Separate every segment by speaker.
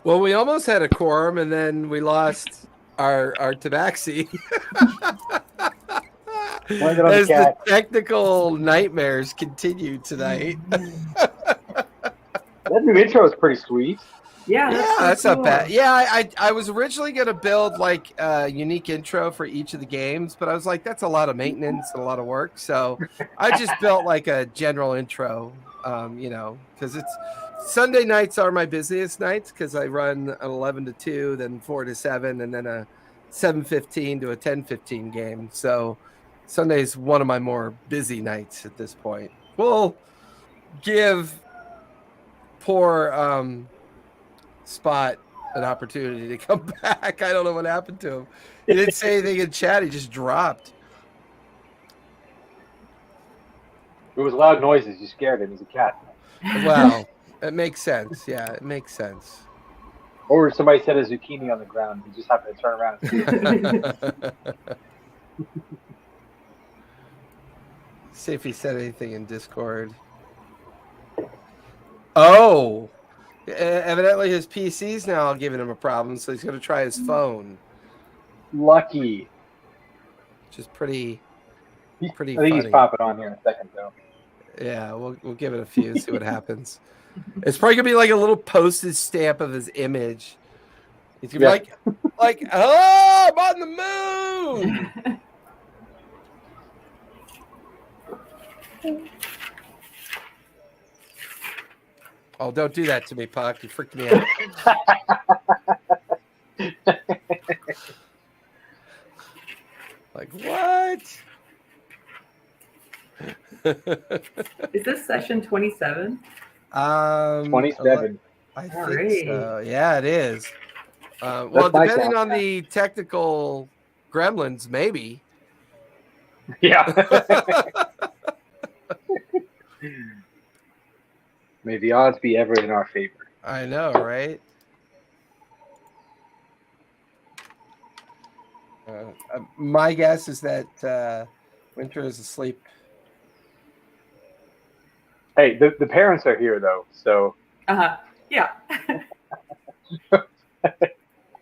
Speaker 1: Well, we almost had a quorum, and then we lost our tabaxi. As the technical nightmares continue tonight.
Speaker 2: That new intro is pretty sweet.
Speaker 3: Yeah,
Speaker 1: that's not bad. Yeah, I was originally going to build like a unique intro for each of the games, but I was like, that's a lot of maintenance and a lot of work. So I just built like a general intro, because it's Sunday nights are my busiest nights because I run an 11 to 2, then 4 to 7, and then a 7:15 to a 10:15 game. So Sunday's one of my more busy nights at this point. We'll give poor Spot an opportunity to come back. I don't know what happened to him. He didn't say anything in chat. He just dropped.
Speaker 2: It was loud noises. You scared him. He's a cat.
Speaker 1: Wow. It makes sense. Yeah, it makes sense.
Speaker 2: Or somebody set a zucchini on the ground. He just happened to turn around and see it.
Speaker 1: See if he said anything in Discord. Oh! Evidently his PC's now giving him a problem, so he's going to try his phone.
Speaker 2: Lucky.
Speaker 1: Which is pretty
Speaker 2: I
Speaker 1: funny.
Speaker 2: think he's popping on here in a second, though.
Speaker 1: Yeah, we'll give it a few, see what happens. It's probably going to be like a little postage stamp of his image. He's going to be like, oh, I'm on the moon! Oh, don't do that to me, Puck. You freaked me out. Like, what?
Speaker 3: Is this session 27?
Speaker 2: 27.
Speaker 1: I think so. Yeah, it is. Well, depending on the technical gremlins, maybe.
Speaker 2: Yeah. May the odds be ever in our favor.
Speaker 1: I know, right? My guess is that Winter is asleep.
Speaker 2: Hey, the parents are here, though, so...
Speaker 3: Yeah.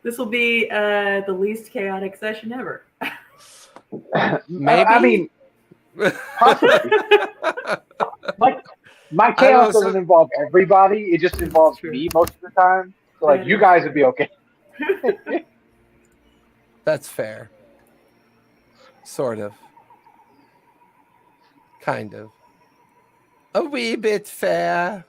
Speaker 3: This will be the least chaotic session ever.
Speaker 1: Maybe?
Speaker 2: I mean, possibly. My chaos doesn't involve everybody. It just involves me most of the time. So, you guys would be okay.
Speaker 1: That's fair. Sort of. Kind of. A wee bit fair.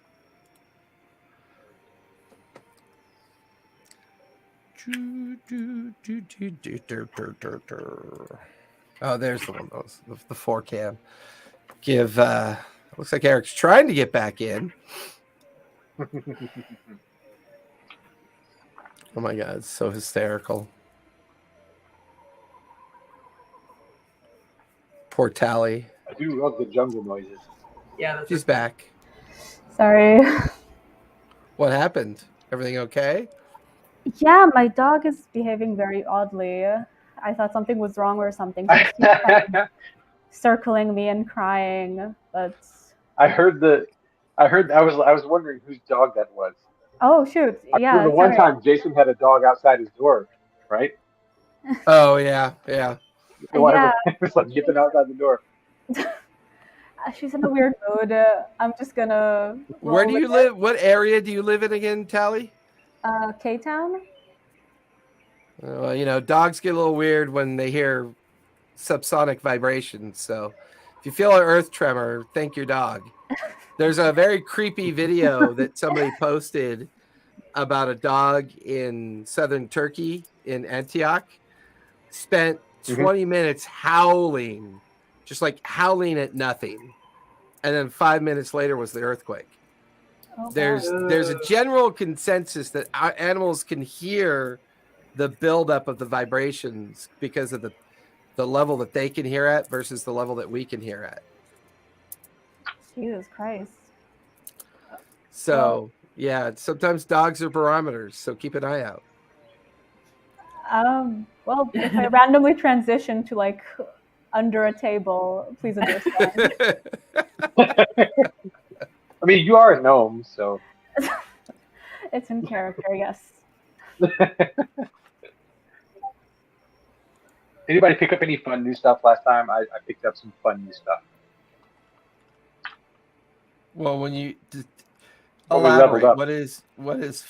Speaker 1: Oh, there's the one. The 4cam. Give... Looks like Eric's trying to get back in. Oh my God, it's so hysterical. Poor Tally.
Speaker 2: I do love the jungle noises.
Speaker 3: Yeah,
Speaker 1: she's back.
Speaker 4: Sorry.
Speaker 1: What happened? Everything okay?
Speaker 4: Yeah, my dog is behaving very oddly. I thought something was wrong or something. Circling me and crying, but
Speaker 2: I was wondering whose dog that was.
Speaker 4: Oh shoot! Yeah.
Speaker 2: The one time Jason had a dog outside his door, right?
Speaker 1: Oh yeah.
Speaker 2: It was like yipping outside the door.
Speaker 4: She's in a weird mood. I'm just gonna.
Speaker 1: Where do you live? What area do you live in again, Tally?
Speaker 4: K-Town.
Speaker 1: Well, dogs get a little weird when they hear subsonic vibrations. So if you feel an earth tremor, thank your dog. There's a very creepy video that somebody posted about a dog in southern Turkey in Antioch. Spent 20 minutes howling, just like howling at nothing. And then 5 minutes later was the earthquake. Oh, there's a general consensus that our animals can hear the buildup of the vibrations because of the level that they can hear at versus the level that we can hear at.
Speaker 4: Jesus Christ.
Speaker 1: So, yeah, sometimes dogs are barometers, so keep an eye out.
Speaker 4: Well, if I randomly transition to like under a table, please understand.
Speaker 2: I mean, you are a gnome, so.
Speaker 4: It's in character, yes.
Speaker 2: Anybody pick up any fun new stuff last time? I picked up some fun new stuff.
Speaker 1: Well, when you
Speaker 2: When we leveled
Speaker 1: elaborate,
Speaker 2: up.
Speaker 1: what is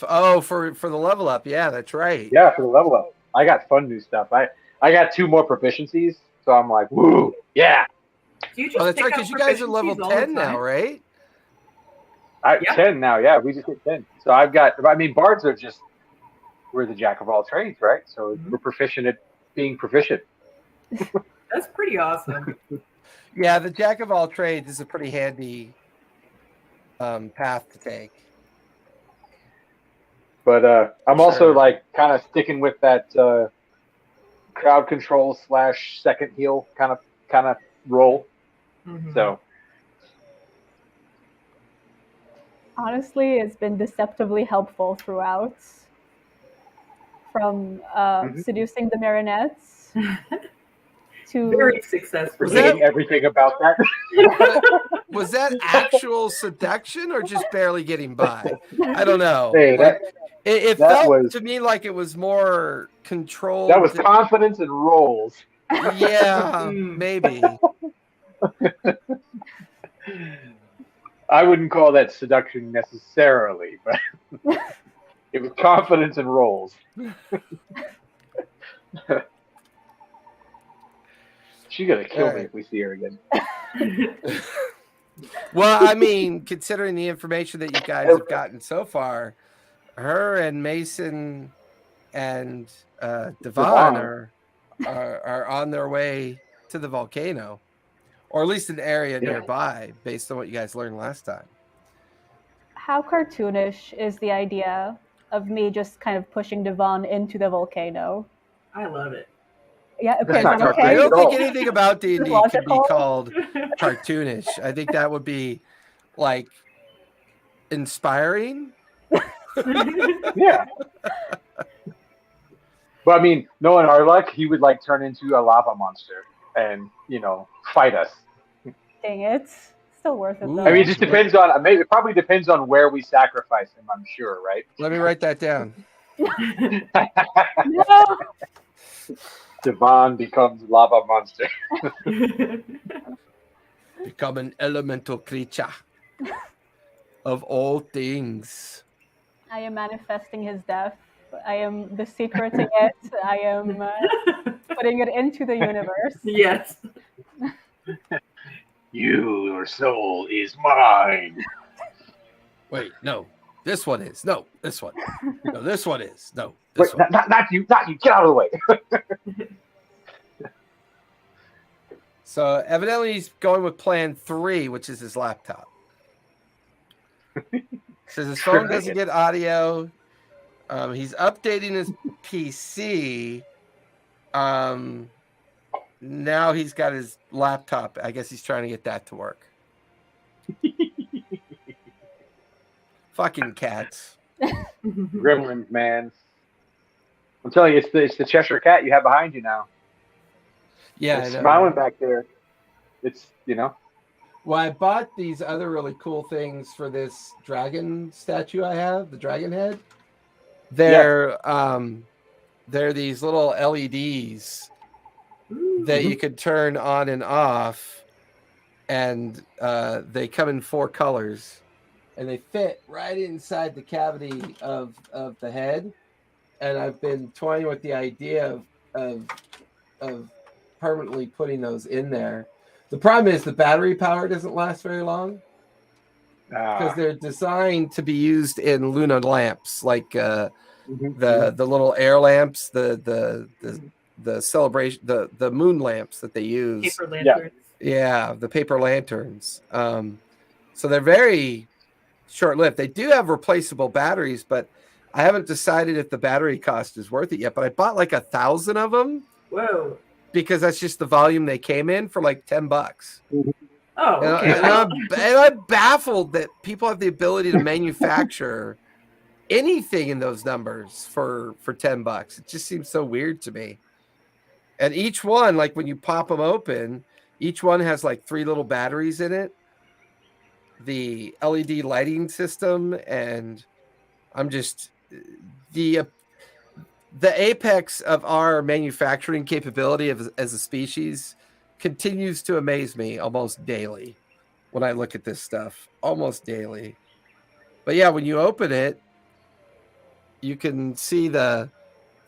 Speaker 1: oh for the level up? Yeah, that's right.
Speaker 2: Yeah, for the level up. I got fun new stuff. I got 2 more proficiencies, so I'm like, woo, yeah.
Speaker 3: Do you just
Speaker 1: Oh, that's
Speaker 3: pick
Speaker 1: right,
Speaker 3: up
Speaker 1: because you guys are level
Speaker 3: proficiencies all the
Speaker 1: 10 now,
Speaker 3: time?
Speaker 1: right?
Speaker 3: Yeah.
Speaker 2: 10 now, yeah. We just hit 10. So I've got. I mean, bards are just we're the jack of all trades, right? So we're proficient at being proficient.
Speaker 3: That's pretty awesome.
Speaker 1: Yeah, the jack of all trades is a pretty handy path to take.
Speaker 2: But I'm also
Speaker 1: Sure.
Speaker 2: like kind of sticking with that crowd control / second heal kind of role.
Speaker 3: Mhm.
Speaker 2: So
Speaker 4: Honestly, it's been deceptively helpful throughout. From seducing the marionettes to
Speaker 3: Very successful.
Speaker 2: forgetting everything about that.
Speaker 1: Was that actual seduction or just barely getting by? I don't know.
Speaker 2: Hey,
Speaker 1: Like, it
Speaker 2: that
Speaker 1: felt
Speaker 2: was-
Speaker 1: to me like it was more controlled.
Speaker 2: That was confidence and rolls.
Speaker 1: Yeah, maybe.
Speaker 2: I wouldn't call that seduction necessarily, but it was confidence and rolls. She's gonna kill me if we see her again.
Speaker 1: Well, I mean, considering the information that you guys have gotten so far, her and Mason and Devon are on their way to the volcano, or at least an area nearby, based on what you guys learned last time.
Speaker 4: how cartoonish is the idea of me just kind of pushing Devon into the volcano?
Speaker 3: I love it.
Speaker 4: Yeah, okay,
Speaker 2: That's not
Speaker 4: is that
Speaker 2: cartoonish
Speaker 1: I
Speaker 4: okay?
Speaker 1: don't
Speaker 2: at all.
Speaker 1: think anything about D&D could be
Speaker 4: Logical?
Speaker 1: called cartoonish. I think that would be like inspiring.
Speaker 2: Yeah. But I mean, knowing our luck, he would like turn into a lava monster and fight us.
Speaker 4: Dang it. Still worth it
Speaker 1: Ooh.
Speaker 4: though.
Speaker 2: I mean, it just depends on. Maybe it probably depends on where we sacrifice him. I'm sure, right?
Speaker 1: Let me write that down.
Speaker 4: No!
Speaker 2: Devon becomes lava monster.
Speaker 1: Become an elemental creature of all things.
Speaker 4: I am manifesting his death. I am secreting it. I am putting it into the universe.
Speaker 3: Yes.
Speaker 2: Your soul is mine.
Speaker 1: Wait, no. This one is. No, this one. No, this one is. No, this
Speaker 2: Wait,
Speaker 1: one.
Speaker 2: not you! Not you! Get out of the way!
Speaker 1: So evidently he's going with plan 3, which is his laptop. Says his phone doesn't get audio. He's updating his PC. Now he's got his laptop. I guess he's trying to get that to work. Fucking cats.
Speaker 2: Gremlins, man. I'm telling you, it's the Cheshire cat you have behind you now.
Speaker 1: Yeah,
Speaker 2: It's
Speaker 1: I know.
Speaker 2: smiling back there. It's
Speaker 1: Well, I bought these other really cool things for this dragon statue I have, the dragon head. They're these little LEDs that you could turn on and off, and they come in 4 colors, and they fit right inside the cavity of the head. And I've been toying with the idea of permanently putting those in there. The problem is the battery power doesn't last very long because they're designed to be used in lunar lamps, like the little air lamps, the celebration, the moon lamps that they use.
Speaker 3: Paper lanterns.
Speaker 1: Yeah, the paper lanterns. So they're very short-lived. They do have replaceable batteries, but I haven't decided if the battery cost is worth it yet. But I bought like 1,000 of them.
Speaker 3: Whoa.
Speaker 1: Because that's just the volume they came in for like $10.
Speaker 3: Oh, okay.
Speaker 1: And I'm baffled that people have the ability to manufacture anything in those numbers for $10. It just seems so weird to me. And each one, like when you pop them open, each one has like 3 little batteries in it, the LED lighting system, and I'm just the apex of our manufacturing capability as a species continues to amaze me almost daily when I look at this stuff, almost daily. But yeah, when you open it, you can see the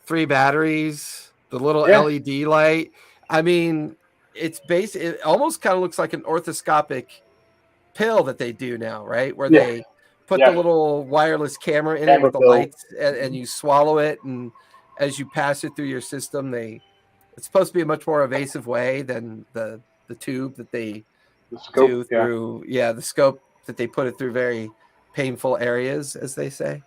Speaker 1: 3 batteries, the little LED light. I mean, it's it almost kind of looks like an orthoscopic pill that they do now, right? Where they put the little wireless camera in it with the lights, and you swallow it, and as you pass it through your system, it's supposed to be a much more evasive way than the tube that they do through the scope that they put it through very painful areas, as they say.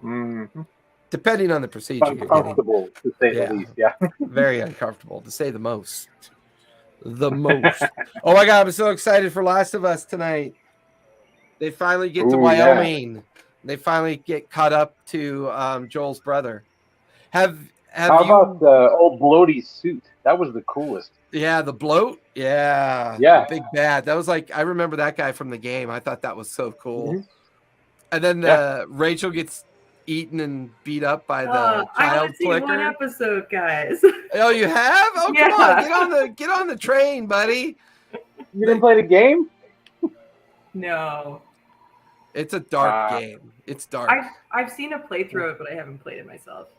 Speaker 2: Mm-hmm.
Speaker 1: Depending on the procedure,
Speaker 2: uncomfortable to say the least. Yeah,
Speaker 1: very uncomfortable to say the most. The most. Oh my God, I'm so excited for Last of Us tonight. They finally get to Wyoming. Yeah. They finally get caught up to Joel's brother. How
Speaker 2: about the old bloaty suit? That was the coolest.
Speaker 1: Yeah, the bloat. Yeah. The big bad. That was like, I remember that guy from the game. I thought that was so cool. Mm-hmm. And then Rachel gets eaten and beat up by the child flicker.
Speaker 3: One episode, guys.
Speaker 1: Oh, you have? Oh, yeah. Come on, get on the train, buddy.
Speaker 2: You didn't play the game?
Speaker 3: No.
Speaker 1: It's a dark game. It's dark.
Speaker 3: I've seen a playthrough of it, but I haven't played it myself.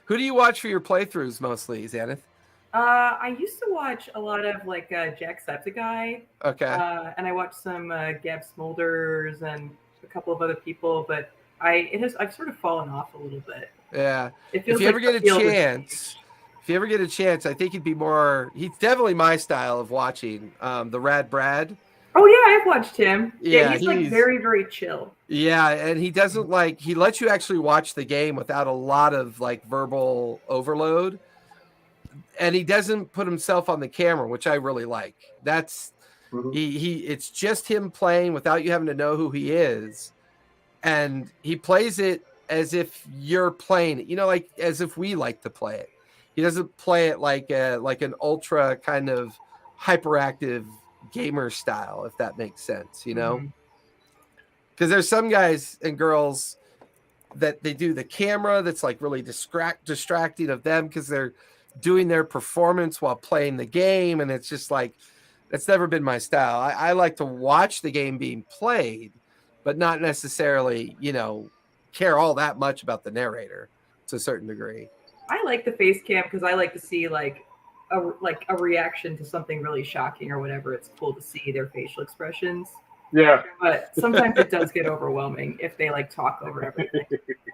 Speaker 1: Who do you watch for your playthroughs mostly, Xanath?
Speaker 3: I used to watch a lot of like Jacksepticeye.
Speaker 1: Okay.
Speaker 3: And I watched some Gab Smolders and a couple of other people, but I've sort of fallen off a little bit.
Speaker 1: Yeah. If you ever get a chance, I think he'd be more. He's definitely my style of watching. The Rad Brad.
Speaker 3: Oh yeah, I've watched him.
Speaker 1: Yeah,
Speaker 3: he's like very, very chill.
Speaker 1: Yeah, and he doesn't he lets you actually watch the game without a lot of like verbal overload. And he doesn't put himself on the camera, which I really like. That's it's just him playing without you having to know who he is. And he plays it as if you're playing it, like as if we like to play it. He doesn't play it like an ultra kind of hyperactive gamer style, if that makes sense, because there's some guys and girls that they do the camera that's like really distracting of them because they're doing their performance while playing the game, and it's just like that's never been my style. I like to watch the game being played, but not necessarily care all that much about the narrator to a certain degree.
Speaker 3: I like the face cam because I like to see like a reaction to something really shocking or whatever. It's cool to see their facial expressions.
Speaker 2: Yeah.
Speaker 3: But sometimes it does get overwhelming if they like talk over everything.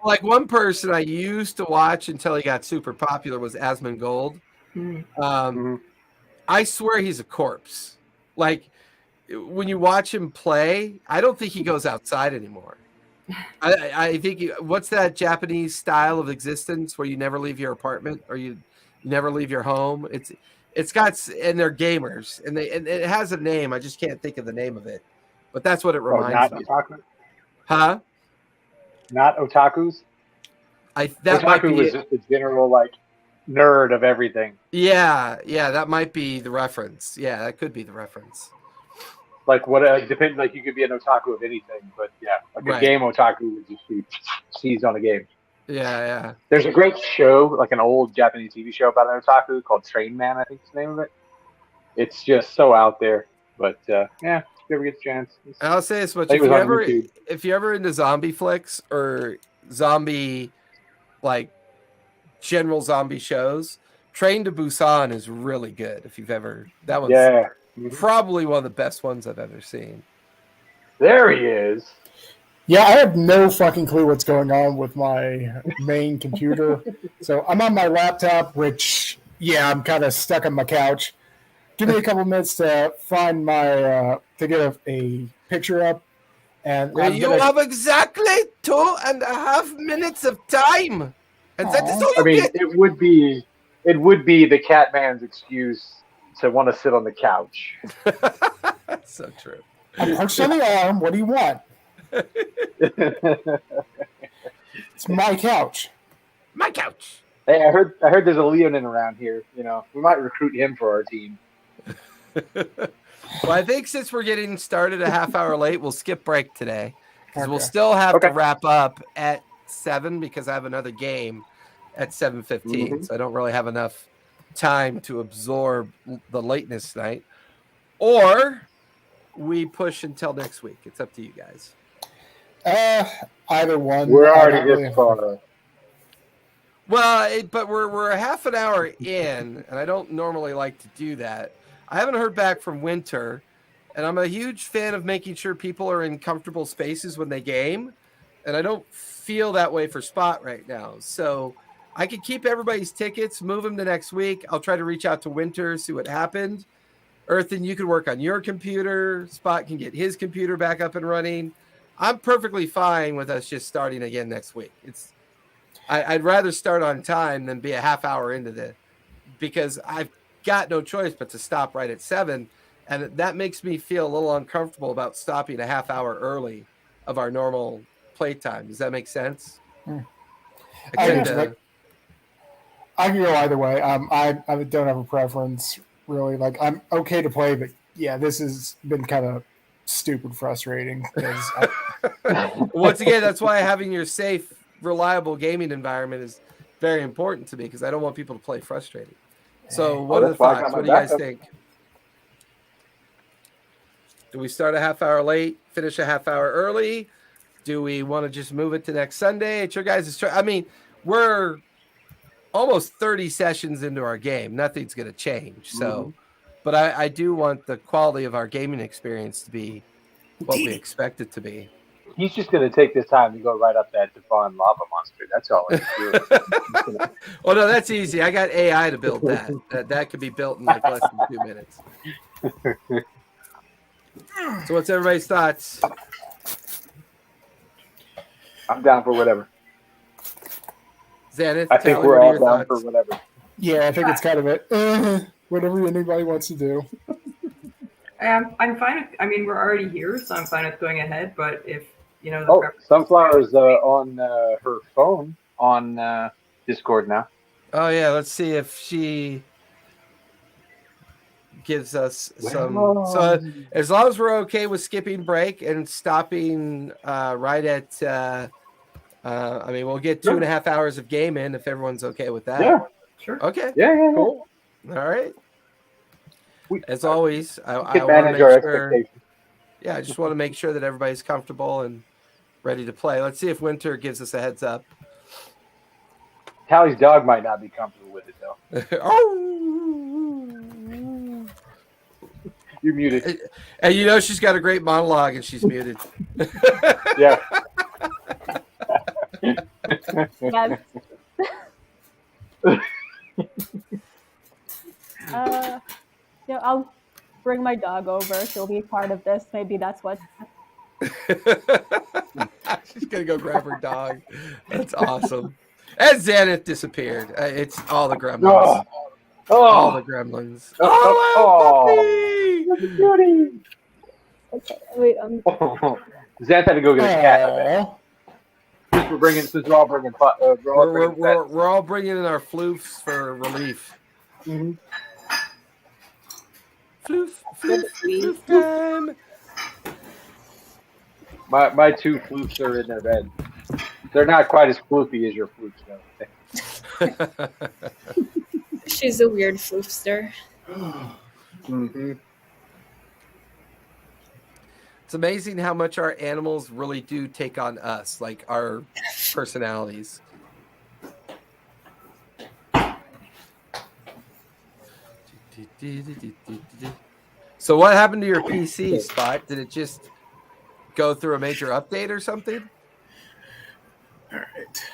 Speaker 1: Like one person I used to watch until he got super popular was Asmongold. I swear he's a corpse. Like when you watch him play, I don't think he goes outside anymore. I think what's that Japanese style of existence where you never leave your apartment or you never leave your home? It's got, and they're gamers, and it has a name. I just can't think of the name of it, but that's what it reminds me.
Speaker 2: Otaku?
Speaker 1: Huh?
Speaker 2: Not otakus. Otaku was just a general like nerd of everything.
Speaker 1: Yeah, that might be the reference. Yeah, that could be the reference.
Speaker 2: Like what? Depends. Like you could be an otaku of anything, but yeah, like a game otaku would just be seized on a game.
Speaker 1: Yeah.
Speaker 2: There's a great show, like an old Japanese TV show about an otaku called Train Man, I think is the name of it. It's just so out there, but if you ever get the chance.
Speaker 1: I'll say this much: if you're ever into zombie flicks or zombie, like general zombie shows, Train to Busan is really good. If you've ever, that one's probably one of the best ones I've ever seen.
Speaker 2: There he is.
Speaker 5: Yeah, I have no fucking clue what's going on with my main computer. So I'm on my laptop, which, I'm kind of stuck on my couch. Give me a couple minutes to find my, to get a picture up. And
Speaker 1: you have exactly 2.5 minutes of time. And that is all you get.
Speaker 2: It would be the Catman's excuse to want to sit on the couch.
Speaker 1: That's so true.
Speaker 5: I'm perched on the arm. What do you want? It's my couch.
Speaker 1: My couch.
Speaker 2: Hey, I heard there's a Leonin around here. We might recruit him for our team.
Speaker 1: Well, I think since we're getting started a half hour late, we'll skip break today because we'll still have to wrap up at 7 because I have another game. at 7:15.
Speaker 2: Mhm.
Speaker 1: So I don't really have enough time to absorb the lateness tonight. Or we push until next week. It's up to you guys.
Speaker 5: Either one.
Speaker 2: We're
Speaker 5: I
Speaker 2: already
Speaker 5: don't really
Speaker 2: this
Speaker 5: have-
Speaker 2: far.
Speaker 1: Well, but we're a half an hour in, and I don't normally like to do that. I haven't heard back from Winter, and I'm a huge fan of making sure people are in comfortable spaces when they game, and I don't feel that way for Spot right now. So I could keep everybody's tickets, move them to next week. I'll try to reach out to Winter, see what happened. Earthen, you can work on your computer. Spot can get his computer back up and running. I'm perfectly fine with us just starting again next week. I'd rather start on time than be a half hour into because I've got no choice but to stop right at 7, and that makes me feel a little uncomfortable about stopping a half hour early of our normal playtime. Does that make sense?
Speaker 5: I
Speaker 1: tend
Speaker 5: can,
Speaker 1: to-
Speaker 5: I can go either way. I don't have a preference really. Like I'm okay to play, but yeah, this has been kind of stupid frustrating because
Speaker 1: Once again, that's why having your safe, reliable gaming environment is very important to me because I don't want people to play frustrated. So what are the
Speaker 2: that's why I got
Speaker 1: thoughts?
Speaker 2: my
Speaker 1: What do you guys
Speaker 2: backup.
Speaker 1: think? Do we start a half hour late, finish a half hour early? Do we want to just move it to next Sunday? It's your guys' choice. I mean, we're almost 30 sessions into our game. Nothing's going to change. So, but I do want the quality of our gaming experience to be what we expect it to be.
Speaker 2: He's just going to take this time to go right up that Devon lava monster. That's all he's doing.
Speaker 1: Oh no, that's easy. I got AI to build that. That could be built in like less than 2 minutes. So what's everybody's thoughts?
Speaker 2: I'm down for whatever.
Speaker 1: Xanath,
Speaker 2: I think
Speaker 1: Tally,
Speaker 2: we're
Speaker 1: what are
Speaker 2: all
Speaker 1: your
Speaker 2: down for
Speaker 1: thoughts?
Speaker 2: whatever.
Speaker 5: yeah, I think it's kind of whatever anybody wants to do.
Speaker 3: I'm fine with, I mean, we're already here, so I'm fine with going ahead, but if, you know, the
Speaker 2: Oh,
Speaker 3: preference-
Speaker 2: Sunflower's on her phone on Discord now.
Speaker 1: Oh yeah, let's see if she gives us some. So as long as we're okay with skipping break and stopping right at, I mean, we'll get 2.5 hours of game in if everyone's okay with that.
Speaker 2: Yeah,
Speaker 3: Sure.
Speaker 1: Okay.
Speaker 2: yeah.
Speaker 1: Cool. All right. As always,
Speaker 2: We
Speaker 1: I
Speaker 2: can
Speaker 1: want to
Speaker 2: manage
Speaker 1: make
Speaker 2: our
Speaker 1: sure.
Speaker 2: expectations.
Speaker 1: Yeah, I just want to make sure that everybody's comfortable and ready to play. Let's see if Winter gives us a heads up.
Speaker 2: Tally's dog might not be comfortable with it though.
Speaker 1: Oh.
Speaker 2: You're muted.
Speaker 1: And you know she's got a great monologue and she's muted.
Speaker 2: Yeah.
Speaker 4: Yes. Yeah, I'll bring my dog over. She'll be part of this. Maybe that's what.
Speaker 1: She's gonna go grab her dog. That's awesome. And Xanath disappeared. It's all the gremlins. All the gremlins.
Speaker 2: Oh,
Speaker 1: puppy!
Speaker 4: Okay, wait.
Speaker 2: Zach had to go get a cat. I bet.
Speaker 5: Aw.
Speaker 2: Since we're all bringing,
Speaker 1: We're all bringing in our floofs for relief.
Speaker 2: Mhm.
Speaker 1: Floof time.
Speaker 2: My two flukes are in their bed. They're not quite as floofy as your flukes, though.
Speaker 6: She's a weird floofster.
Speaker 2: Mm-hmm.
Speaker 1: It's amazing how much our animals really do take on us, like our personalities. So what happened to your PC, Spot? Did it just go through a major update or something?
Speaker 5: All right.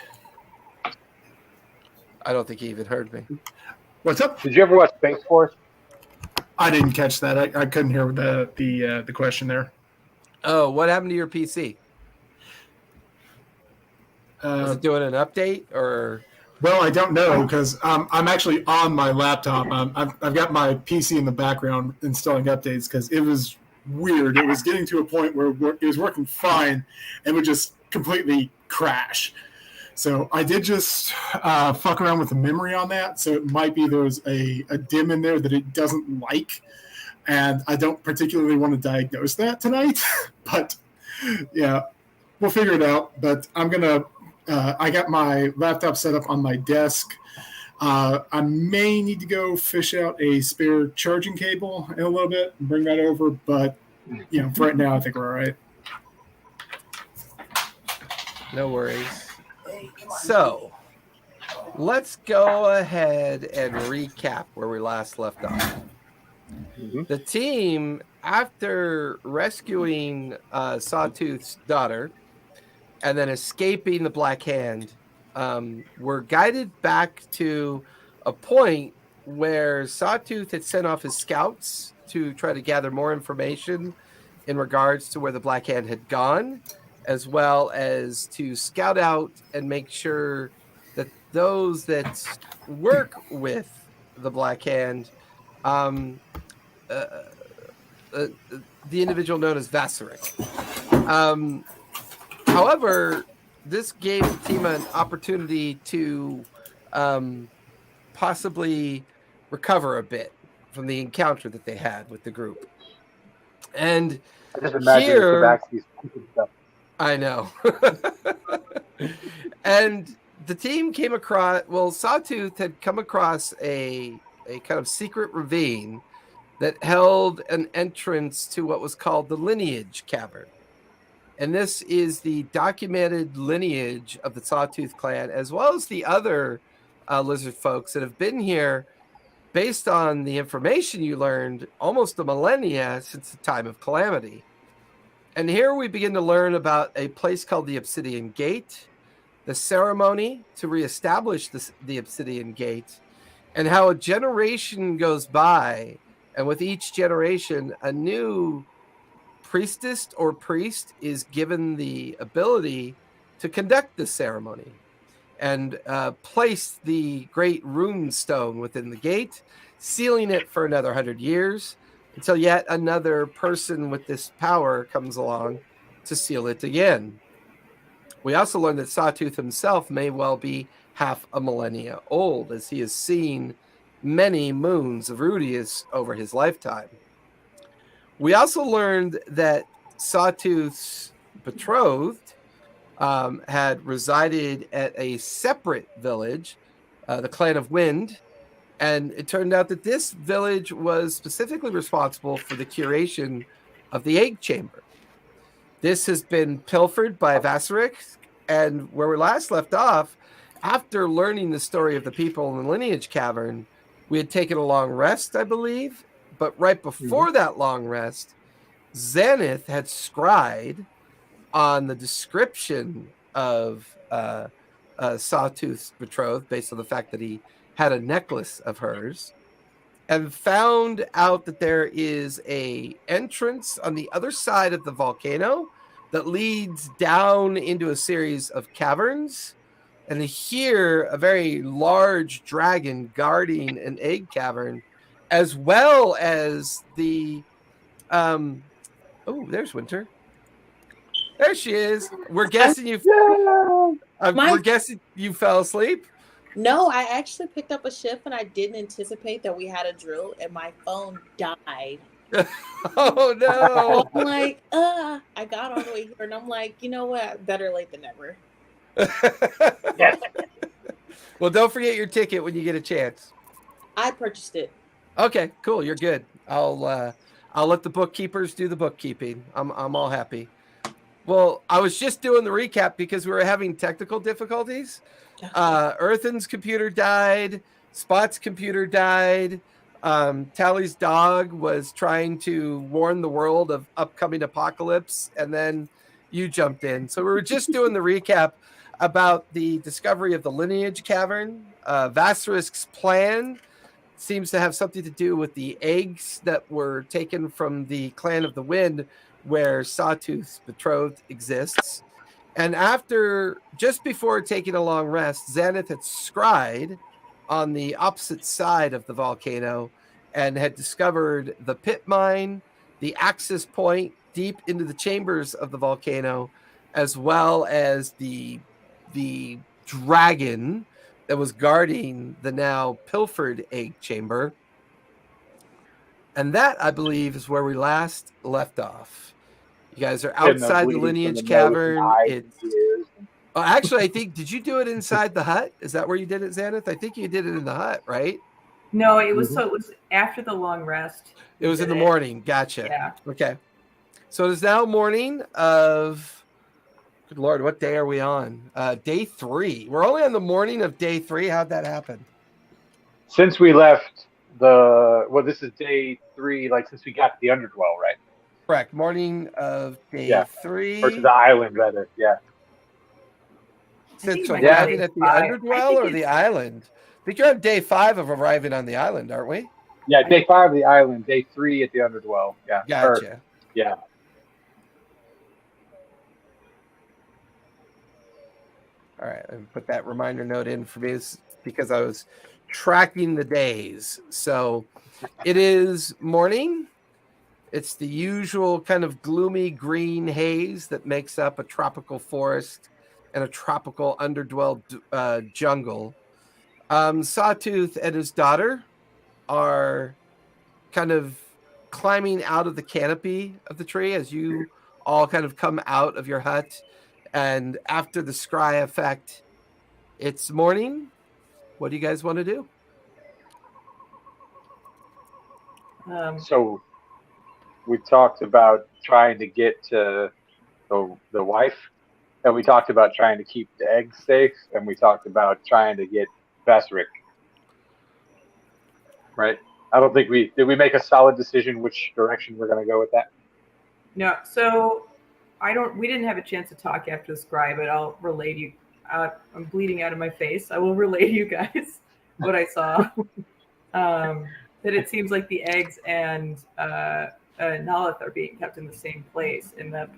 Speaker 1: I don't think he even heard me.
Speaker 5: What's up?
Speaker 2: Did you ever watch Space Force?
Speaker 5: I didn't catch that. I couldn't hear the question there.
Speaker 1: Oh, what happened to your PC? Was it doing an update or?
Speaker 5: Well, I don't know because I'm actually on my laptop. I've got my PC in the background installing updates because it was weird. It was getting to a point where it was working fine and would just completely crash. So I did just fuck around with the memory on that. So it might be there's a DIM in there that it doesn't like. And I don't particularly want to diagnose that tonight. But yeah, we'll figure it out. But I'm going to I got my laptop set up on my desk. I may need to go fish out a spare charging cable in a little bit and bring that over, but for right now, I think we're all right.
Speaker 1: No worries. So, let's go ahead and recap where we last left off. The team, after rescuing Sawtooth's daughter and then escaping the Black Hand, were guided back to a point where Sawtooth had sent off his scouts to try to gather more information in regards to where the Black Hand had gone, as well as to scout out and make sure that those that work with the Black Hand, the individual known as Vassaric. However, this gave the team an opportunity to possibly recover a bit from the encounter that they had with the group. And
Speaker 2: I just imagine
Speaker 1: here,
Speaker 2: Tabaxi's stuff.
Speaker 1: I know. And the team came across, Sawtooth had come across a kind of secret ravine that held an entrance to what was called the Lineage Cavern. And this is the documented lineage of the Sawtooth clan, as well as the other lizard folks that have been here based on the information you learned almost a millennia since the time of Calamity. And here we begin to learn about a place called the Obsidian Gate, the ceremony to reestablish the Obsidian Gate, and how a generation goes by, and with each generation, a new priestess or priest is given the ability to conduct the ceremony and place the great rune stone within the gate, sealing it for another 100 years until yet another person with this power comes along to seal it again. We also learned that Sawtooth himself may well be half a millennia old, as he has seen many moons of Rudius over his lifetime. We also learned that Sawtooth's betrothed had resided at a separate village, the Clan of Wind, and it turned out that this village was specifically responsible for the curation of the egg chamber. This has been pilfered by Vassaric, and where we last left off, after learning the story of the people in the Lineage Cavern, we had taken a long rest, I believe, but right before that long rest, Xaneth had scried on the description of Sawtooth's betrothed, based on the fact that he had a necklace of hers, and found out that there is a entrance on the other side of the volcano that leads down into a series of caverns, and here a very large dragon guarding an egg cavern, as well as the there's Winter. There she is. We're guessing we're guessing you fell asleep.
Speaker 7: No, I actually picked up a shift and I didn't anticipate that we had a drill and my phone died.
Speaker 1: Oh no.
Speaker 7: I'm like, I got all the way here and I'm like, you know what? Better late than never.
Speaker 1: Well, don't forget your ticket when you get a chance.
Speaker 7: I purchased it.
Speaker 1: Okay, cool. You're good. I'll let the bookkeepers do the bookkeeping. I'm all happy. Well, I was just doing the recap because we were having technical difficulties. Earthen's computer died. Spot's computer died. Tally's dog was trying to warn the world of upcoming apocalypse, and then you jumped in. So we were just doing the recap about the discovery of the Lineage Cavern. Vassaric's plan seems to have something to do with the eggs that were taken from the Clan of the Wind, where Sawtooth's betrothed exists. And just before taking a long rest, Xaneth had scried on the opposite side of the volcano and had discovered the pit mine, the access point deep into the chambers of the volcano, as well as the dragon that was guarding the now pilfered egg chamber. And that, I believe, is where we last left off. You guys are outside the Lineage Cavern. Oh, actually, I think, did you do it inside the hut? Is that where you did it, Xanath? I think you did it in the hut, right?
Speaker 3: No, it was it was after the long rest.
Speaker 1: It was in the morning. Gotcha.
Speaker 3: Yeah.
Speaker 1: Okay. So it is now morning of, good Lord, what day are we on? Day 3. We're only on the morning of day 3. How'd that happen?
Speaker 2: Since we left this is day 3, like since we got to the underdwell, right?
Speaker 1: Correct. Morning of day 3.
Speaker 2: Or to the island, rather. Yeah.
Speaker 1: Since
Speaker 3: might
Speaker 2: be
Speaker 1: arriving
Speaker 3: day
Speaker 1: at the
Speaker 3: 5.
Speaker 1: underdwell or the island? I think you're on day 5 of arriving on the island, aren't we?
Speaker 2: Yeah, day 5 of the island, day 3 at the underdwell. Yeah.
Speaker 1: Gotcha.
Speaker 2: Yeah.
Speaker 1: All right, and put that reminder note in for me because I was tracking the days. So it is morning. It's the usual kind of gloomy green haze that makes up a tropical forest and a tropical underdwelled jungle. Sawtooth and his daughter are kind of climbing out of the canopy of the tree as you all kind of come out of your hut. And after the scry effect, it's morning. What do you guys want to do?
Speaker 2: So we talked about trying to get to the wife, and we talked about trying to keep the eggs safe, and we talked about trying to get Vassarick. Right? I don't think we make a solid decision which direction we're going to go with that.
Speaker 3: No, so we didn't have a chance to talk after the scry, but I'll relay to you. I'm bleeding out of my face. I will relay to you guys what I saw. That it seems like the eggs and Nalith are being kept in the same place in the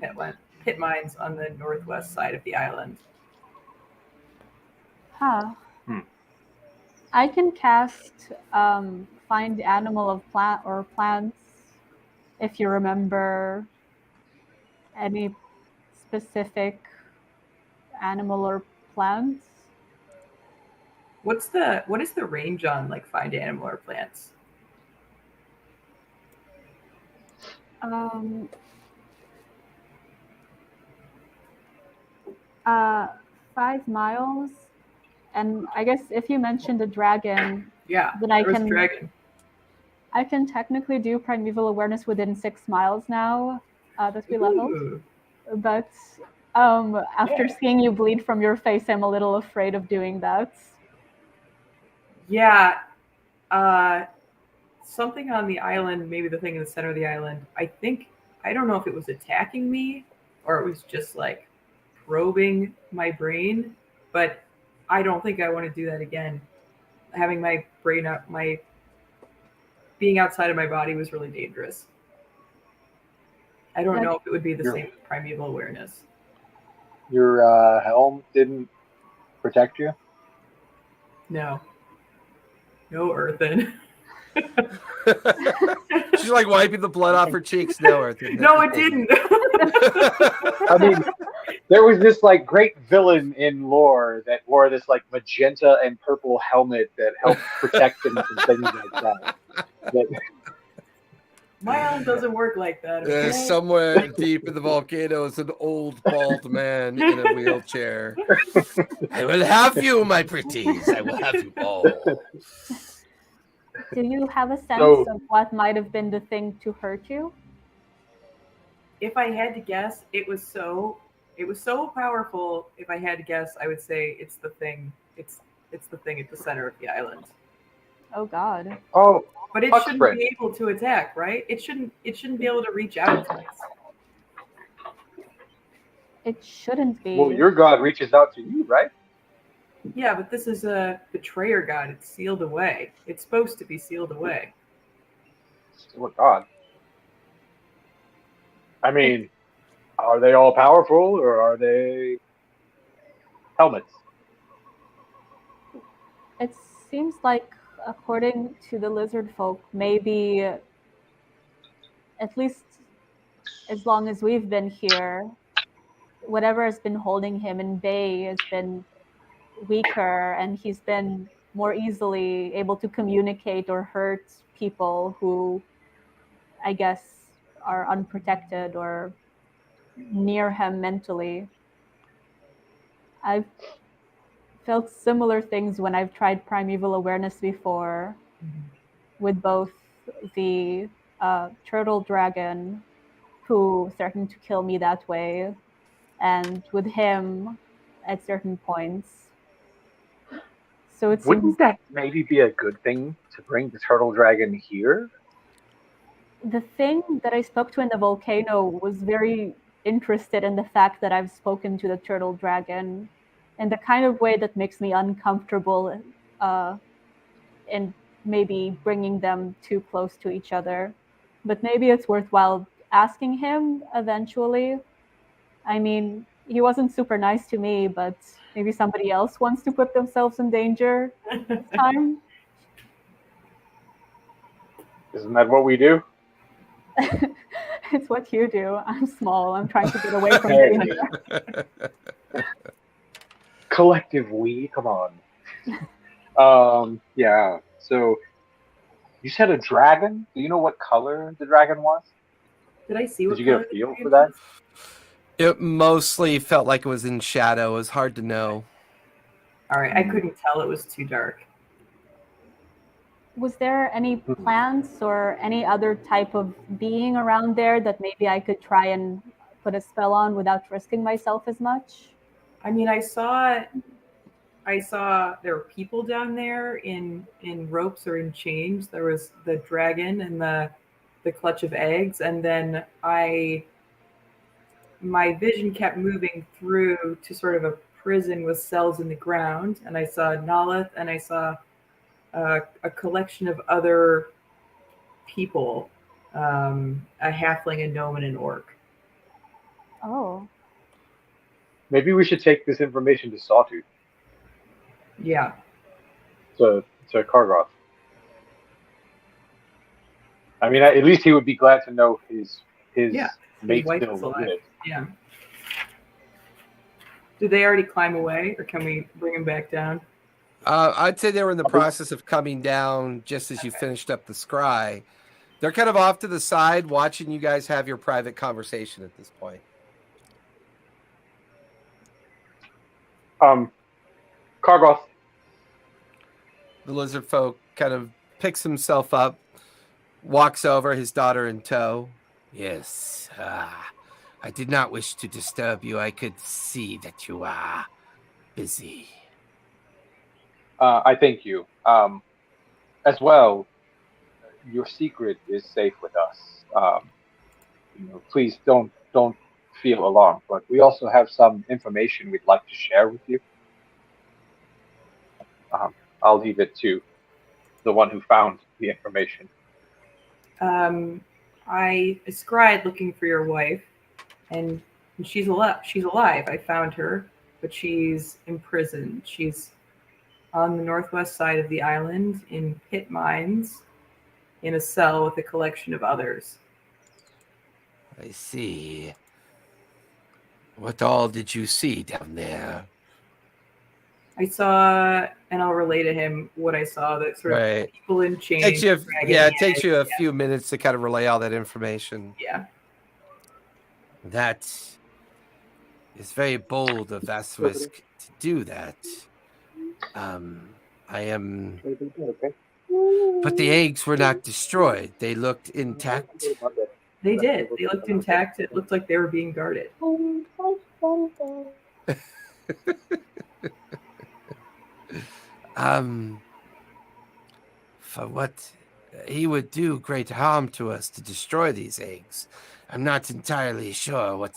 Speaker 3: pit mines on the northwest side of the island.
Speaker 4: Huh. I can cast find animal of plant or plants if you remember any specific animal or plants.
Speaker 3: What is the range on like find animal or plants?
Speaker 4: 5 miles, and I guess if you mentioned the dragon,
Speaker 3: Yeah,
Speaker 4: then I can
Speaker 3: dragon.
Speaker 4: I can technically do primeval awareness within 6 miles now that we leveled. But after seeing you bleed from your face, I'm a little afraid of doing that.
Speaker 3: Yeah. Something on the island, maybe the thing in the center of the island, I don't know if it was attacking me or it was just like probing my brain, but I don't think I want to do that again. Having my brain up, being outside of my body was really dangerous. I don't know if it would be the same with primeval awareness.
Speaker 2: Your helm didn't protect you?
Speaker 3: No, Earthen.
Speaker 1: She's like wiping the blood off her cheeks. No, Earthen.
Speaker 3: No, it didn't.
Speaker 2: I mean, there was this like great villain in lore that wore this like magenta and purple helmet that helped protect him from things like that.
Speaker 3: My island doesn't work like that. Okay?
Speaker 1: Somewhere deep in the volcano is an old bald man in a wheelchair. I will have you, my pretties. I will have you all.
Speaker 4: Do you have a sense of what might have been the thing to hurt you?
Speaker 3: If I had to guess, it was so powerful. If I had to guess, I would say it's the thing. It's the thing at the center of the island.
Speaker 4: Oh God.
Speaker 2: Oh,
Speaker 3: but it shouldn't be able to attack, right? It shouldn't be able to reach out to us.
Speaker 4: It shouldn't be.
Speaker 2: Well, your god reaches out to you, right?
Speaker 3: Yeah, but this is a betrayer god. It's sealed away. It's supposed to be sealed away.
Speaker 2: Still a god. I mean, are they all powerful or are they helmets?
Speaker 4: It seems like, according to the lizard folk, maybe at least as long as we've been here, whatever has been holding him in bay has been weaker, and he's been more easily able to communicate or hurt people who, I guess, are unprotected or near him mentally. I've felt similar things when I've tried primeval awareness before, with both the turtle dragon, who threatened to kill me that way, and with him at certain points. So it seems
Speaker 2: Wouldn't that maybe be a good thing to bring the turtle dragon here?
Speaker 4: the thing that I spoke to in the volcano was very interested in the fact that I've spoken to the turtle dragon in the kind of way that makes me uncomfortable in maybe bringing them too close to each other. But maybe it's worthwhile asking him eventually. I mean, he wasn't super nice to me, but maybe somebody else wants to put themselves in danger this time.
Speaker 2: Isn't that what we do?
Speaker 4: It's what you do. I'm small. I'm trying to get away from
Speaker 2: Hey.
Speaker 4: danger.
Speaker 2: Collective we, come on. Yeah. So you said a dragon? Do you know what color the dragon was?
Speaker 3: Did I see
Speaker 2: Did
Speaker 3: what
Speaker 2: you get
Speaker 3: color
Speaker 2: a feel
Speaker 3: the
Speaker 2: for that?
Speaker 1: It mostly felt like it was in shadow. It was hard to know.
Speaker 3: All right, I couldn't tell. It was too dark.
Speaker 4: Was there any plants or any other type of being around there that maybe I could try and put a spell on without risking myself as much?
Speaker 3: I mean, I saw there were people down there in ropes or in chains. There was the dragon and the clutch of eggs, and then my vision kept moving through to sort of a prison with cells in the ground, and I saw Nalith, and I saw a collection of other people, a halfling, a gnome, and an orc.
Speaker 4: Oh,
Speaker 2: Maybe we should take this information to Sawtooth,
Speaker 3: Yeah.
Speaker 2: to Kargoth. I mean, at least he would be glad to know his
Speaker 3: Yeah,
Speaker 2: mate
Speaker 3: wife
Speaker 2: still
Speaker 3: is alive.
Speaker 2: lived.
Speaker 3: Yeah. Did they already climb away, or can we bring them back down?
Speaker 1: I'd say they were in the process of coming down just as you finished up the scry. They're kind of off to the side watching you guys have your private conversation at this point.
Speaker 2: Kargoth,
Speaker 1: The lizard folk kind of picks himself up, walks over, his daughter in tow. Yes, I did not wish to disturb you. I could see that you are busy.
Speaker 2: I thank you. As well, your secret is safe with us. Please don't feel alarmed. But we also have some information we'd like to share with you. I'll leave it to the one who found the information.
Speaker 3: I scried looking for your wife, and she's alive. She's alive. I found her, but she's imprisoned. She's on the northwest side of the island in pit mines, in a cell with a collection of others.
Speaker 1: I see. What all did you see down there?
Speaker 3: I saw, and I'll relay to him what I saw. That sort of people in chains.
Speaker 1: It takes you a few minutes to kind of relay all that information.
Speaker 3: Yeah.
Speaker 1: That is very bold of Asterisk to do that. I am... But the eggs were not destroyed. They looked intact.
Speaker 3: They did. They looked intact. It looked like they were being guarded.
Speaker 1: For what he would do great harm to us to destroy these eggs. I'm not entirely sure what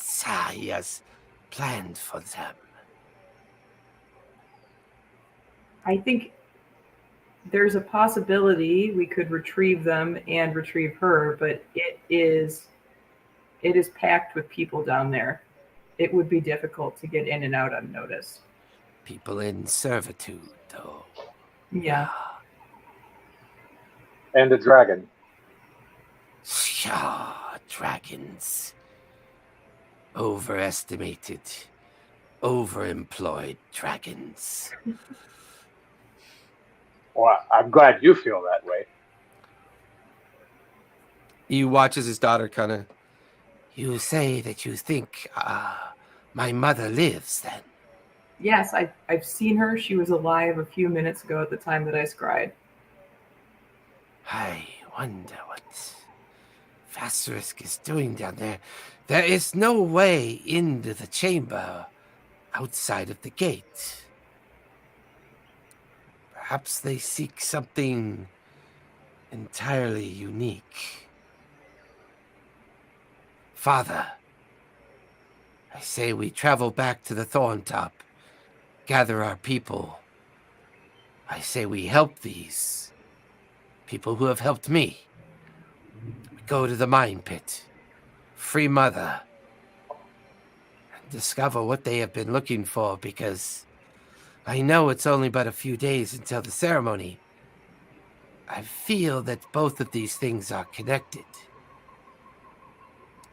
Speaker 1: he has planned for them.
Speaker 3: I think there's a possibility we could retrieve them and retrieve her, but it is packed with people down there. It would be difficult to get in and out unnoticed.
Speaker 1: People in servitude, though.
Speaker 3: Yeah.
Speaker 2: And a dragon.
Speaker 1: Dragons. Overestimated, overemployed dragons.
Speaker 2: Well, I'm glad you feel that way.
Speaker 1: He watches his daughter kind of. You say that you think my mother lives, then?
Speaker 3: Yes, I've seen her. She was alive a few minutes ago at the time that I scried.
Speaker 1: I wonder what Vasterisk is doing down there. There is no way into the chamber outside of the gate. Perhaps they seek something entirely unique. Father, I say we travel back to the Thorn Top, gather our people. I say we help these people who have helped me. We go to the mine pit, free Mother, and discover what they have been looking for, because I know it's only but a few days until the ceremony. I feel that both of these things are connected.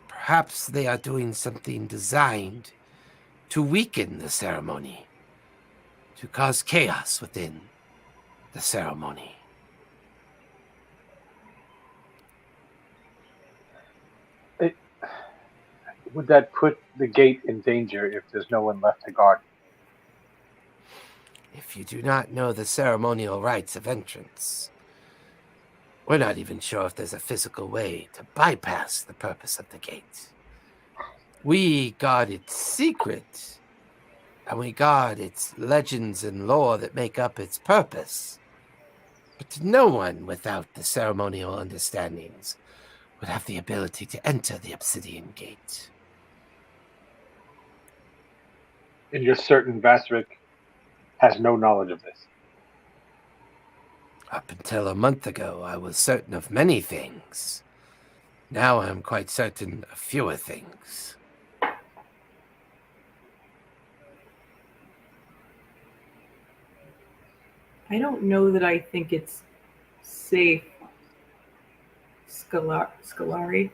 Speaker 1: Perhaps they are doing something designed to weaken the ceremony, to cause chaos within the ceremony.
Speaker 2: Would that put the gate in danger if there's no one left to guard?
Speaker 1: If you do not know the ceremonial rites of entrance, we're not even sure if there's a physical way to bypass the purpose of the gate. We guard its secret, and we guard its legends and lore that make up its purpose. But no one without the ceremonial understandings would have the ability to enter the Obsidian Gate.
Speaker 2: And you're certain Vasterisk has no knowledge of this?
Speaker 1: Up until a month ago, I was certain of many things. Now I'm quite certain of fewer things.
Speaker 3: I don't know that I think it's safe, Scolari,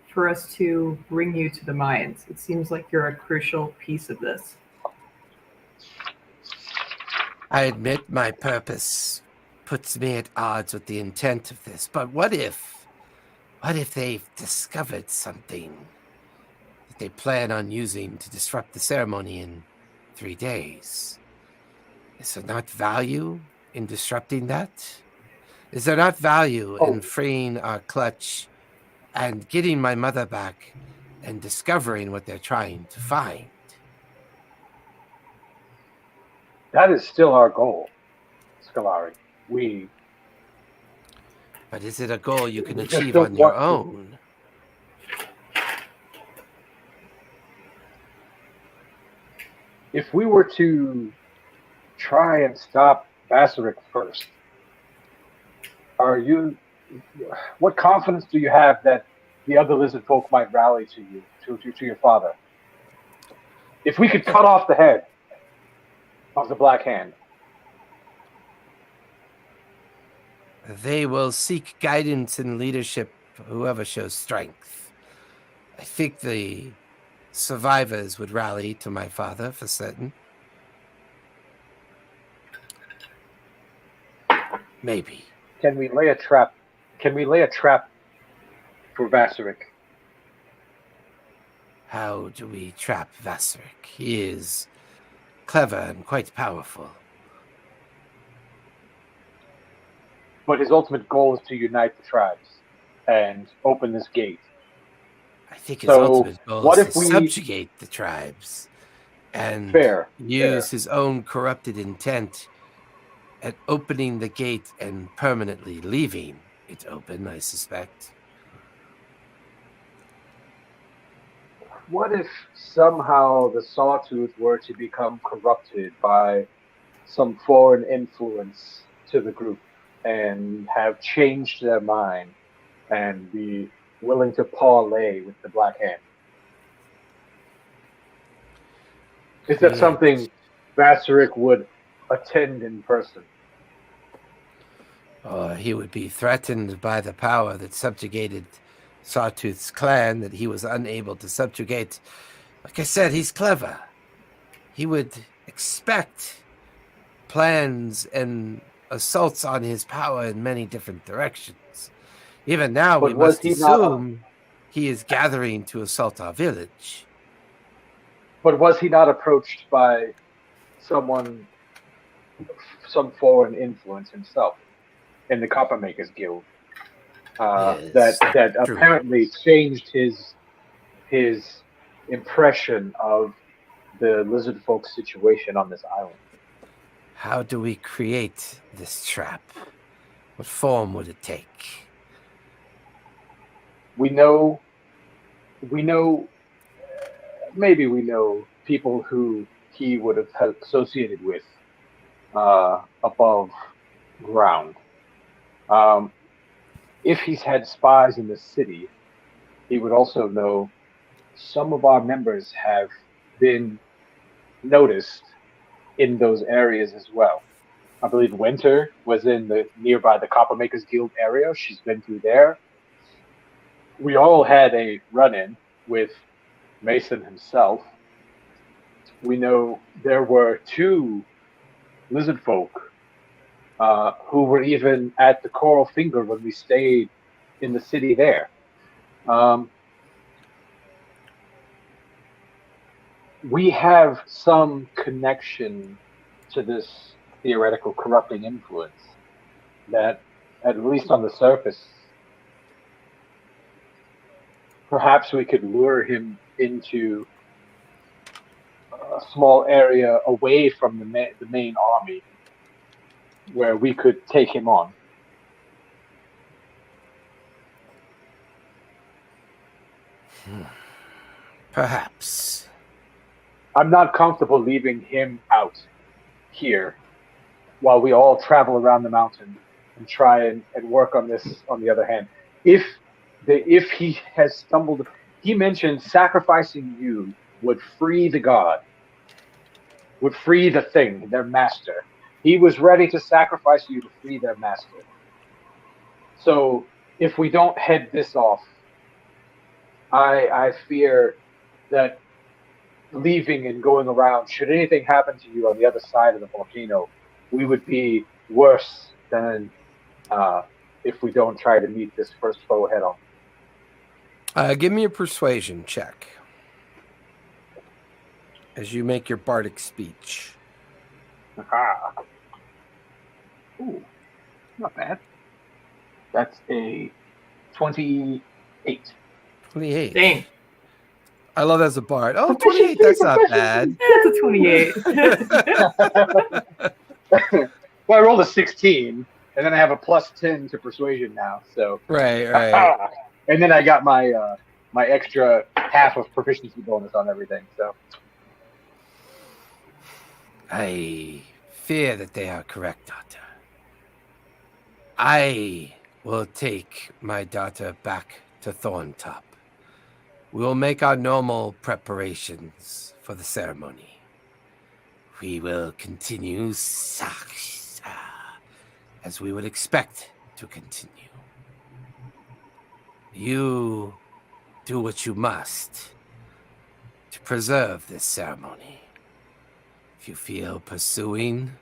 Speaker 3: for us to bring you to the mines. It seems like you're a crucial piece of this.
Speaker 1: I admit my purpose puts me at odds with the intent of this, but what if they've discovered something that they plan on using to disrupt the ceremony in 3 days? Is there not value in disrupting that? Is there not value in freeing our clutch and getting my mother back and discovering what they're trying to find?
Speaker 2: That is still our goal, Scolari.
Speaker 1: But is it a goal you can
Speaker 2: We just
Speaker 1: achieve
Speaker 2: don't
Speaker 1: on your
Speaker 2: want to.
Speaker 1: own?
Speaker 2: If we were to try and stop Vasterisk first, what confidence do you have that the other lizard folk might rally to you, to your father? If we could cut off the head of the Black Hand.
Speaker 1: They will seek guidance and leadership, whoever shows strength. I think the survivors would rally to my father for certain. Maybe.
Speaker 2: Can we lay a trap? Can we lay a trap for Vasterisk?
Speaker 1: How do we trap Vasterisk? He is clever and quite powerful.
Speaker 2: But his ultimate goal is to unite the tribes and open this gate.
Speaker 1: I think his
Speaker 2: So,
Speaker 1: ultimate goal
Speaker 2: what
Speaker 1: is
Speaker 2: if
Speaker 1: to
Speaker 2: we-
Speaker 1: subjugate the tribes and use his own corrupted intent at opening the gate and permanently leaving it open, I suspect.
Speaker 2: What if somehow the Sawtooth were to become corrupted by some foreign influence to the group and have changed their mind and be willing to parlay with the Black Hand? Is that something Vasterisk would attend in person?
Speaker 1: He would be threatened by the power that subjugated Sawtooth's clan that he was unable to subjugate. Like I said, he's clever. He would expect plans and assaults on his power in many different directions. Even now, we must assume he is gathering to assault our village.
Speaker 2: But was he not approached by someone, some foreign influence himself in the Coppermakers Guild
Speaker 1: Yes,
Speaker 2: that
Speaker 1: true.
Speaker 2: apparently changed his impression of the lizard folk situation on this island.
Speaker 1: How do we create this trap? What form would it take?
Speaker 2: We know, maybe we know people who he would have associated with above ground. If he's had spies in the city, he would also know some of our members have been noticed in those areas as well. I believe Winter was in the nearby the Coppermakers Guild area. She's been through there. We all had a run-in with Mason himself. We know there were 2 lizard folk who were even at the Coral Finger when we stayed in the city there. We have some connection to this theoretical corrupting influence that, at least on the surface, perhaps we could lure him into a small area away from the main army where we could take him on.
Speaker 1: Perhaps.
Speaker 2: I'm not comfortable leaving him out here while we all travel around the mountain and try and work on this on the other hand. If he has stumbled, he mentioned sacrificing you would free the god, would free the thing, their master. He was ready to sacrifice you to free their master. So if we don't head this off, I fear that leaving and going around, should anything happen to you on the other side of the volcano, we would be worse than if we don't try to meet this first foe head on.
Speaker 1: Give me a persuasion check as you make your bardic speech.
Speaker 2: Aha. Ooh, not bad. That's a 28.
Speaker 1: 28.
Speaker 3: Dang.
Speaker 1: I love that as a bard. Oh, 28, that's not bad.
Speaker 3: That's a 28.
Speaker 2: Well, I rolled a 16, and then I have a plus 10 to persuasion now. So
Speaker 1: Right.
Speaker 2: and then I got my my extra half of proficiency bonus on everything. So
Speaker 1: I fear that they are correct, daughter. I will take my daughter back to Thorntop. We will make our normal preparations for the ceremony. We will continue as we would expect to continue. You do what you must to preserve this ceremony. If you feel pursuing,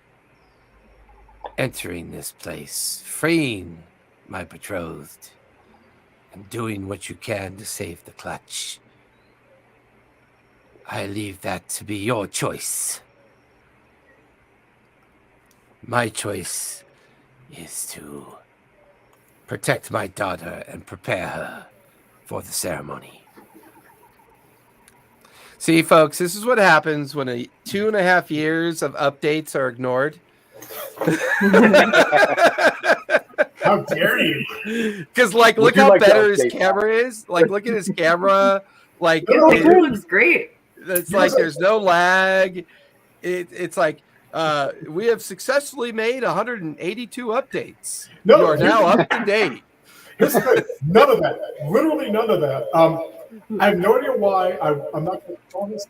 Speaker 1: entering this place, freeing my betrothed, and doing what you can to save the clutch, I leave that to be your choice. My choice is to protect my daughter and prepare her for the ceremony. See, folks, this is what happens when 2.5 years of updates are ignored.
Speaker 5: How dare you?
Speaker 1: Because, like, look how better his camera is. Like, look at his camera. Like,
Speaker 3: It looks great.
Speaker 1: it's like there's no lag. It's like we have successfully made 182 updates.
Speaker 5: No,
Speaker 1: you are now up to date.
Speaker 5: Here's the thing. None of that. Literally none of that. I have no idea why. I'm not going to call this.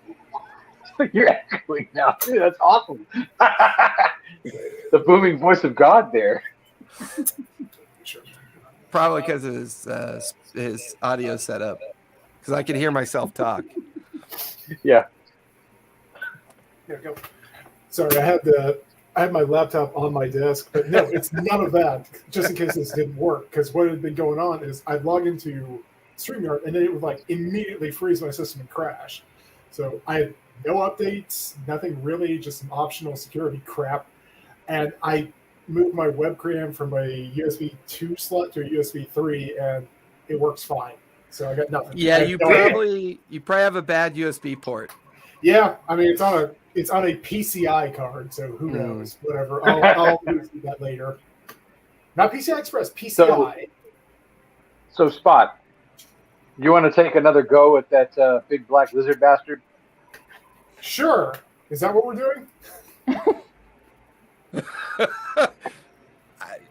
Speaker 2: you're echoing now. Dude, that's awesome. The booming voice of God there.
Speaker 1: Probably because of his audio setup. Because I can hear myself talk.
Speaker 2: Yeah.
Speaker 5: Here we go. Sorry, I had my laptop on my desk, but no, it's none of that. Just in case this didn't work, because what had been going on is I'd log into StreamYard and then it would like immediately freeze my system and crash. So I had no updates, nothing really, just some optional security crap. And I moved my webcam from a USB 2 slot to a USB 3, and it works fine. So I got nothing.
Speaker 1: Yeah, you probably have a bad USB port.
Speaker 5: Yeah, I mean it's on a PCI card, so who knows? Whatever. I'll do that later. Not PCI Express, PCI.
Speaker 2: So Spot, you want to take another go at that big black lizard bastard?
Speaker 5: Sure. Is that what we're doing?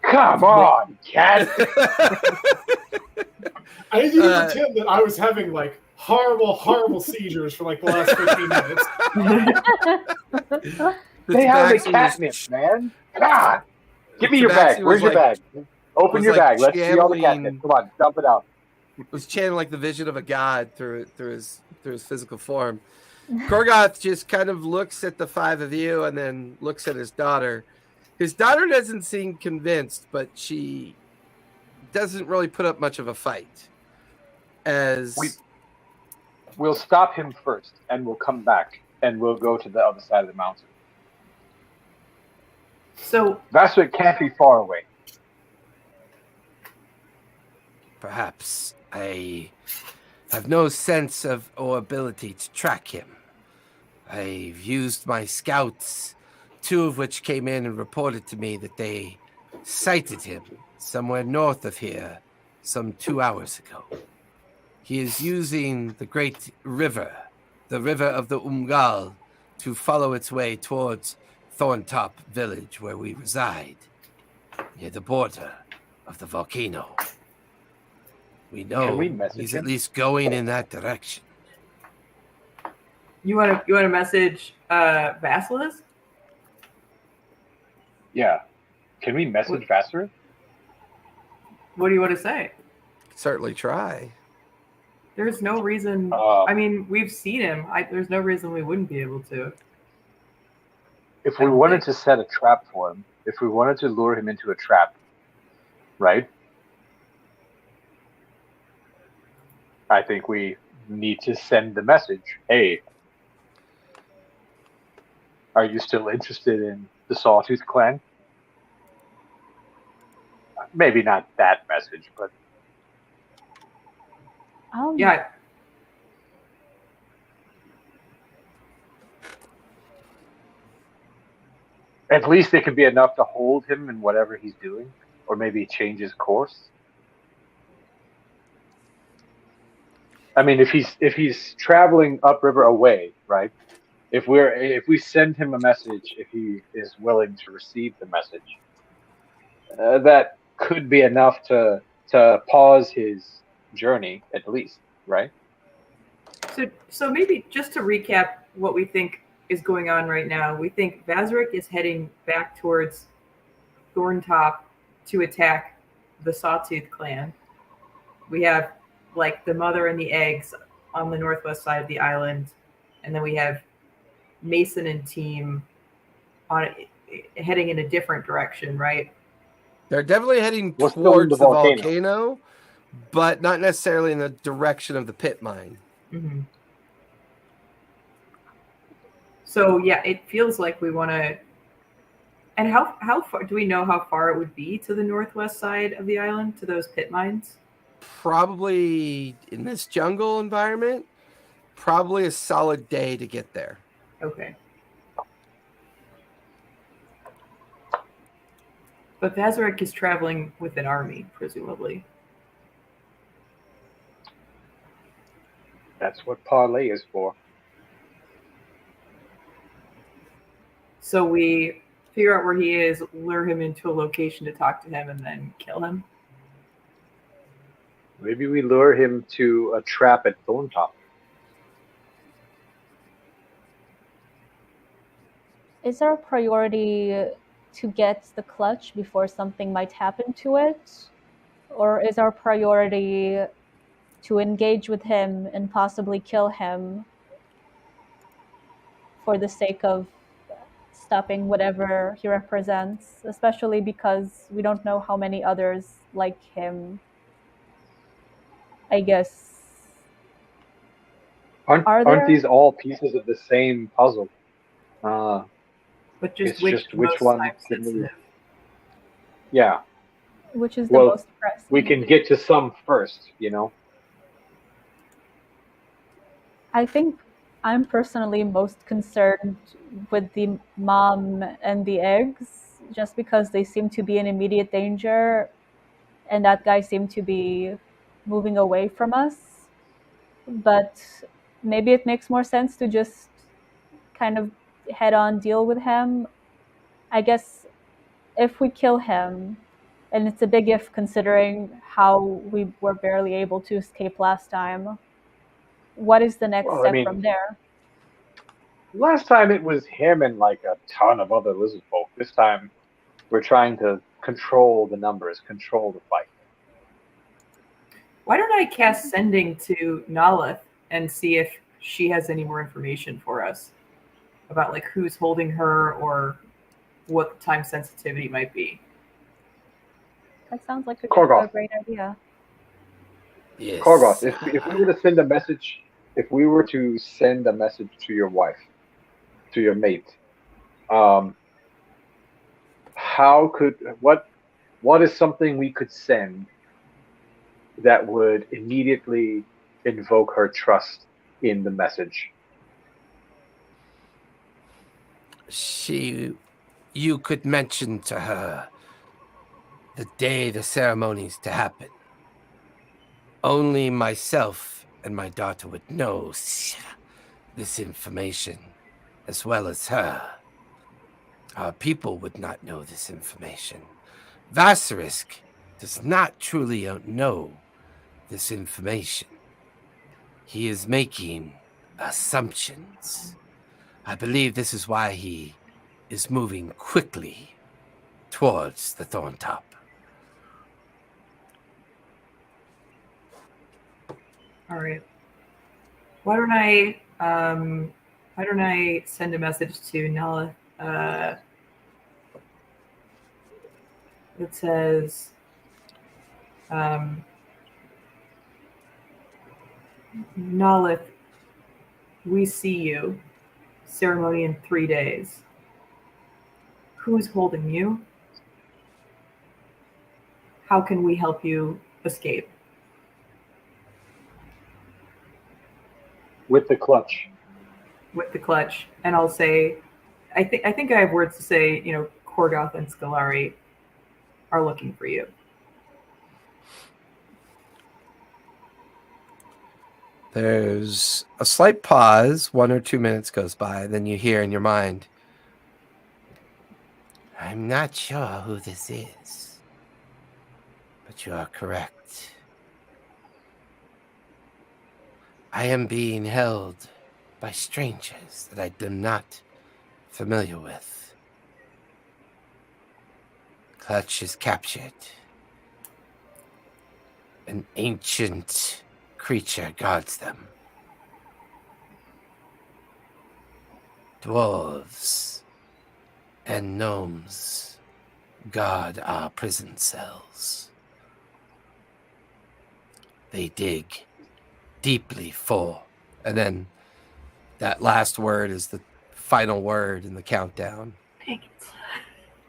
Speaker 2: Come on, cat.
Speaker 5: I didn't even pretend that I was having like horrible seizures for like the last 15 minutes.
Speaker 2: They have a catnip, man. God. Give me your bag. Where's your bag? Open your bag. Let's see all the catnip. Come on, dump it out.
Speaker 1: Was channeling like the vision of a god through his physical form. Korgoth just kind of looks at the five of you and then looks at his daughter. His daughter doesn't seem convinced, but she doesn't really put up much of a fight.
Speaker 2: We'll stop him first, and we'll come back, and we'll go to the other side of the mountain.
Speaker 3: So
Speaker 2: Vasquez can't be far away.
Speaker 1: Perhaps I have no sense of or ability to track him. I've used my scouts, 2 of which came in and reported to me that they sighted him somewhere north of here some 2 hours ago. He is using the great river, the river of the Umgal, to follow its way towards Thorntop village where we reside, near the border of the volcano. We know he's at least going in that direction.
Speaker 3: you want to message Basilisk?
Speaker 2: Yeah. Can we message Vassar?
Speaker 3: What do you want to say?
Speaker 1: Certainly try.
Speaker 3: There's no reason. I mean, we've seen him. There's no reason we wouldn't be able to.
Speaker 2: If we wanted to set a trap for him, if we wanted to lure him into a trap, right? I think we need to send the message, hey, are you still interested in the Sawtooth clan? Maybe not that message, but...
Speaker 3: Yeah.
Speaker 2: At least it could be enough to hold him in whatever he's doing, or maybe change his course. I mean, if he's traveling upriver away, right? If we send him a message, if he is willing to receive the message, that could be enough to pause his journey at least, right?
Speaker 3: So maybe just to recap what we think is going on right now, we think Vazrik is heading back towards Thorntop to attack the Sawtooth clan. We have like the mother and the eggs on the northwest side of the island, and then we have Mason and team heading in a different direction, right?
Speaker 1: They're definitely heading towards the volcano, but not necessarily in the direction of the pit mine.
Speaker 3: Mm-hmm. So yeah, it feels like we want to. And how far do we know how far it would be to the northwest side of the island to those pit mines?
Speaker 1: Probably in this jungle environment, probably a solid day to get there.
Speaker 3: Okay. But Vazarek is traveling with an army, presumably.
Speaker 2: That's what parlay is for.
Speaker 3: So we figure out where he is, lure him into a location to talk to him, and then kill him.
Speaker 2: Maybe we lure him to a trap at Thorntop.
Speaker 4: Is our priority to get the clutch before something might happen to it? Or is our priority to engage with him and possibly kill him for the sake of stopping whatever he represents, especially because we don't know how many others like him, I guess,
Speaker 2: Aren't these all pieces of the same puzzle?
Speaker 3: But just
Speaker 2: It's
Speaker 3: which
Speaker 2: just
Speaker 3: is
Speaker 2: which
Speaker 3: most
Speaker 2: one
Speaker 3: time
Speaker 2: can we?
Speaker 3: sensitive?
Speaker 2: Yeah.
Speaker 4: Which is the
Speaker 2: Well,
Speaker 4: most pressing?
Speaker 2: we can get to some first, you know.
Speaker 4: I think I'm personally most concerned with the mom and the eggs, just because they seem to be in immediate danger, and that guy seemed to be moving away from us. But maybe it makes more sense to just kind of head on deal with him. I guess if we kill him, and it's a big if considering how we were barely able to escape last time, what is the next
Speaker 2: Well, I
Speaker 4: step
Speaker 2: mean,
Speaker 4: from there?
Speaker 2: last time it was him and like a ton of other lizard folk. This time we're trying to control the numbers, control the fight.
Speaker 3: Why don't I cast sending to Nalith and see if she has any more information for us about like who's holding her or what the time sensitivity might be?
Speaker 4: That sounds like a
Speaker 2: Korgoth.
Speaker 4: great idea.
Speaker 1: Yes.
Speaker 2: Korgoth, if we were to send a message, if we were to send a message to your wife, to your mate, how could what is something we could send that would immediately invoke her trust in the message?
Speaker 1: You could mention to her the day the ceremony's to happen. Only myself and my daughter would know this information, as well as her. Our people would not know this information. Vassarisk does not truly know this information. He is making assumptions. I believe this is why he is moving quickly towards the thorn top.
Speaker 3: All right. Why don't I send a message to Nala that says Nalith, we see you. Ceremony in 3 days. Who's holding you? How can we help you escape?
Speaker 2: With the clutch.
Speaker 3: With the clutch. And I'll say, I think I have words to say, you know, Korgoth and Scolari are looking for you.
Speaker 1: There's a slight pause, 1 or 2 minutes goes by, then you hear in your mind, I'm not sure who this is, but you are correct. I am being held by strangers that I am not familiar with. Clutch is captured. An ancient creature guards them. Dwarves and gnomes guard our prison cells. They dig deeply for, and then that last word is the final word in the countdown.
Speaker 3: Dang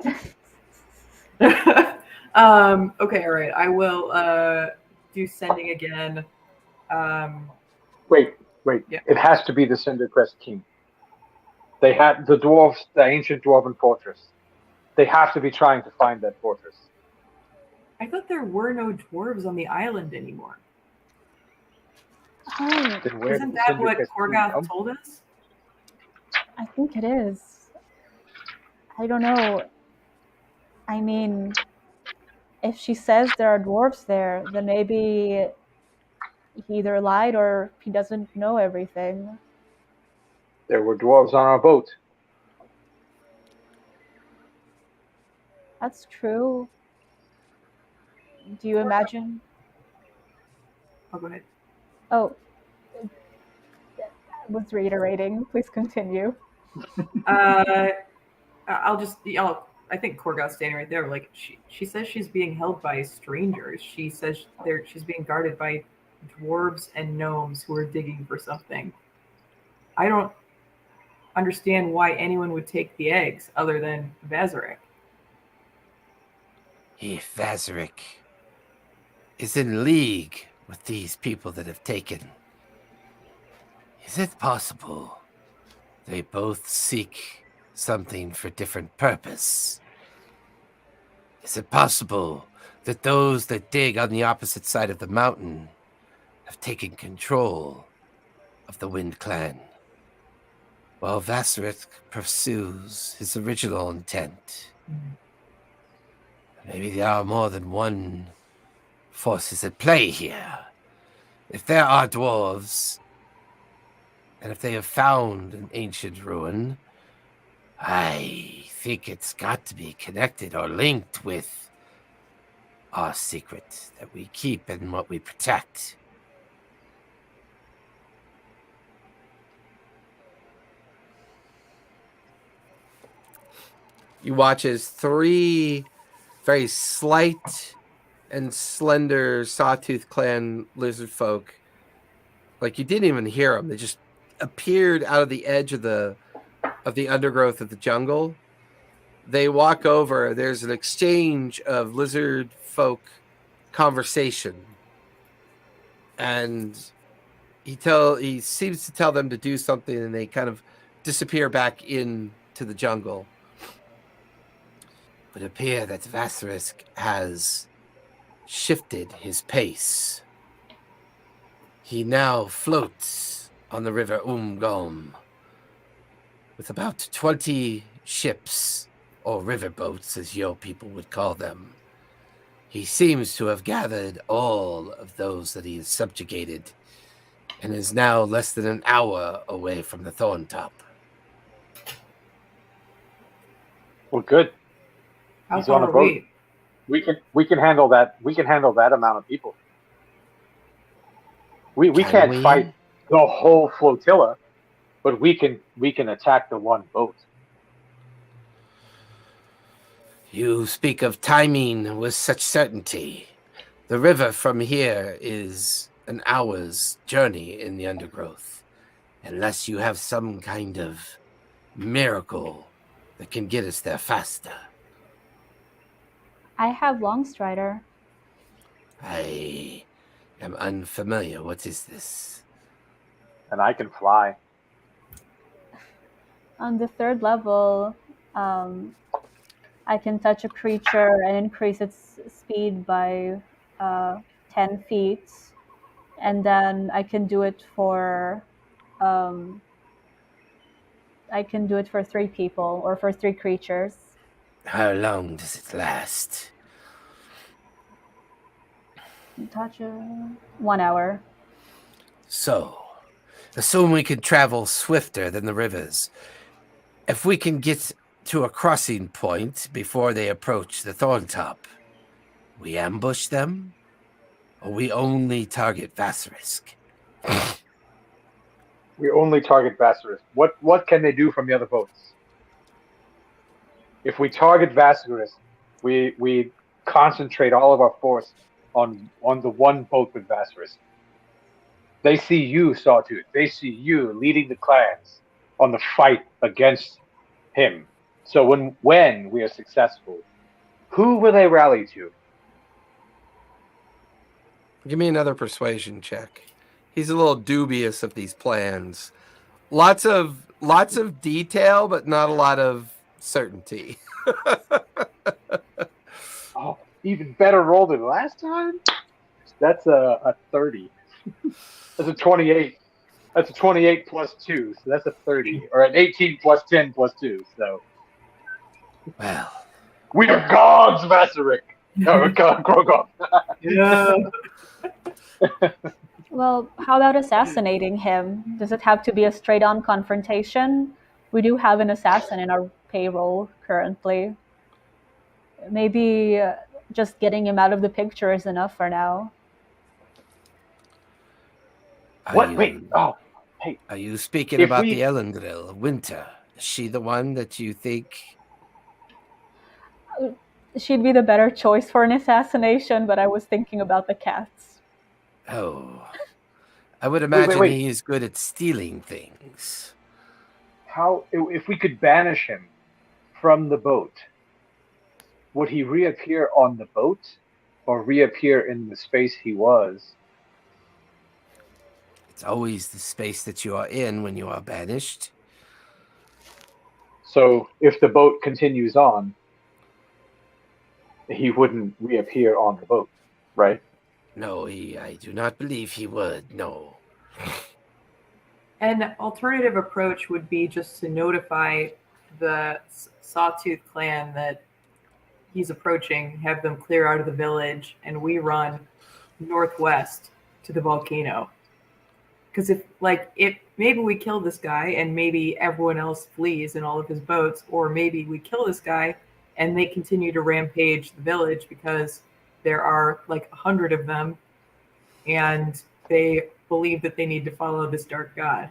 Speaker 3: it. Okay, all right. I will do sending again.
Speaker 2: Wait.
Speaker 3: Yeah.
Speaker 2: It has to be the Cindercrest King. They had the dwarves, the ancient dwarven fortress. They have to be trying to find that fortress.
Speaker 3: I thought there were no dwarves on the island anymore.
Speaker 4: Oh,
Speaker 2: Then where
Speaker 3: Isn't
Speaker 2: did the
Speaker 3: that what
Speaker 2: Cindercrest King
Speaker 3: Korgoth
Speaker 2: come?
Speaker 3: told us?
Speaker 4: I think it is. I don't know. I mean, if she says there are dwarves there, then maybe he either lied or he doesn't know everything.
Speaker 2: There were dwarves on our boat.
Speaker 4: That's true. Do you imagine?
Speaker 3: Oh, go ahead.
Speaker 4: Oh, I was reiterating. Please continue.
Speaker 3: I think Korgoth's standing right there. Like she says she's being held by strangers. She says she's being guarded by dwarves and gnomes who are digging for something. I don't understand why anyone would take the eggs other than Vazarik.
Speaker 1: If Vazarik is in league with these people that have taken, is it possible they both seek something for different purpose? Is it possible that those that dig on the opposite side of the mountain have taken control of the Wind Clan, while Vazarik pursues his original intent? Maybe there are more than one forces at play here. If there are dwarves, and if they have found an ancient ruin, I think it's got to be connected or linked with our secret that we keep and what we protect. You watch as 3 very slight and slender Sawtooth Clan lizard folk, like you didn't even hear them. They just appeared out of the edge of the undergrowth of the jungle. They walk over. There's an exchange of lizard folk conversation, and he seems to tell them to do something, and they kind of disappear back into the jungle. It would appear that Vazarik has shifted his pace. He now floats on the river Umgom with about 20 ships, or river boats as your people would call them. He seems to have gathered all of those that he has subjugated and is now less than an hour away from the Thorn Top.
Speaker 2: Well, good.
Speaker 3: How
Speaker 2: He's on
Speaker 3: far
Speaker 2: a
Speaker 3: are
Speaker 2: boat. We can handle that. We can handle that amount of people. We can't fight the whole flotilla, but we can attack the one boat.
Speaker 1: You speak of timing with such certainty. The river from here is an hour's journey in the undergrowth, unless you have some kind of miracle that can get us there faster.
Speaker 4: I have Longstrider.
Speaker 1: I am unfamiliar. What is this?
Speaker 2: And I can fly.
Speaker 4: On the 3rd level, I can touch a creature and increase its speed by 10 feet. And then I can do it for 3 people, or for 3 creatures.
Speaker 1: How long does it last?
Speaker 4: Touch 1 hour.
Speaker 1: So, assume we could travel swifter than the rivers. If we can get to a crossing point before they approach the Thorn Top, we ambush them, or we only target Vazarik?
Speaker 2: We only target Vazarik. What can they do from the other boats? If we target Vazarik, we concentrate all of our force on the one boat with Vazarik. They see you, Sawtooth. They see you leading the clans on the fight against him. So when we are successful, who will they rally to?
Speaker 1: Give me another persuasion check. He's a little dubious of these plans. Lots of detail, but not a lot of certainty.
Speaker 2: Oh, even better roll than last time? That's a 30. That's a 28. That's a 28 plus 2, so that's a 30. Or an 18 plus 10 plus 2, so.
Speaker 1: Well,
Speaker 2: We are gods, Vazarik! No, Grogov.
Speaker 3: Yeah.
Speaker 4: Well, how about assassinating him? Does it have to be a straight-on confrontation? We do have an assassin in our payroll currently. Maybe just getting him out of the picture is enough for now.
Speaker 2: What? Wait. Oh, hey.
Speaker 1: Are you speaking
Speaker 2: If
Speaker 1: about
Speaker 2: we-
Speaker 1: the Elendril, Winter? Is she the one that you think?
Speaker 4: She'd be the better choice for an assassination, but I was thinking about the cats.
Speaker 1: Oh, I would imagine
Speaker 2: wait.
Speaker 1: he is good at stealing things.
Speaker 2: How, if we could banish him from the boat, would he reappear on the boat or reappear in the space he was?
Speaker 1: It's always the space that you are in when you are banished.
Speaker 2: So if the boat continues on, he wouldn't reappear on the boat, right?
Speaker 1: No, I do not believe he would. No.
Speaker 3: An alternative approach would be just to notify the Sawtooth clan that he's approaching, have them clear out of the village, and we run northwest to the volcano. Because if maybe we kill this guy and maybe everyone else flees in all of his boats, or maybe we kill this guy and they continue to rampage the village because there are like 100 of them and they believe that they need to follow this dark god.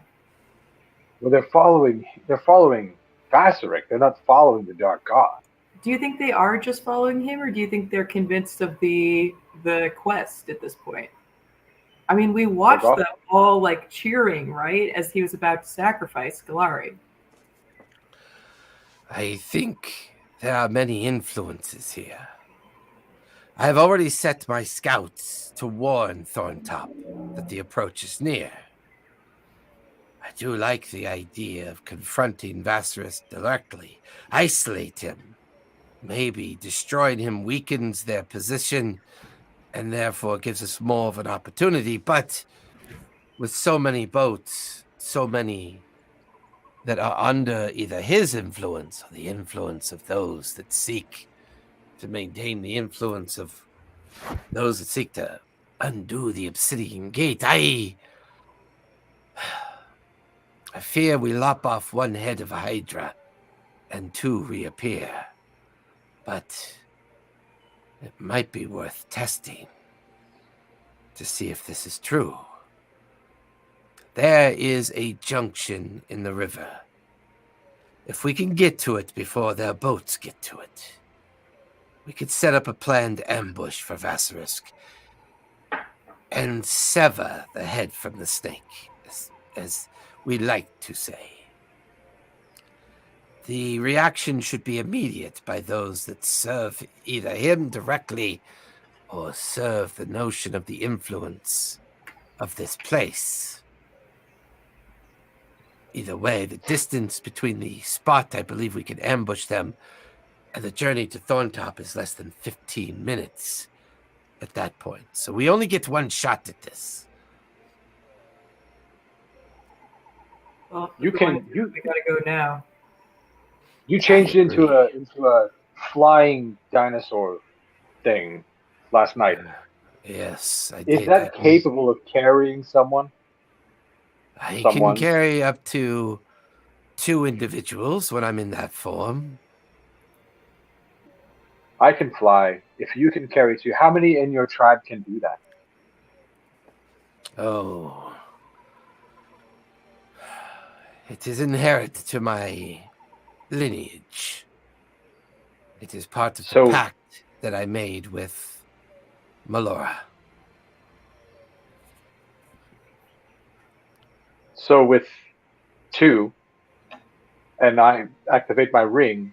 Speaker 2: Well, they're following Vasarik. They're not following the dark god.
Speaker 3: Do you think they are just following him, or do you think they're convinced of the quest at this point? I mean, we watched them all like cheering, right, as he was about to sacrifice Galari.
Speaker 1: I think there are many influences here. I have already set my scouts to warn Thorntop that the approach is near. I do like the idea of confronting Vasaris directly. Isolate him. Maybe destroying him weakens their position and therefore gives us more of an opportunity. But with so many boats, so many that are under either his influence or the influence of those that seek to maintain the influence of those that seek to undo the Obsidian Gate, I fear we lop off one head of a Hydra and two reappear. But it might be worth testing to see if this is true. There is a junction in the river. If we can get to it before their boats get to it, we could set up a planned ambush for Vasaris and sever the head from the snake, as we like to say. The reaction should be immediate by those that serve either him directly or serve the notion of the influence of this place. Either way, the distance between the spot I believe we can ambush them and the journey to Thorntop is less than 15 minutes at that point. So we only get one shot at this.
Speaker 3: Well,
Speaker 2: We
Speaker 3: gotta go now.
Speaker 2: You changed into a flying dinosaur thing last night.
Speaker 1: Yes, I did.
Speaker 2: Is that capable of carrying someone?
Speaker 1: I can carry up to 2 individuals when I'm in that form.
Speaker 2: I can fly. If you can carry 2, how many in your tribe can do that?
Speaker 1: Oh. It is inherent to my lineage. It is part of the pact that I made with Melora.
Speaker 2: So with 2, and I activate my ring,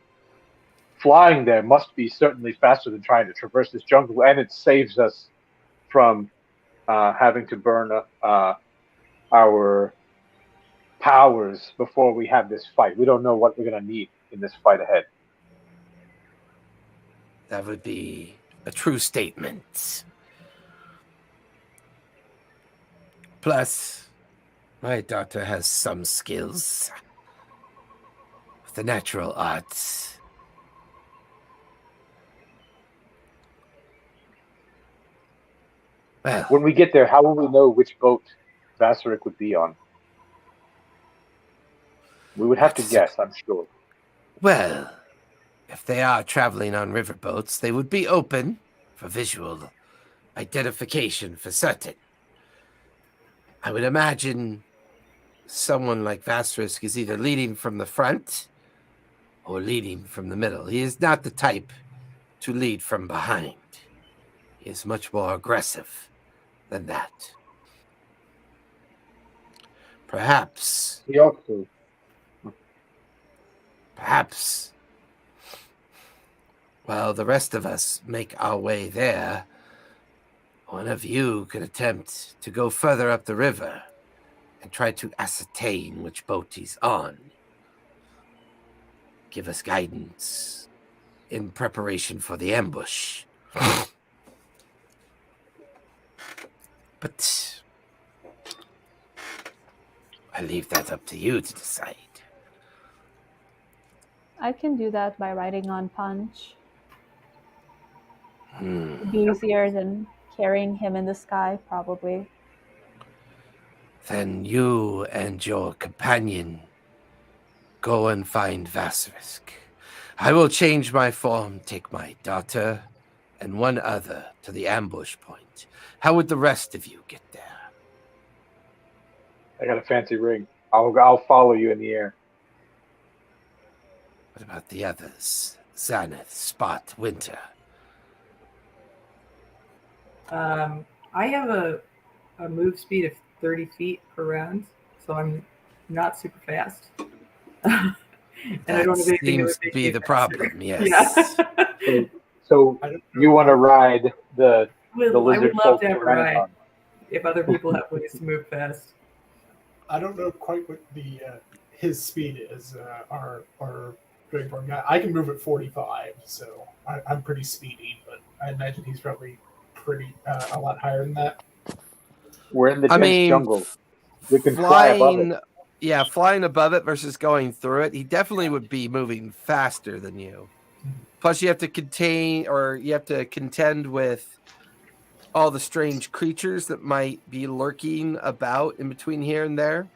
Speaker 2: flying there must be certainly faster than trying to traverse this jungle, and it saves us from having to burn our powers before we have this fight. We don't know what we're going to need in this fight ahead.
Speaker 1: That would be a true statement. Plus, my daughter has some skills with the natural arts. Well,
Speaker 2: when we get there, how will we know which boat Vasarik would be on? We would have to guess, I'm sure.
Speaker 1: Well, if they are traveling on riverboats, they would be open for visual identification for certain. I would imagine someone like Vasaris is either leading from the front or leading from the middle. He is not the type to lead from behind. He is much more aggressive than that. Perhaps.
Speaker 2: He ought to.
Speaker 1: Perhaps. While the rest of us make our way there, one of you could attempt to go further up the river and try to ascertain which boat he's on. Give us guidance in preparation for the ambush. But I leave that up to you to decide.
Speaker 4: I can do that by riding on Punch. It'd be
Speaker 1: Hmm.
Speaker 4: easier than carrying him in the sky, probably.
Speaker 1: Then you and your companion go and find Vasarisk. I will change my form, take my daughter and one other to the ambush point. How would the rest of you get there?
Speaker 2: I got a fancy ring. I'll follow you in the air.
Speaker 1: What about the others? Xanath, Spot, Winter.
Speaker 3: I have a move speed of 30 feet per round, so I'm not super fast. And
Speaker 1: That
Speaker 3: I don't have anything that would
Speaker 1: seems to
Speaker 3: make
Speaker 1: be
Speaker 3: me
Speaker 1: the
Speaker 3: faster.
Speaker 1: problem, yes.
Speaker 3: Yeah.
Speaker 2: So you want to ride the
Speaker 3: I would
Speaker 2: lizard
Speaker 3: love
Speaker 2: folk
Speaker 3: to
Speaker 2: to
Speaker 3: have a ride
Speaker 2: Renaissance?
Speaker 3: if other people have ways to move fast.
Speaker 5: I don't know quite what the his speed is. Our Dragonborn guy. I can move at 45, so I'm pretty speedy. But I imagine he's probably pretty a lot higher than that.
Speaker 2: We're in the
Speaker 1: I
Speaker 2: dense
Speaker 1: mean,
Speaker 2: jungle. We can fly above it.
Speaker 1: Yeah, flying above it versus going through it, he definitely would be moving faster than you. Plus, you have to contend with all the strange creatures that might be lurking about in between here and there.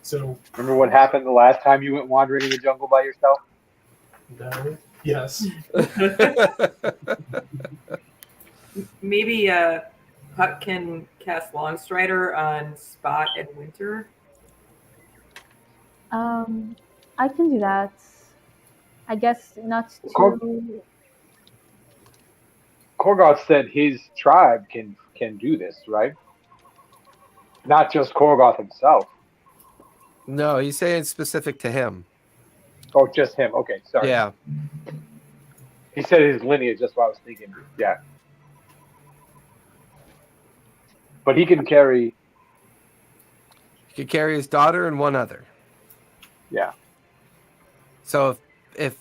Speaker 5: So
Speaker 2: Remember what happened the last time you went wandering in the jungle by yourself?
Speaker 5: no, yes,
Speaker 3: Maybe Huck can cast Longstrider on Spot and Winter.
Speaker 4: I can do that. I guess not
Speaker 2: Cor-
Speaker 4: too.
Speaker 2: Korgoth said his tribe can do this, right? Not just Korgoth himself.
Speaker 1: No, he's saying specific to him.
Speaker 2: Oh, just him. Okay, sorry.
Speaker 1: Yeah.
Speaker 2: He said his lineage. That's what I was thinking. Yeah. But he can carry.
Speaker 1: He could carry his daughter and one other.
Speaker 2: Yeah.
Speaker 1: So if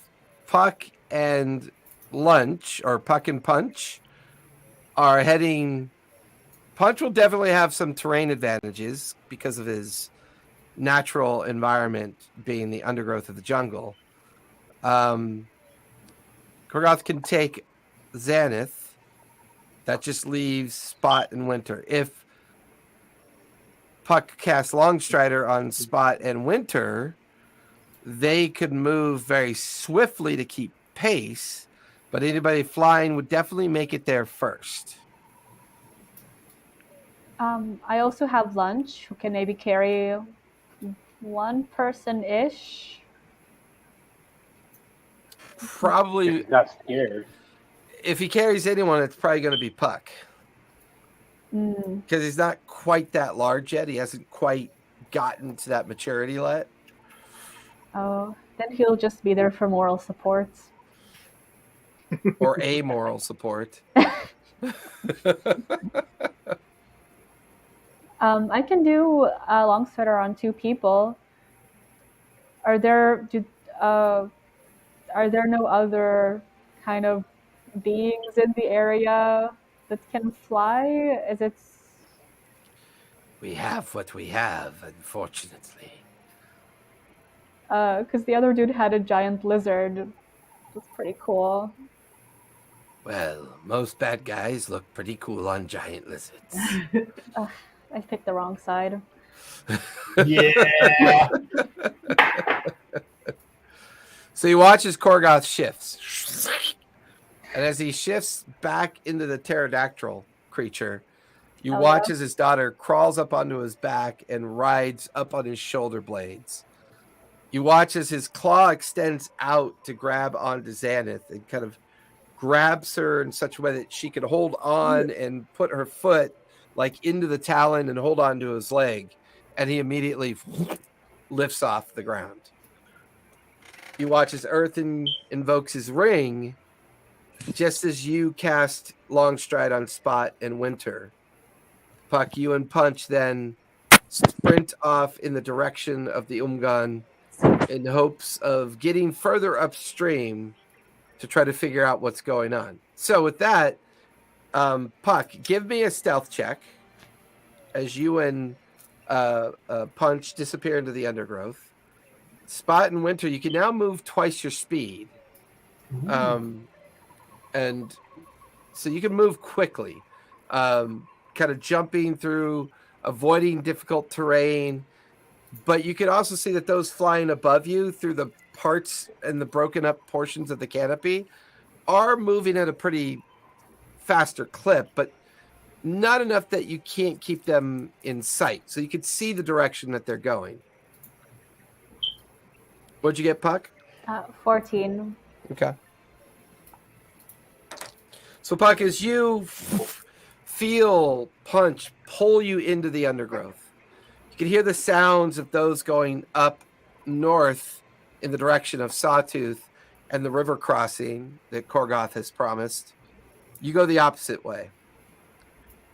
Speaker 1: Puck and Lunch or Puck and Punch are heading, Punch will definitely have some terrain advantages because of his natural environment being the undergrowth of the jungle. Korgoth can take Xanath. That just leaves Spot and Winter. If Puck casts Longstrider on Spot and Winter, they could move very swiftly to keep pace, but anybody flying would definitely make it there first.
Speaker 4: I also have Lunch, who can maybe carry one person-ish.
Speaker 1: Probably,
Speaker 2: He's not scared.
Speaker 1: if he carries anyone, it's probably going to be Puck. Because he's not quite that large yet. He hasn't quite gotten to that maturity yet.
Speaker 4: Oh, then he'll just be there for moral support.
Speaker 1: Or amoral support.
Speaker 4: I can do a long sweater on 2 people. Are there no other kind of beings in the area that can fly? Is it?
Speaker 1: We have what we have, unfortunately.
Speaker 4: Because the other dude had a giant lizard. It was pretty cool.
Speaker 1: Well, most bad guys look pretty cool on giant lizards.
Speaker 4: I picked the wrong side.
Speaker 5: yeah.
Speaker 1: So you watch as Korgoth shifts. And as he shifts back into the pterodactyl creature, you watch as his daughter crawls up onto his back and rides up on his shoulder blades. You watch as his claw extends out to grab onto Xanath and kind of grabs her in such a way that she could hold on and put her foot like into the talon and hold on to his leg. and he immediately lifts off the ground. You watch as Earth invokes his ring, just as you cast Longstride on Spot and Winter. Puck, you and Punch then sprint off in the direction of the Umgan in hopes of getting further upstream to try to figure out what's going on. So with that, Puck, give me a stealth check as you and Punch disappear into the undergrowth. Spot and Winter, you can now move twice your speed. And so you can move quickly, kind of jumping through, avoiding difficult terrain. But you can also see that those flying above you through the parts and the broken up portions of the canopy are moving at a pretty faster clip, but not enough that you can't keep them in sight. So you can see the direction that they're going. What'd you get, Puck?
Speaker 4: 14.
Speaker 1: Okay. So, Puck, as you feel Punch pull you into the undergrowth, you can hear the sounds of those going up north in the direction of Sawtooth and the river crossing that Korgoth has promised. You go the opposite way.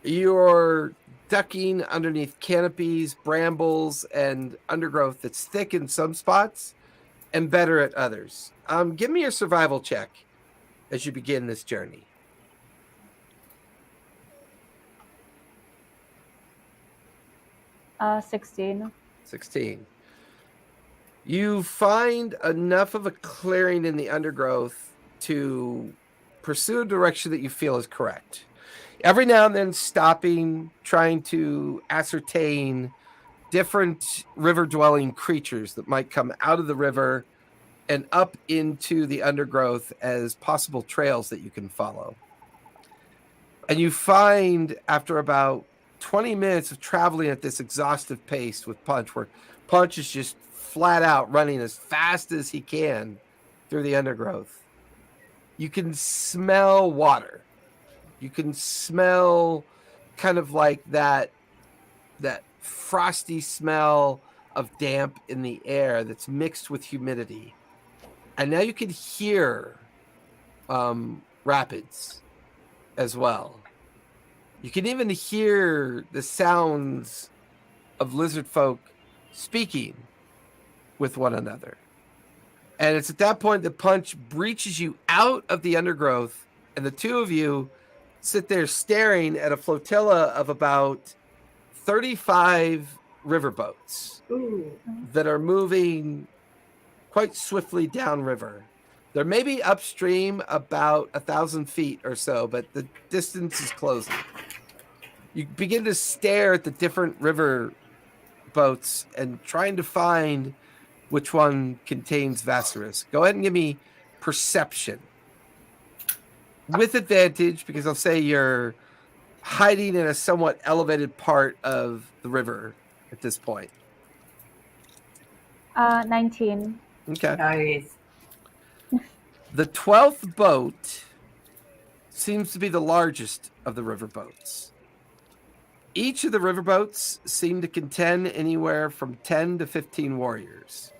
Speaker 1: You're ducking underneath canopies, brambles, and undergrowth that's thick in some spots and better at others. Give me a survival check as you begin this journey.
Speaker 4: 16.
Speaker 1: 16. You find enough of a clearing in the undergrowth to pursue a direction that you feel is correct. Every now and then stopping, trying to ascertain different river-dwelling creatures that might come out of the river and up into the undergrowth as possible trails that you can follow. And you find, after about 20 minutes of traveling at this exhaustive pace with Punch, where Punch is just flat out running as fast as he can through the undergrowth, you can smell water. You can smell kind of like that frosty smell of damp in the air that's mixed with humidity. And now you can hear rapids as well. You can even hear the sounds of lizard folk speaking with one another. And it's at that point that Punch breaches you out of the undergrowth, and the two of you sit there staring at a flotilla of about 35 riverboats that are moving quite swiftly downriver. They're maybe upstream about 1,000 feet or so, but the distance is closing. You begin to stare at the different river boats and trying to find which one contains Vassarus. Go ahead and give me perception. With advantage, because I'll say you're hiding in a somewhat elevated part of the river at this point.
Speaker 4: 19.
Speaker 1: Okay.
Speaker 3: Nice.
Speaker 1: The 12th boat seems to be the largest of the river boats. Each of the river boats seem to contain anywhere from 10 to 15 warriors.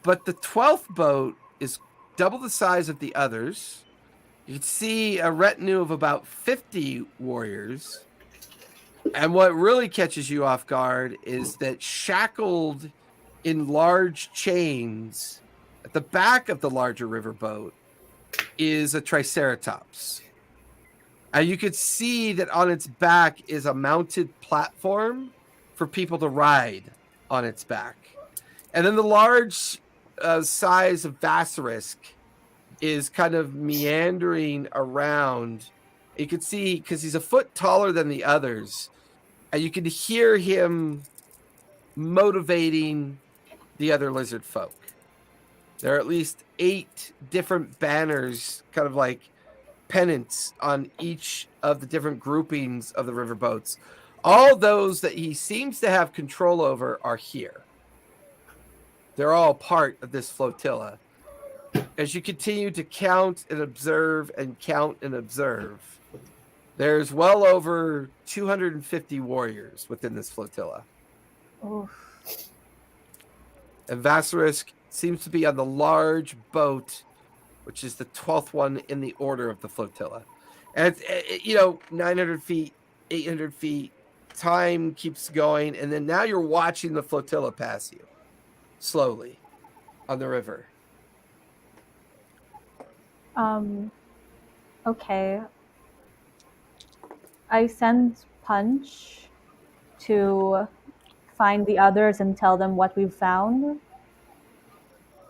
Speaker 1: But the 12th boat is double the size of the others. You can see a retinue of about 50 warriors. And what really catches you off guard is that shackled in large chains at the back of the larger riverboat is a triceratops. And you could see that on its back is a mounted platform for people to ride on its back. And then the large size of Vassarisk is kind of meandering around. You could see, because he's a foot taller than the others, and you can hear him motivating the other lizard folk. There are at least 8 different banners, kind of like pennants on each of the different groupings of the riverboats. All those that he seems to have control over are here. They're all part of this flotilla. As you continue to count and observe and count and observe, There's well over 250 warriors within this flotilla.
Speaker 4: Oh,
Speaker 1: And Vassarisk seems to be on the large boat, which is the 12th one in the order of the flotilla. And, 900 feet, 800 feet, time keeps going. And then now you're watching the flotilla pass you slowly on the river.
Speaker 4: Okay. I send Punch to find the others and tell them what we've found.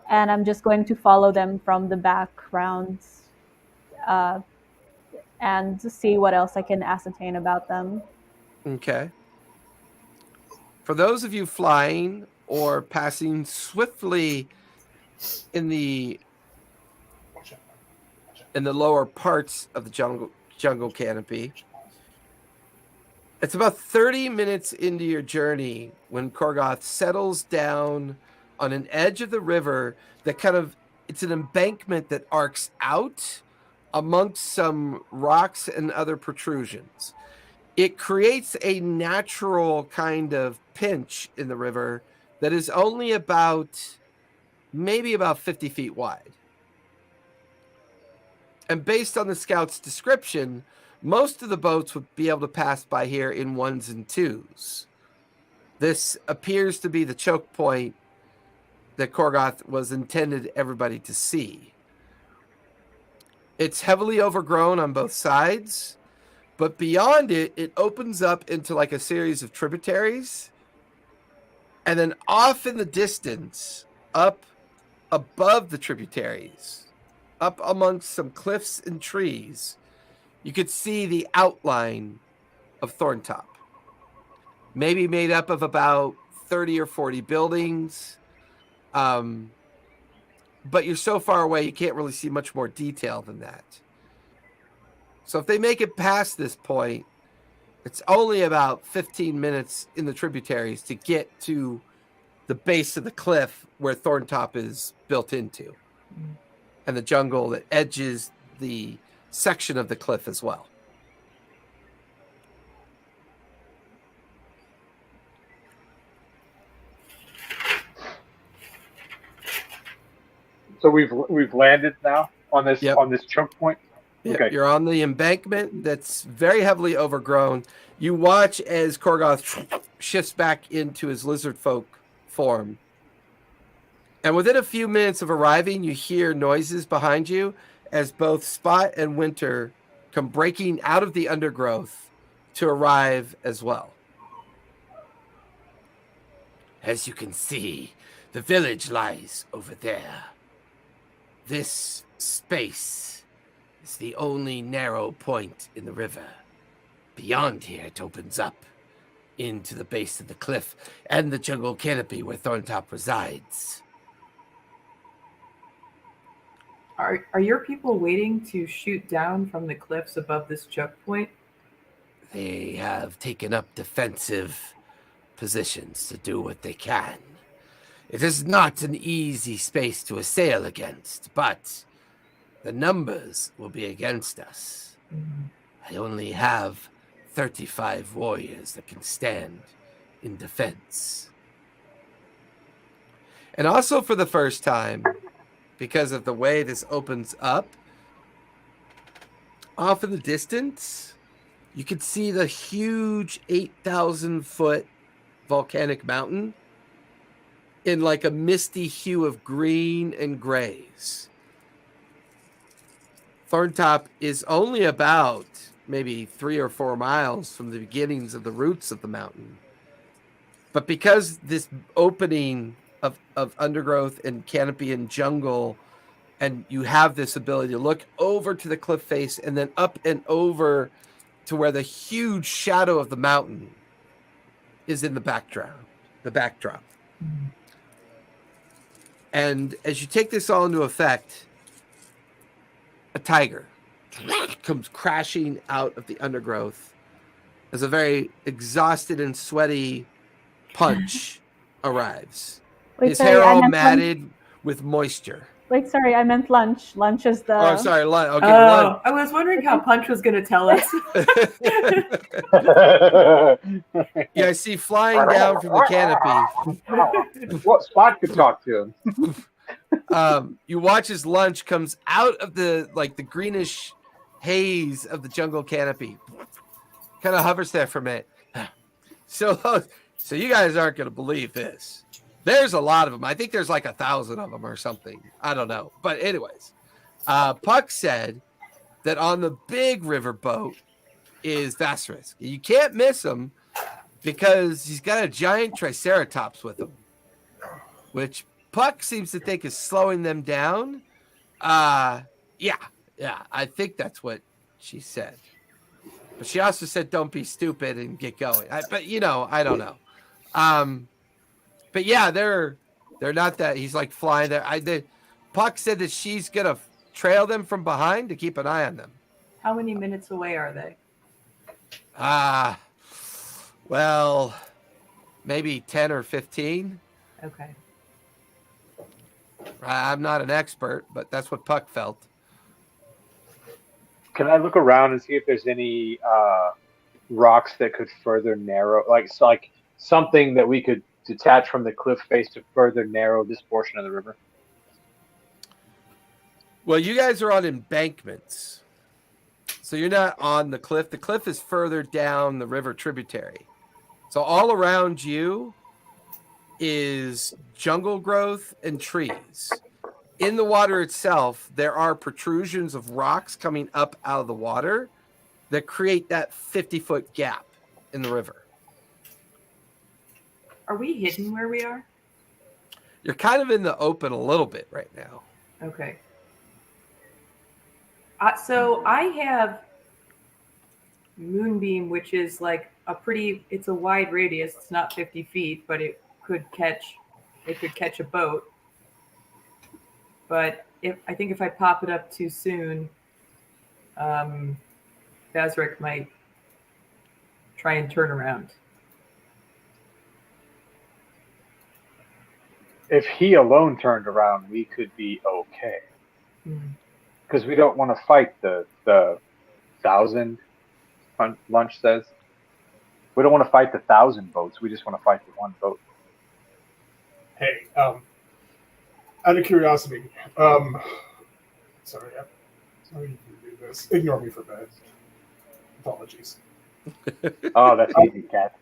Speaker 4: And I'm just going to follow them from the background and see what else I can ascertain about them.
Speaker 1: Okay. For those of you flying or passing swiftly in the lower parts of the jungle canopy, it's about 30 minutes into your journey when Korgoth settles down on an edge of the river that it's an embankment that arcs out amongst some rocks and other protrusions. It creates a natural kind of pinch in the river that is only maybe about 50 feet wide. And based on the scout's description, most of the boats would be able to pass by here in 1s and 2s. This appears to be the choke point that Korgoth was intended everybody to see. It's heavily overgrown on both sides, but beyond it, it opens up into like a series of tributaries. And then off in the distance, up above the tributaries, up amongst some cliffs and trees, you could see the outline of Thorntop. Maybe made up of about 30 or 40 buildings. But you're so far away, you can't really see much more detail than that. So if they make it past this point, it's only about 15 minutes in the tributaries to get to the base of the cliff where Thorntop is built into, and the jungle that edges the section of the cliff as well.
Speaker 2: So we've landed now on this choke point.
Speaker 1: Yep,
Speaker 2: Okay.
Speaker 1: you're on the embankment that's very heavily overgrown. You watch as Korgoth shifts back into his lizard folk form. And within a few minutes of arriving, you hear noises behind you as both Spot and Winter come breaking out of the undergrowth to arrive as well. As you can see, the village lies over there. This space is the only narrow point in the river. Beyond here, it opens up into the base of the cliff and the jungle canopy where Thorntop resides.
Speaker 3: Are your people waiting to shoot down from the cliffs above this choke point?
Speaker 1: They have taken up defensive positions to do what they can. It is not an easy space to assail against, but the numbers will be against us. I only have 35 warriors that can stand in defense. And also for the first time, because of the way this opens up, off in the distance, you could see the huge 8,000-foot volcanic mountain in like a misty hue of green and grays. Thorntop is only about maybe 3 or 4 miles from the beginnings of the roots of the mountain. But because this opening of undergrowth and canopy and jungle, and you have this ability to look over to the cliff face and then up and over to where the huge shadow of the mountain is in the backdrop. And as you take this all into effect, a tiger comes crashing out of the undergrowth as a very exhausted and sweaty Punch arrives.
Speaker 4: Wait,
Speaker 1: His
Speaker 4: sorry,
Speaker 1: hair
Speaker 4: I
Speaker 1: all
Speaker 4: have
Speaker 1: matted with moisture.
Speaker 4: Wait, sorry, I meant lunch. Lunch is the.
Speaker 1: Oh, sorry. Okay,
Speaker 3: Oh, I was wondering how Punch was going to tell us.
Speaker 1: Yeah, I see flying down from the canopy.
Speaker 2: What Spot could talk to him.
Speaker 1: You watch as Lunch comes out of the greenish haze of the jungle canopy. Kind of hovers there for a minute. So you guys aren't going to believe this. There's a lot of them. I think there's like 1,000 of them or something. I don't know. But anyways, Puck said that on the big river boat is Vasterisk. You can't miss him because he's got a giant triceratops with him, which Puck seems to think is slowing them down. Yeah, I think that's what she said. But she also said, "Don't be stupid and get going." But I don't know. But yeah, they're not that. He's like flying there. Puck said that she's gonna trail them from behind to keep an eye on them.
Speaker 3: How many minutes away are they?
Speaker 1: Well, maybe 10 or 15.
Speaker 3: Okay.
Speaker 1: I'm not an expert, but that's what Puck felt.
Speaker 2: Can I look around and see if there's any rocks that could further narrow, like something that we could detach from the cliff face to further narrow this portion of the river?
Speaker 1: Well, you guys are on embankments, so you're not on the cliff. The cliff is further down the river tributary. So all around you is jungle growth and trees. In the water itself, there are protrusions of rocks coming up out of the water that create that 50-foot gap in the river.
Speaker 3: Are we hidden where we are?
Speaker 1: You're kind of in the open a little bit right now.
Speaker 3: Okay. So I have Moonbeam, which is like it's a wide radius. It's not 50 feet, but it could catch a boat. But I think if I pop it up too soon, Vasterisk might try and turn around.
Speaker 2: If he alone turned around, we could be okay. Because we don't want to fight the 1,000. Lunch says we don't want to fight the 1,000 boats. We just want to fight the one boat.
Speaker 5: Hey, out of curiosity, sorry you can do this. Ignore me for a minute. Apologies.
Speaker 2: Oh, that's easy, Cat.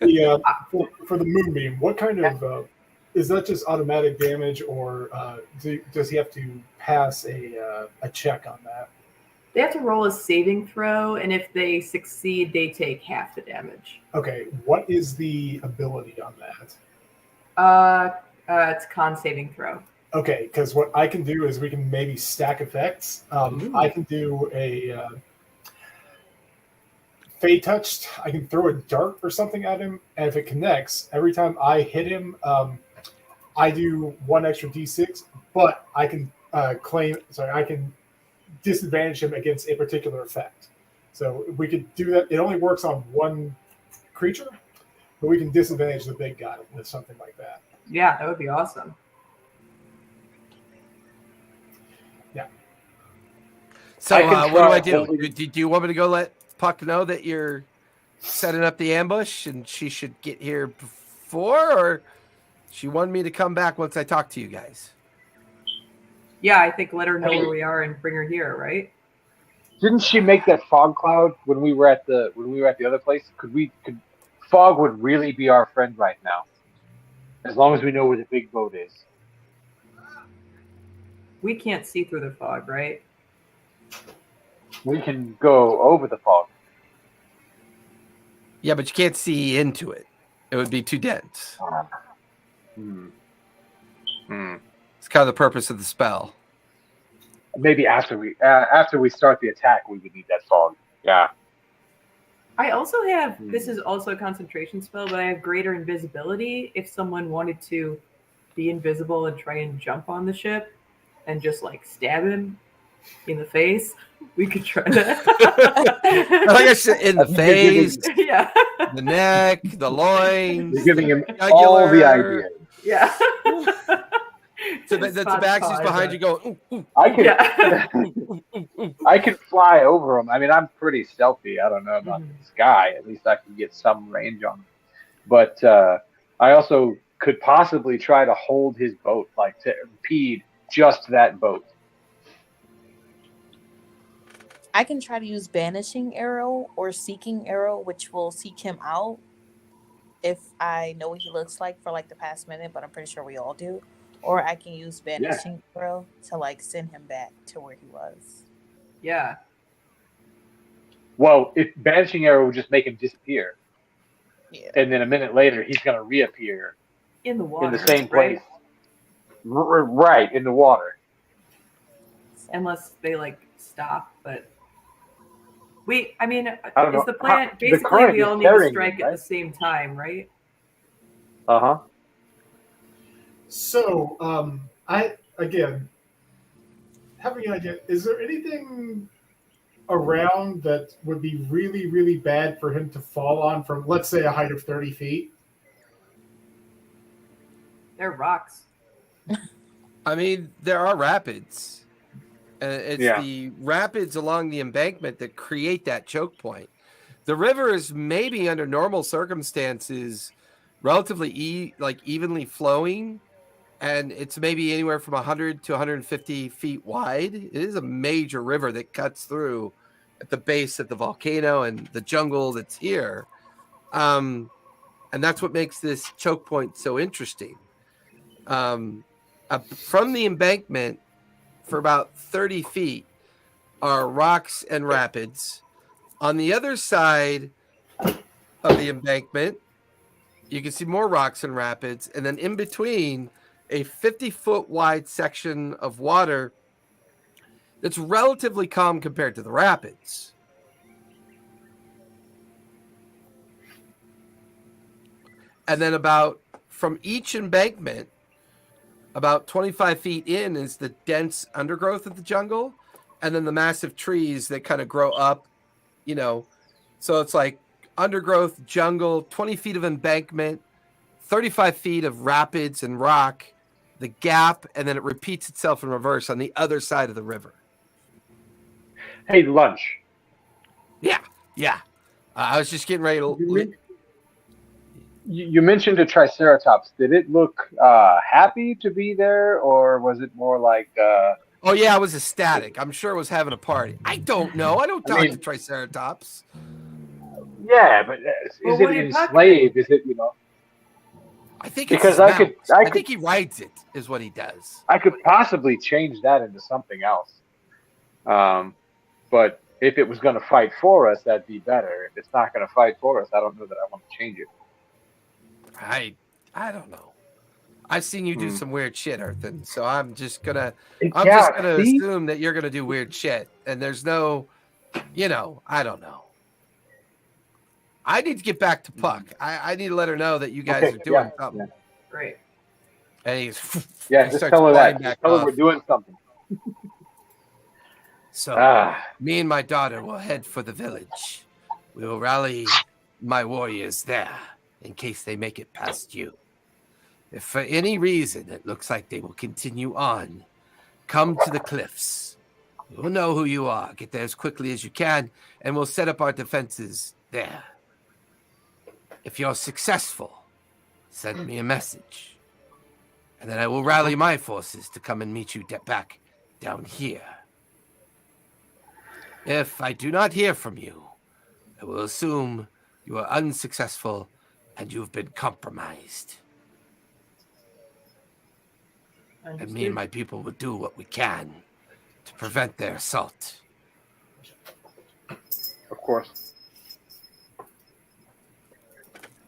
Speaker 5: Yeah, for the Moonbeam, what kind of is that just automatic damage, or does he have to pass a check on that?
Speaker 3: They have to roll a saving throw, and if they succeed, they take half the damage.
Speaker 5: Okay, what is the ability on that?
Speaker 3: It's con saving throw.
Speaker 5: Okay, because what I can do is we can maybe stack effects. I can do a Fey touched. I can throw a dart or something at him, and if it connects, every time I hit him, I do 1 extra d6. But I can I can disadvantage him against a particular effect. So we could do that. It only works on one creature, but we can disadvantage the big guy with something like that.
Speaker 3: Yeah, that would be awesome.
Speaker 5: Yeah.
Speaker 1: So what do I do? Do you want me to go let Puck know that you're setting up the ambush and she should get here before, or she wanted me to come back once I talk to you guys?
Speaker 3: Yeah, I think let her know where we are and bring her here, right?
Speaker 2: Didn't she make that fog cloud when we were at the other place? Could fog would really be our friend right now, as long as we know where the big boat is.
Speaker 3: We can't see through the fog, right?
Speaker 2: We can go over the fog.
Speaker 1: Yeah, but you can't see into it. It would be too dense. It's kind of the purpose of the spell.
Speaker 2: Maybe after we start the attack, we would need that fog. Yeah.
Speaker 3: I also have, this is also a concentration spell, but I have greater invisibility. If someone wanted to be invisible and try and jump on the ship and just like stab him in the face, we could try that.
Speaker 1: Like I said, in the face,
Speaker 3: yeah,
Speaker 1: the neck, the loins.
Speaker 2: You're giving him all the ideas.
Speaker 3: Yeah.
Speaker 1: So the tabaxi's behind you going, ooh, ooh,
Speaker 2: I can
Speaker 3: Yeah.
Speaker 2: I can fly over them. I mean, I'm pretty stealthy. I don't know about this guy. At least I can get some range on him. But I also could possibly try to hold his boat, like to impede just that boat.
Speaker 7: I can try to use banishing arrow or seeking arrow, which will seek him out if I know what he looks like for like the past minute, but I'm pretty sure we all do. Or I can use banishing arrow to like send him back to where he was.
Speaker 3: Yeah.
Speaker 2: Well, if banishing arrow would just make him disappear,
Speaker 7: Yeah.
Speaker 2: and then a minute later he's going to reappear
Speaker 3: In the water.
Speaker 2: in the same place,
Speaker 3: right?
Speaker 2: right in the water.
Speaker 3: Unless they like stop, but I mean,
Speaker 2: I don't know.
Speaker 3: is the plan
Speaker 2: The
Speaker 3: basically
Speaker 2: current
Speaker 3: we
Speaker 2: is
Speaker 3: all need to
Speaker 2: carrying
Speaker 3: strike
Speaker 2: him,
Speaker 3: at
Speaker 2: right?
Speaker 3: the same time, right?
Speaker 2: Uh-huh.
Speaker 5: So, I again having an idea. Is there anything around that would be really, really bad for him to fall on from, let's say, a height of 30 feet?
Speaker 3: They're rocks.
Speaker 1: I mean, there are rapids. It's the rapids along the embankment that create that choke point. The river is maybe under normal circumstances relatively evenly flowing, and it's maybe anywhere from 100 to 150 feet wide. It is a major river that cuts through at the base of the volcano and the jungle that's here. And that's what makes this choke point so interesting. From the embankment for about 30 feet are rocks and rapids. On the other side of the embankment, you can see more rocks and rapids. And then in between, a 50-foot wide section of water that's relatively calm compared to the rapids. And then from each embankment, about 25 feet in is the dense undergrowth of the jungle, and then the massive trees that kind of grow up, So it's like undergrowth, jungle, 20 feet of embankment, 35 feet of rapids and rock, the gap, and then it repeats itself in reverse on the other side of the river.
Speaker 2: Hey, lunch.
Speaker 1: Yeah. I was just getting ready to...
Speaker 2: You mentioned a triceratops. Did it look happy to be there, or was it more like...
Speaker 1: Oh, yeah, I was ecstatic. I'm sure it was having a party. I don't know. I don't talk to triceratops.
Speaker 2: Yeah, but is it enslaved? Is it,
Speaker 1: I think
Speaker 2: because
Speaker 1: I think he rides it, is what he does.
Speaker 2: I could possibly change that into something else. But if it was going to fight for us, that'd be better. If it's not going to fight for us, I don't know that I want to change it.
Speaker 1: I don't know. I've seen you do some weird shit, Earthen, so I'm just gonna assume that you're gonna do weird shit, and there's no, I don't know. I need to get back to Puck. I need to let her know that you guys are doing something.
Speaker 3: Yeah. Great.
Speaker 1: And he
Speaker 2: just tell her that. Just tell her we're doing something.
Speaker 1: So me and my daughter will head for the village. We will rally my warriors there in case they make it past you. If for any reason it looks like they will continue on, come to the cliffs. We'll know who you are. Get there as quickly as you can, and we'll set up our defenses there. If you're successful, send me a message, and then I will rally my forces to come and meet you back down here. If I do not hear from you, I will assume you are unsuccessful and you've been compromised. And me and my people will do what we can to prevent their assault.
Speaker 2: Of course.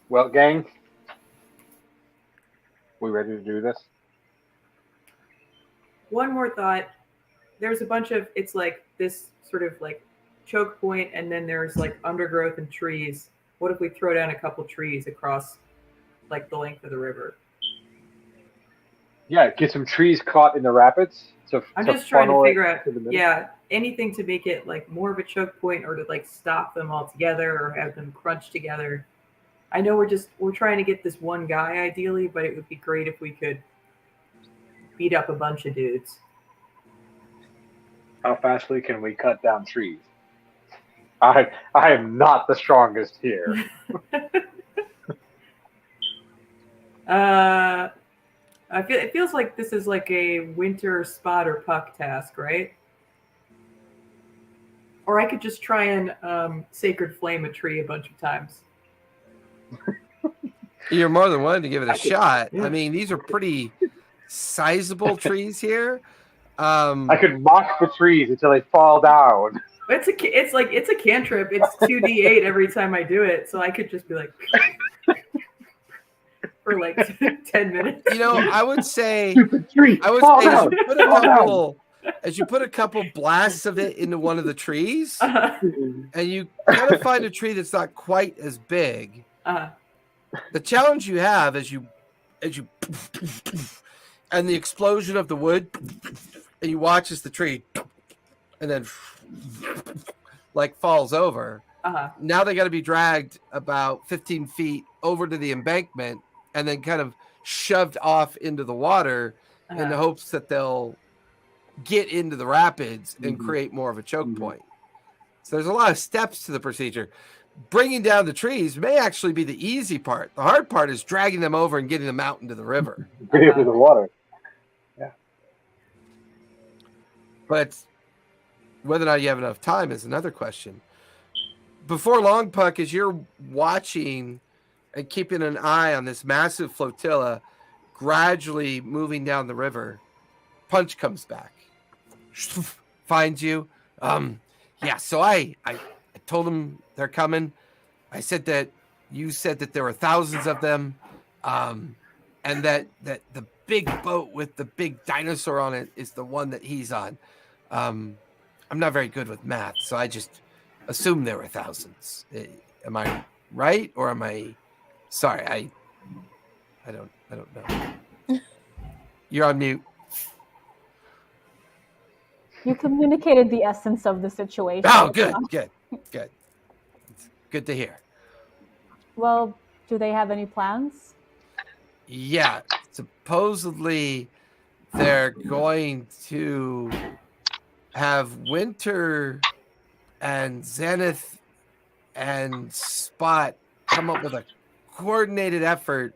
Speaker 2: Well, gang, we ready to do this?
Speaker 3: One more thought. There's a bunch of, it's like this sort of like choke point, and then there's like undergrowth and trees. What if we throw down a couple trees across like the length of the river?
Speaker 2: Yeah, get some trees caught in the rapids.
Speaker 3: I'm just trying to figure out, anything to make it like more of a choke point, or to like stop them all together, or have them crunch together. I know we're trying to get this one guy ideally, but it would be great if we could beat up a bunch of dudes.
Speaker 2: How fastly can we cut down trees? I am not the strongest here.
Speaker 3: It feels like this is like a winter spot or puck task, right? Or I could just try and sacred flame a tree a bunch of times.
Speaker 1: You're more than willing to give it a shot.
Speaker 3: yeah.
Speaker 1: I mean, these are pretty sizable trees here.
Speaker 2: I could mock the trees until they fall down.
Speaker 3: It's a cantrip. It's 2d8 every time I do it, so I could just be like for like 10 minutes.
Speaker 1: You know, I would say
Speaker 2: Stupid tree. Fall down.
Speaker 1: as you put a couple blasts of it into one of the trees, and you kind of find a tree that's not quite as big. The challenge you have as you and the explosion of the wood, and you watch as the tree and then like falls over. Now they got to be dragged about 15 feet over to the embankment and then kind of shoved off into the water in the hopes that they'll get into the rapids and create more of a choke point. So there's a lot of steps to the procedure. Bringing down the trees may actually be the easy part. The hard part is dragging them over and getting them out into the river.
Speaker 2: Get into the water. Yeah.
Speaker 1: But whether or not you have enough time is another question. Before long, Puck, as you're watching and keeping an eye on this massive flotilla gradually moving down the river, Punch comes back, finds you. Yeah, so I told him they're coming. I said that you said that there were thousands of them, and that the big boat with the big dinosaur on it is the one that he's on. I'm not very good with math, so I just assumed there were thousands. Am I right, or am I? Sorry, I don't know. You're on mute.
Speaker 4: You communicated the essence of the situation.
Speaker 1: Oh, good. It's good to hear.
Speaker 4: Well, do they have any plans?
Speaker 1: Yeah, supposedly they're going to have Winter and Zenith and Spot come up with a coordinated effort,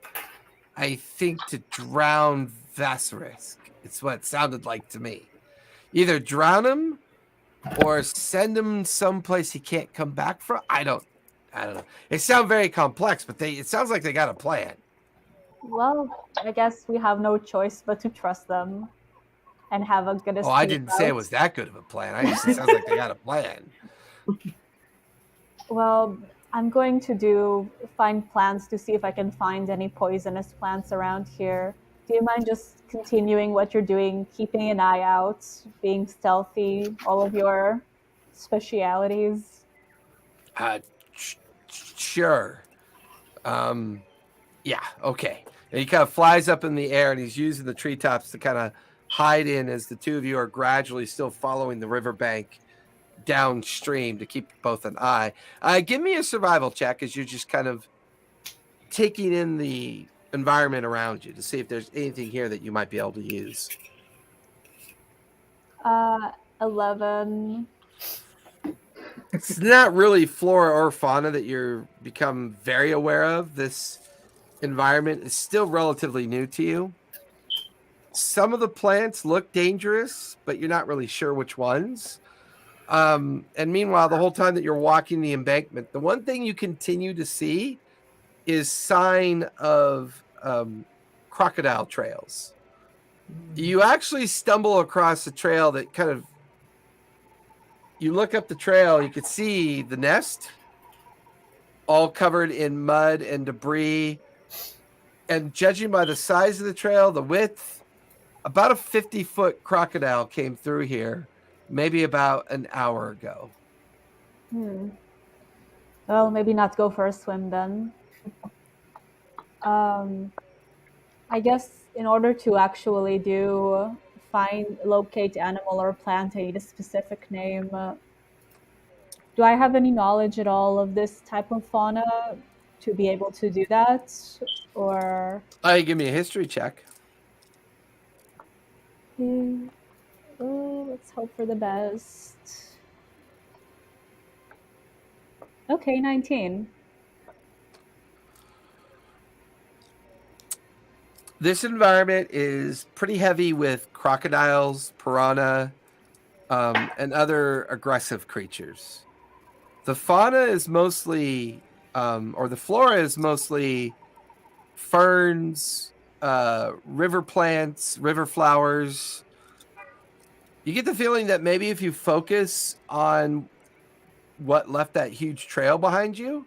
Speaker 1: I think, to drown Vassarisk. It's what it sounded like to me. Either drown him or send him someplace he can't come back from. I don't know. It sounds very complex, but it sounds like they got a plan.
Speaker 4: Well, I guess we have no choice but to trust them and have a good escape.
Speaker 1: Oh, I didn't say it was that good of a plan. It sounds like they got a plan.
Speaker 4: Well, I'm going to find plants to see if I can find any poisonous plants around here. Do you mind just continuing what you're doing, keeping an eye out, being stealthy, all of your specialities?
Speaker 1: Sure. Yeah, okay. And he kind of flies up in the air, and he's using the treetops to kind of hide in as the two of you are gradually still following the riverbank downstream to keep both an eye. Give me a survival check as you're just kind of taking in the environment around you to see if there's anything here that you might be able to use.
Speaker 4: 11.
Speaker 1: It's not really flora or fauna that you're become very aware of. This environment is still relatively new to you. Some of the plants look dangerous, but you're not really sure which ones. And meanwhile, the whole time that you're walking the embankment, the one thing you continue to see is sign of crocodile trails. You actually stumble across a trail that kind of, you look up the trail, you could see the nest all covered in mud and debris. And judging by the size of the trail, the width, about a 50-foot crocodile came through here maybe about an hour ago.
Speaker 4: Well, maybe not go for a swim then. I guess in order to actually locate animal or plant, I need a specific name. Do I have any knowledge at all of this type of fauna to be able to do that? Or
Speaker 1: Give me a history check.
Speaker 4: Oh, let's hope for the best. Okay, 19.
Speaker 1: This environment is pretty heavy with crocodiles, piranha, and other aggressive creatures. The fauna is mostly, or the flora is mostly ferns, river plants, river flowers. You get the feeling that maybe if you focus on what left that huge trail behind you,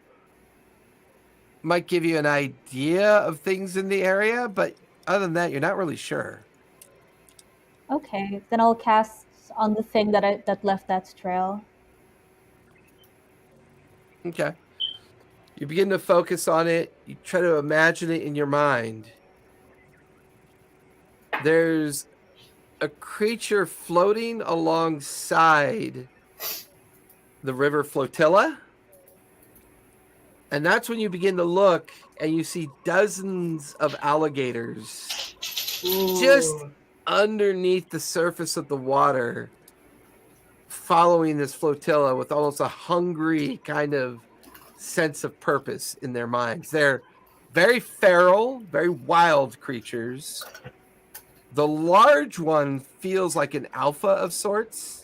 Speaker 1: might give you an idea of things in the area, but other than that, you're not really sure.
Speaker 4: Okay, then I'll cast on the thing that left that trail.
Speaker 1: Okay. You begin to focus on it. You try to imagine it in your mind. There's a creature floating alongside the river flotilla. And that's when you begin to look and you see dozens of alligators just
Speaker 3: Ooh.
Speaker 1: underneath the surface of the water, following this flotilla with almost a hungry kind of sense of purpose in their minds. They're very feral, very wild creatures. The large one feels like an alpha of sorts,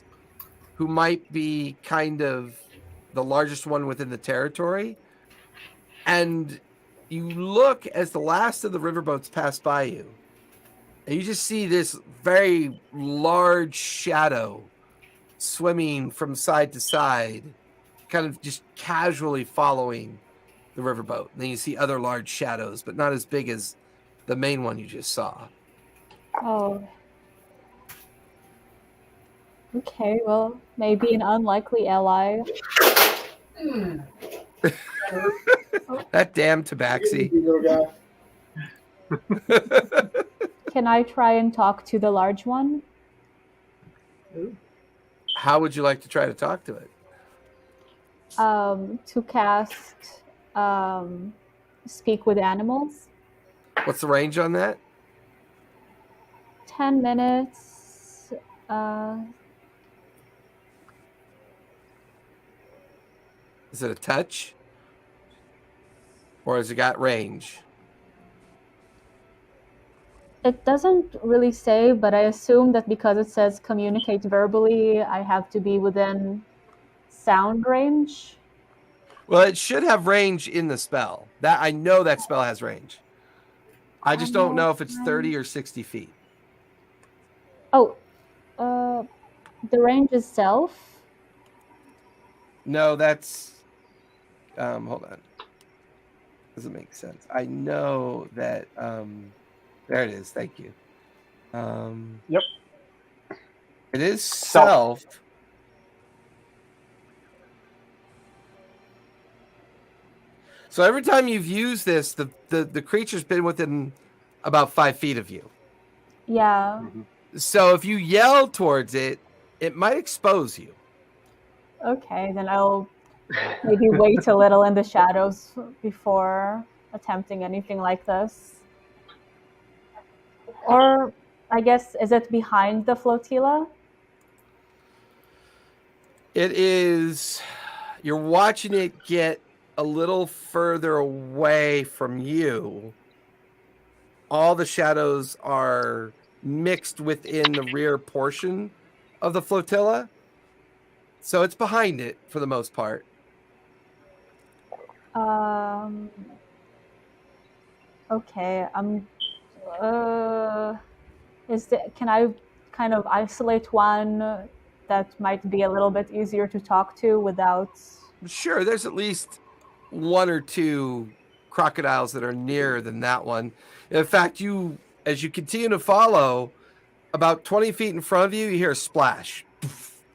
Speaker 1: who might be kind of the largest one within the territory. And you look as the last of the riverboats pass by you, and you just see this very large shadow swimming from side to side, kind of just casually following the riverboat. And then you see other large shadows, but not as big as the main one you just saw.
Speaker 4: Oh. Okay, well, maybe an unlikely ally.
Speaker 1: That damn tabaxi.
Speaker 5: Little guy.
Speaker 4: Can I try and talk to the large one?
Speaker 3: Ooh.
Speaker 1: How would you like to try to talk to it?
Speaker 4: To cast Speak with Animals.
Speaker 1: What's the range on that?
Speaker 4: 10 minutes.
Speaker 1: Is it a touch? Or has it got range?
Speaker 4: It doesn't really say, but I assume that because it says communicate verbally, I have to be within sound range.
Speaker 1: Well, it should have range in the spell. That I know that spell has range. I just don't know if it's 30 or 60 feet.
Speaker 4: Oh, the range itself.
Speaker 1: No, that's hold on. Doesn't make sense. I know that there it is. Thank you.
Speaker 2: Yep.
Speaker 1: It is self. So every time you've used this, the creature's been within about 5 feet of you.
Speaker 4: Yeah.
Speaker 1: So if you yell towards it, it might expose you.
Speaker 4: Okay, then I'll maybe wait a little in the shadows before attempting anything like this. Or, I guess, is it behind the flotilla?
Speaker 1: It is. You're watching it get a little further away from you. All the shadows are mixed within the rear portion of the flotilla. So it's behind it for the most part.
Speaker 4: Okay, can I kind of isolate one that might be a little bit easier to talk to without...
Speaker 1: Sure, there's at least one or two crocodiles that are nearer than that one. In fact, as you continue to follow, about 20 feet in front of you, you hear a splash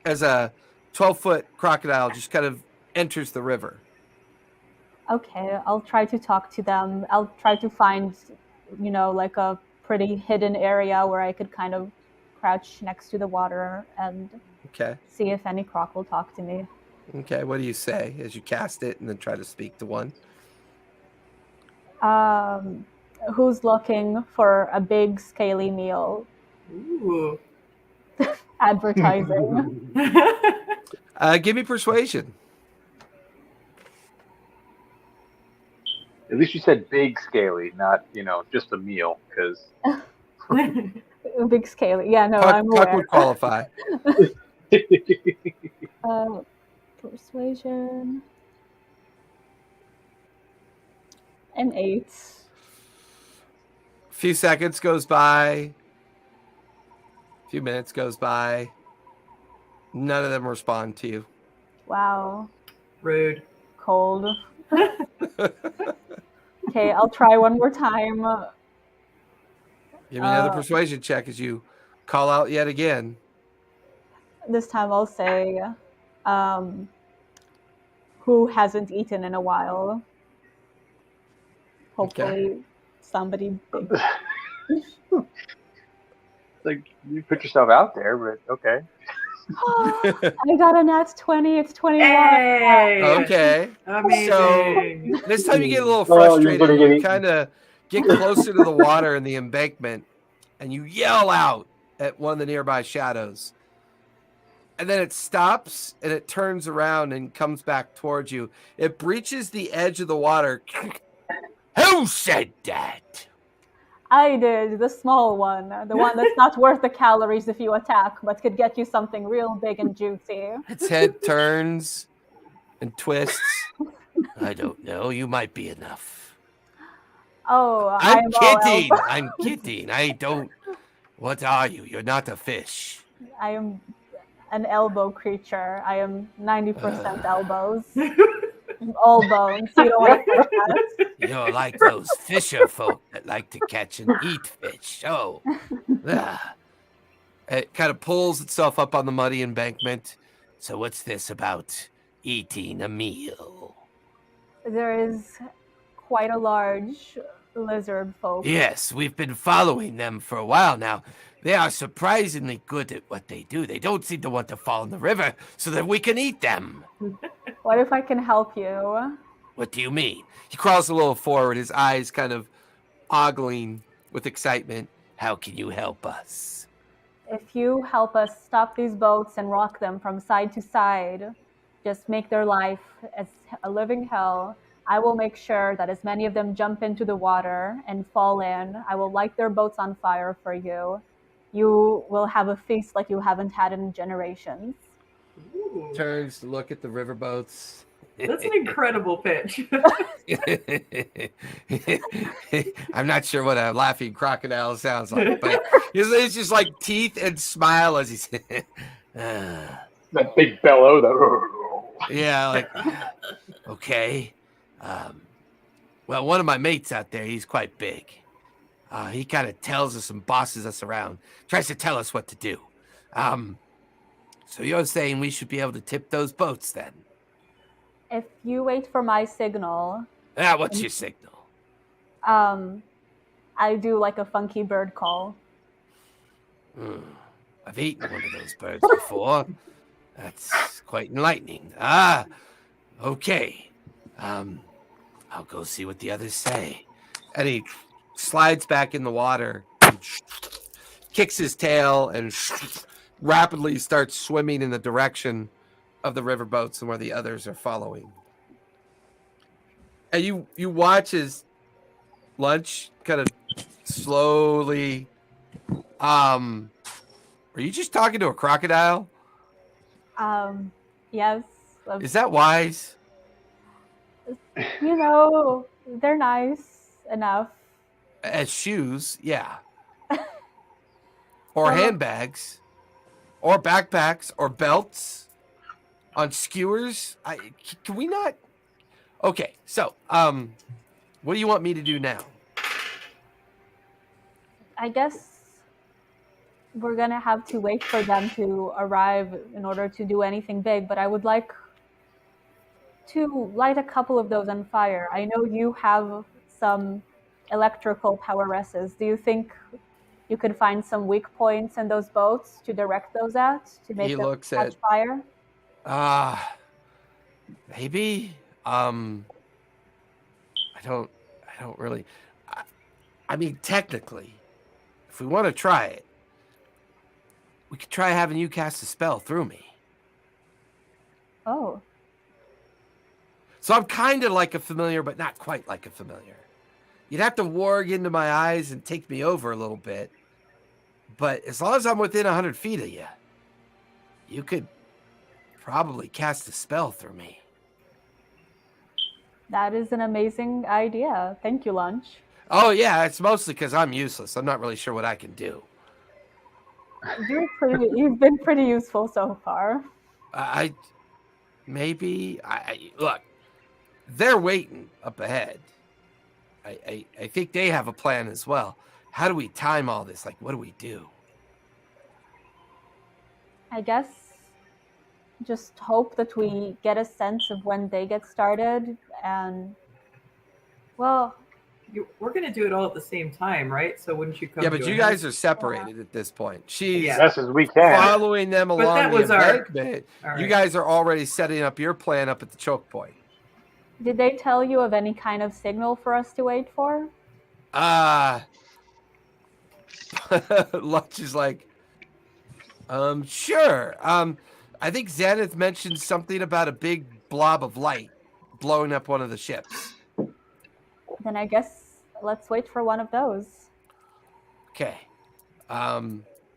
Speaker 1: as a 12-foot crocodile just kind of enters the river.
Speaker 4: Okay, I'll try to talk to them. I'll try to find, like a pretty hidden area where I could kind of crouch next to the water and see if any croc will talk to me.
Speaker 1: Okay, what do you say as you cast it and then try to speak to one?
Speaker 4: Who's looking for a big, scaly meal?
Speaker 3: Ooh.
Speaker 4: Advertising.
Speaker 1: Give me persuasion.
Speaker 2: At least you said big scaly, not just a meal. Because
Speaker 4: Big scale. Yeah, no,
Speaker 1: Puck,
Speaker 4: I'm
Speaker 1: Puck
Speaker 4: aware.
Speaker 1: would qualify.
Speaker 4: Persuasion. An 8.
Speaker 1: A few seconds goes by. A few minutes goes by. None of them respond to you.
Speaker 4: Wow.
Speaker 3: Rude.
Speaker 4: Cold. Okay, I'll try one more time.
Speaker 1: Give me another persuasion check as you call out yet again.
Speaker 4: This time I'll say, who hasn't eaten in a while? Hopefully somebody big.
Speaker 2: like you put yourself out there, but okay.
Speaker 4: I got a nat 20. It's 21.
Speaker 3: Hey!
Speaker 1: Okay.
Speaker 3: Amazing.
Speaker 1: This time you get a little
Speaker 2: Oh, you're
Speaker 1: frustrated.
Speaker 2: gonna get
Speaker 1: You
Speaker 2: eaten.
Speaker 1: kind of get closer to the water in the embankment, and you yell out at one of the nearby shadows. And then it stops, and it turns around and comes back towards you. It breaches the edge of the water. Who said that?
Speaker 4: I did, the small one. The one that's not worth the calories if you attack, but could get you something real big and juicy.
Speaker 1: Its head turns and twists. I don't know. You might be enough.
Speaker 4: Oh,
Speaker 1: I'm
Speaker 4: I'm all
Speaker 1: kidding.
Speaker 4: elbow.
Speaker 1: I'm kidding. I don't. What are you? You're not a fish.
Speaker 4: I am an elbow creature. I am 90% elbows. All bones. You don't want to touch that.
Speaker 1: You're like those fisher folk that like to catch and eat fish. Oh. It kind of pulls itself up on the muddy embankment. So what's this about eating a meal?
Speaker 4: There is quite a large lizard folk.
Speaker 1: Yes, we've been following them for a while now. They are surprisingly good at what they do. They don't seem to want to fall in the river so that we can eat them.
Speaker 4: What if I can help you?
Speaker 1: What do you mean? He crawls a little forward, his eyes kind of ogling with excitement. How can you help us?
Speaker 4: If you help us stop these boats and rock them from side to side, just make their life as a living hell, I will make sure that as many of them jump into the water and fall in. I will light their boats on fire for you. You will have a feast like you haven't had in generations.
Speaker 3: Ooh,
Speaker 1: Turns to look at the riverboats.
Speaker 3: that's an incredible pitch.
Speaker 1: I'm not sure what a laughing crocodile sounds like, but it's just like teeth and smile as he says,
Speaker 2: That big bellow.
Speaker 1: yeah, like, okay. Well, one of my mates out there, he's quite big. He kind of tells us and bosses us around, tries to tell us what to do. So you're saying we should be able to tip those boats then?
Speaker 4: If you wait for my signal,
Speaker 1: What's your signal?
Speaker 4: I do like a funky bird call.
Speaker 1: I've eaten one of those birds before. That's quite enlightening. Okay. I'll go see what the others say. And he slides back in the water, and kicks his tail, and rapidly starts swimming in the direction of the riverboats and where the others are following. And you watch his lunch kind of slowly. Are you just talking to a crocodile?
Speaker 4: Yes.
Speaker 1: Is that wise?
Speaker 4: You know, they're nice enough.
Speaker 1: As shoes, yeah. Or
Speaker 4: Well,
Speaker 1: handbags, or backpacks, or belts, on skewers. Can we not? Okay, so what do you want me to do now?
Speaker 4: I guess we're gonna have to wait for them to arrive in order to do anything big, but I would like to light a couple of those on fire. I know you have some electrical poweresses. Do you think you could find some weak points in those boats to direct those at to make them catch fire?
Speaker 1: Maybe. I don't really. I mean, technically, if we want to try it, we could try having you cast a spell through me.
Speaker 4: Oh,
Speaker 1: So I'm kind of like a familiar, but not quite like a familiar. You'd have to warg into my eyes and take me over a little bit. But as long as I'm within 100 feet of you, you could probably cast a spell through me.
Speaker 4: that is an amazing idea. Thank you, Lunch.
Speaker 1: Oh, yeah, it's mostly because I'm useless. I'm not really sure what I can do.
Speaker 4: You've been pretty useful so far.
Speaker 1: Look, they're waiting up ahead. I think they have a plan as well. How do we time all this? Like, what do we do?
Speaker 4: I guess just hope that we get a sense of when they get started and, well,
Speaker 3: We're going to do it all at the same time, right? So wouldn't you come?
Speaker 1: Yeah, but
Speaker 3: join
Speaker 1: you guys
Speaker 3: us?
Speaker 1: are separated at this point. She's
Speaker 3: Yeah.
Speaker 2: Best as we can.
Speaker 1: following them along
Speaker 3: that
Speaker 1: the
Speaker 3: was our-
Speaker 1: embankment.
Speaker 3: All
Speaker 1: You
Speaker 3: right.
Speaker 1: guys are already setting up your plan up at the choke point.
Speaker 4: did they tell you of any kind of signal for us to wait for?
Speaker 1: Lunch is like, sure. I think Xanath mentioned something about a big blob of light blowing up one of the ships.
Speaker 4: Then I guess let's wait for one of those.
Speaker 1: Okay. All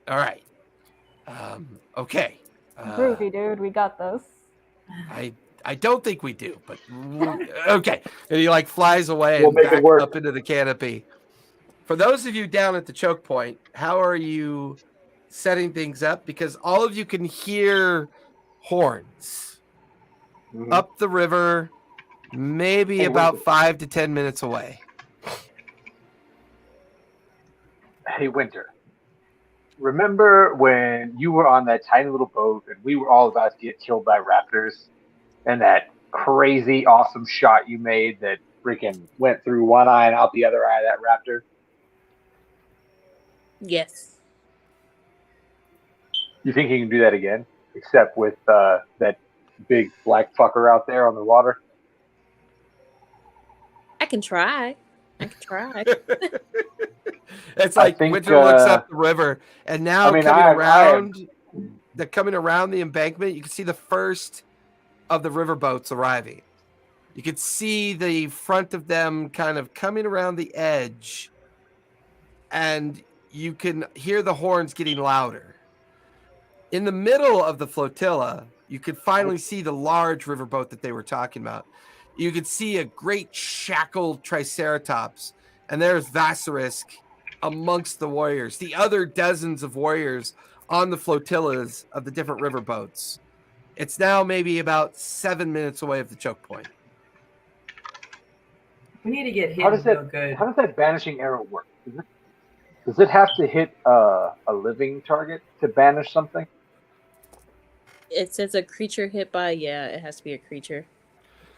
Speaker 1: right. Okay.
Speaker 4: Groovy, dude. We got this.
Speaker 1: I don't think we do, but okay. And he like flies away
Speaker 2: We'll
Speaker 1: and
Speaker 2: make it
Speaker 1: back
Speaker 2: work.
Speaker 1: up into the canopy. For those of you down at the choke point, how are you setting things up? Because all of you can hear horns
Speaker 2: Mhm.
Speaker 1: up the river, maybe
Speaker 2: Hey,
Speaker 1: about
Speaker 2: Winter.
Speaker 1: 5 to 10 minutes away.
Speaker 2: Hey, Winter. Remember when you were on that tiny little boat and we were all about to get killed by raptors? And that crazy, awesome shot you made that freaking went through one eye and out the other eye of that raptor?
Speaker 7: Yes.
Speaker 2: You think you can do that again? Except with that big black fucker out there on the water?
Speaker 7: I can try. I can try.
Speaker 1: It's
Speaker 2: I
Speaker 1: like
Speaker 2: think,
Speaker 1: Winter looks up the river, and now
Speaker 2: I mean,
Speaker 1: coming around the embankment, you can see the first of the river boats arriving. You can see the front of them kind of coming around the edge, and you can hear the horns getting louder. In the middle of the flotilla, you could finally see the large riverboat that they were talking about. You could see a great shackled triceratops, and there's Vassarisk amongst the warriors, the other dozens of warriors on the flotillas of the different riverboats. It's now maybe about 7 minutes away of the choke point.
Speaker 3: We need to get hit
Speaker 2: How does
Speaker 3: real good.
Speaker 2: that banishing arrow work? Does it have to hit a living target to banish something?
Speaker 7: It says a creature hit by, yeah, it has to be a creature.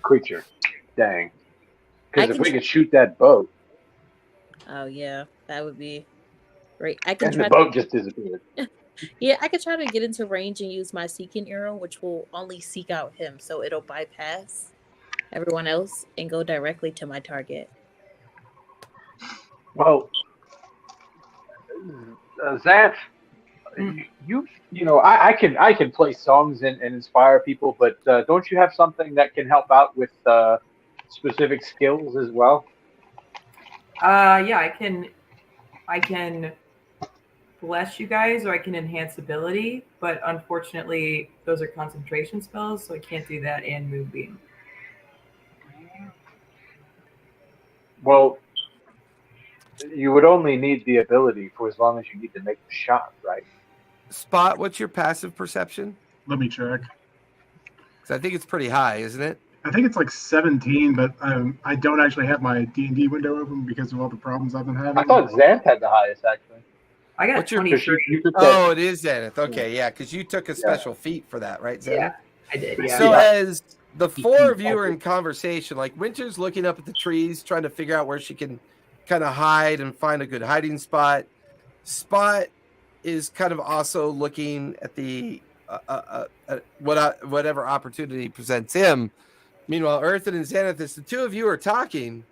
Speaker 2: Creature. Dang. Because
Speaker 7: I
Speaker 2: if
Speaker 7: can
Speaker 2: we
Speaker 7: try-
Speaker 2: could shoot that boat,
Speaker 7: Oh, yeah, that would be great. I can
Speaker 2: and
Speaker 7: try
Speaker 2: the boat just disappeared.
Speaker 7: Yeah, I could try to get into range and use my seeking arrow, which will only seek out him, so it'll bypass everyone else and go directly to my target.
Speaker 2: Well, Xanth, you know, I can play songs and inspire people, but don't you have something that can help out with specific skills as well?
Speaker 3: Yeah, I can bless you guys, or I can enhance ability, but unfortunately, those are concentration spells, so I can't do that and Moonbeam.
Speaker 2: Well, you would only need the ability for as long as you need to make the shot, right?
Speaker 1: Spot, what's your passive perception?
Speaker 5: Let me check.
Speaker 1: Because I think it's pretty high, isn't it?
Speaker 5: I think it's like 17, but I don't actually have my D&D window open because of all the problems I've been having.
Speaker 2: I thought Xanth had the highest, actually.
Speaker 3: I got
Speaker 1: What's your-
Speaker 3: 23.
Speaker 2: You took that-
Speaker 1: Oh, it is Zenith. Okay, yeah, because you took a special feat for that, right, Zenith?
Speaker 3: Yeah, I did. Yeah.
Speaker 1: So as the four of you are in conversation, like Winter's looking up at the trees, trying to figure out where she can kind of hide and find a good hiding spot. Spot is kind of also looking at the whatever opportunity presents him. Meanwhile, Earthen and Xanath, as the two of you are talking,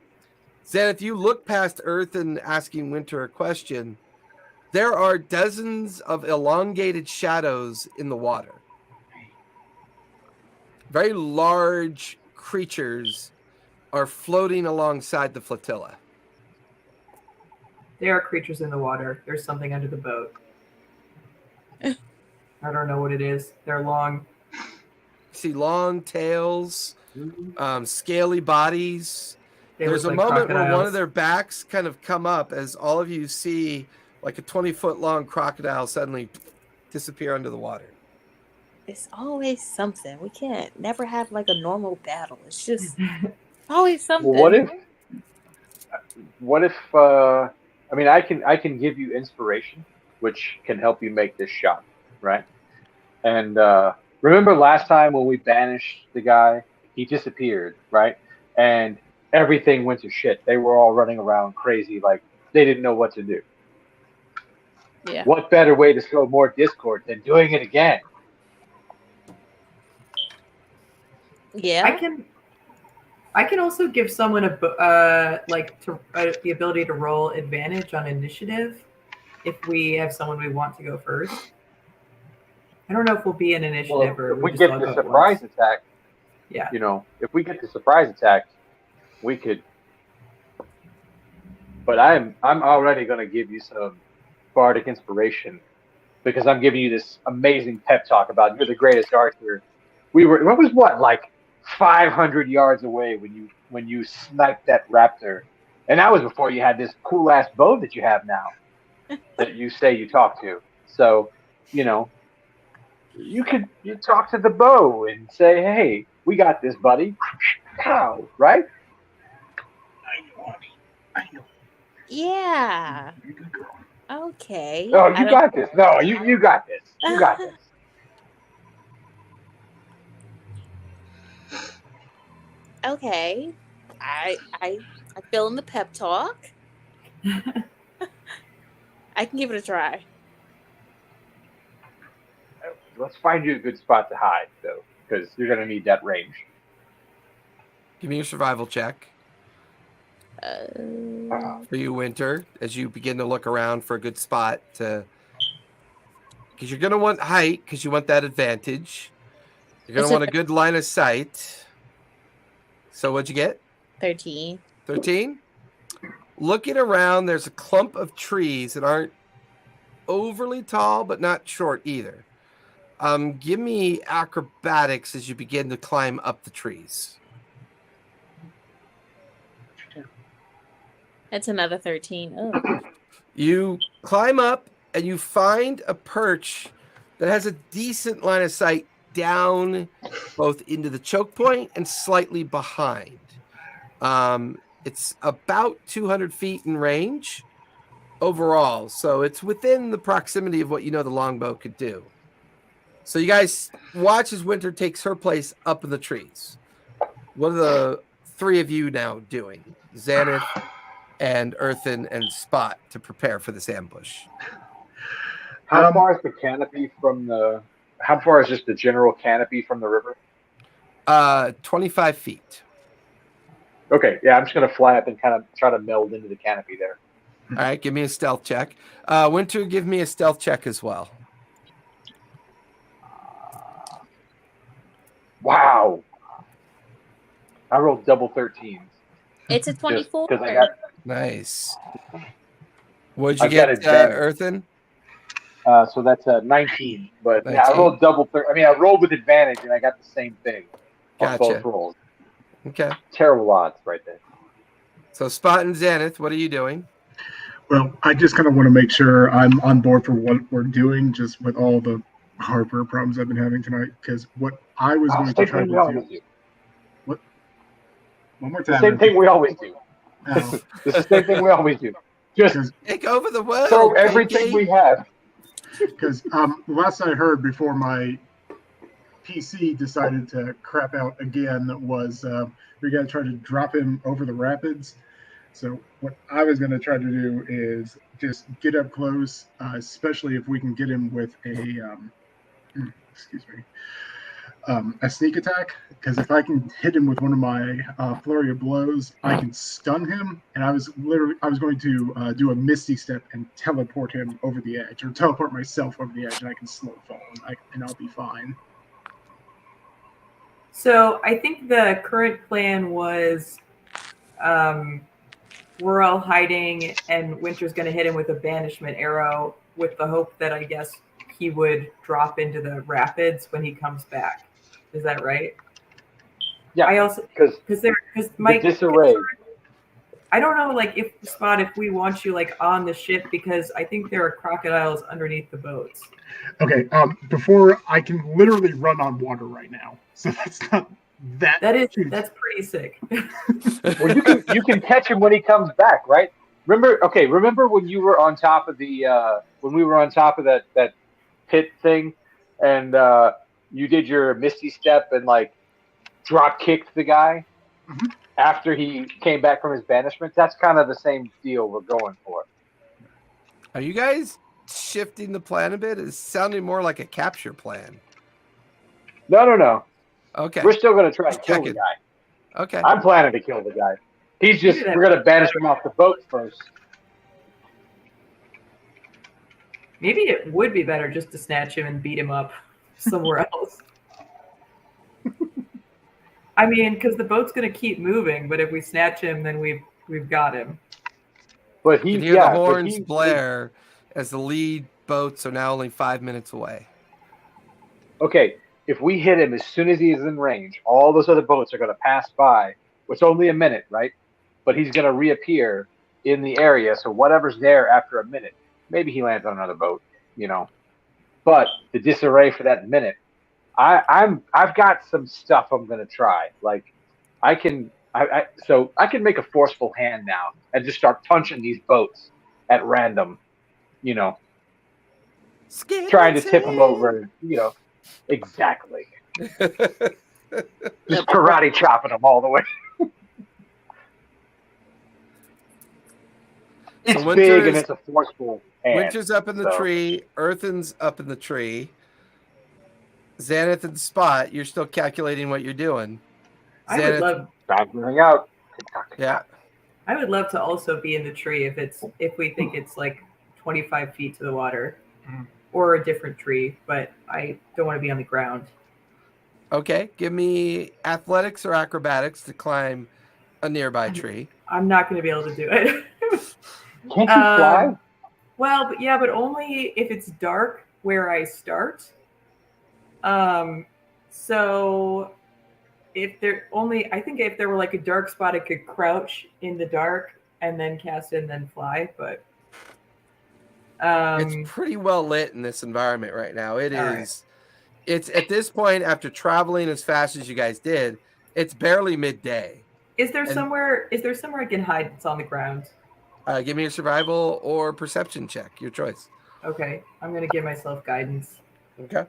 Speaker 1: Xanath, you look past Earthen asking Winter a question, There are dozens of elongated shadows in the water. Very large creatures are floating alongside the flotilla.
Speaker 3: There are creatures in the water. There's something under the boat. I don't know what it is. They're long.
Speaker 1: You see long tails, scaly bodies.
Speaker 3: They
Speaker 1: There's a
Speaker 3: look like
Speaker 1: moment where one
Speaker 3: crocodiles.
Speaker 1: of their backs kind of come up as all of you see like a 20-foot long crocodile suddenly disappear under the water.
Speaker 7: It's always something. We can't never have like a normal battle. It's just always something.
Speaker 2: Well, what if I mean I can give you inspiration, which can help you make this shot, right? And remember last time when we banished the guy, he disappeared, right? And everything went to shit. They were all running around crazy, like they didn't know what to do.
Speaker 7: Yeah.
Speaker 2: What better way to sow more discord than doing it again?
Speaker 7: Yeah.
Speaker 3: I can also give someone the ability to roll advantage on initiative if we have someone we want to go first. I don't know if we'll be an initiative or
Speaker 2: If we
Speaker 3: just
Speaker 2: get
Speaker 3: all
Speaker 2: the
Speaker 3: go at
Speaker 2: surprise
Speaker 3: once.
Speaker 2: attack,
Speaker 3: Yeah.
Speaker 2: you know, if we get the surprise attack, we could. But I'm already going to give you some bardic inspiration because I'm giving you this amazing pep talk about you're the greatest archer. It was like 500 yards away when you sniped that raptor, and that was before you had this cool ass bow that you have now that you say you talk to. So, you know, you talk to the bow and say, "Hey, we got this, buddy." How, right?
Speaker 5: I know.
Speaker 7: Yeah.
Speaker 5: You're a good girl.
Speaker 7: Okay.
Speaker 2: Oh, you got this. No, you got this. You got this.
Speaker 7: Okay. I feel in the pep talk. I can give it a try.
Speaker 2: Let's find you a good spot to hide, though, because you're going to need that range.
Speaker 1: Give me your survival check
Speaker 7: Uh,
Speaker 1: for you, Winter, as you begin to look around for a good spot to. Because you're going to want height, because you want that advantage. You're going to want a good line of sight. So what'd you get?
Speaker 7: 13.
Speaker 1: 13? Looking around, there's a clump of trees that aren't overly tall, but not short either. Give me acrobatics as you begin to climb up the trees.
Speaker 7: That's another 13. Oh.
Speaker 1: You climb up and you find a perch that has a decent line of sight down both into the choke point and slightly behind. It's about 200 feet in range overall, so it's within the proximity of what you know the longbow could do. So you guys watch as Winter takes her place up in the trees. What are the three of you now doing? Xanath and Earthen and Spot to prepare for this ambush.
Speaker 2: How far is the canopy from the? How far is just the general canopy from the river?
Speaker 1: 25 feet.
Speaker 2: Okay, yeah, I'm just gonna fly up and kind of try to meld into the canopy there.
Speaker 1: All right, give me a stealth check. Winter, give me a stealth check as well.
Speaker 2: Wow, I rolled double 13s.
Speaker 7: It's a 24.
Speaker 2: Because I got
Speaker 1: Nice. What'd you
Speaker 2: I've got
Speaker 1: get,
Speaker 2: advantage.
Speaker 1: Earthen?
Speaker 2: so that's 19. But yeah, I
Speaker 1: 19.
Speaker 2: rolled double. I rolled with advantage, and I got the same thing on
Speaker 1: Gotcha.
Speaker 2: both rolls.
Speaker 1: Okay.
Speaker 2: Terrible odds, right there.
Speaker 1: So Spot and Xanath, what are you doing?
Speaker 5: Well, I just kind of want to make sure I'm on board for what we're doing, just with all the hardware problems I've been having tonight. Because what I was going to
Speaker 2: Same
Speaker 5: try
Speaker 2: thing
Speaker 5: to
Speaker 2: we always
Speaker 5: do.
Speaker 2: do.
Speaker 5: What? One more
Speaker 2: The
Speaker 5: time.
Speaker 2: same thing we always do.
Speaker 5: Oh,
Speaker 2: It's the same thing we always do. Just
Speaker 5: 'cause-
Speaker 1: Take over the world.
Speaker 2: throw everything
Speaker 1: KK.
Speaker 2: we have.
Speaker 5: Because last I heard before my PC decided to crap out again was we got to try to drop him over the rapids. So what I was going to try to do is just get up close, especially if we can get him with a excuse me, a sneak attack, because if I can hit him with one of my flurry of blows, I can stun him. And I was going to do a misty step and teleport him over the edge, or teleport myself over the edge, and I can slow fall, and I'll be fine.
Speaker 3: So I think the current plan was we're all hiding and Winter's going to hit him with a banishment arrow with the hope that I guess he would drop into the rapids when he comes back. Is that right?
Speaker 2: Yeah,
Speaker 3: I also because Mike,
Speaker 2: disarray.
Speaker 3: I don't know, like if we want you like on the ship, because I think there are crocodiles underneath the boats.
Speaker 5: Okay, before I can literally run on water right now, so that's not that's
Speaker 3: pretty sick.
Speaker 2: Well, you can catch him when he comes back, right? Remember when you were on top of the when we were on top of that pit thing, and you did your misty step and like drop kicked the guy after he came back from his banishment? That's kind of the same deal we're going for.
Speaker 1: Are you guys shifting the plan a bit? It's sounding more like a capture plan.
Speaker 2: No.
Speaker 1: Okay.
Speaker 2: We're still going to try to kill the guy.
Speaker 1: Okay.
Speaker 2: I'm planning to kill the guy. We're going to banish him off the boat first.
Speaker 3: Maybe it would be better just to snatch him and beat him up somewhere else. I mean, because the boat's going to keep moving, but if we snatch him, then we've got him.
Speaker 2: But
Speaker 1: you can hear the horns blare as the lead boats are now only 5 minutes away.
Speaker 2: Okay, if we hit him as soon as he is in range, all those other boats are going to pass by. It's only a minute, right? But he's going to reappear in the area, so whatever's there after a minute, maybe he lands on another boat, you know. But the disarray for that minute, I've got some stuff I'm going to try. Like, I can make a forceful hand now and just start punching these boats at random, you know, trying to tip them over, you know. Exactly. Just karate chopping them all the way. It's big and it's a forceful hand.
Speaker 1: Winter's up in the tree. Earthen's up in the tree. Xanath and Spot, you're still calculating what you're doing.
Speaker 3: I would love
Speaker 2: figuring out.
Speaker 1: Yeah.
Speaker 3: I would love to also be in the tree if we think it's like 25 feet to the water, or a different tree, but I don't want to be on the ground.
Speaker 1: Okay, give me athletics or acrobatics to climb a nearby tree.
Speaker 3: I'm not going to be able to do it.
Speaker 2: Can't you fly?
Speaker 3: Well, but only if it's dark where I start. So if there were like a dark spot, I could crouch in the dark and then cast it and then fly, but
Speaker 1: it's pretty well lit in this environment right now. It is. Right. It's at this point, after traveling as fast as you guys did, it's barely midday.
Speaker 3: Is there somewhere I can hide that's on the ground?
Speaker 1: Give me a survival or perception check, your choice.
Speaker 3: Okay, I'm gonna give myself guidance.
Speaker 1: Okay.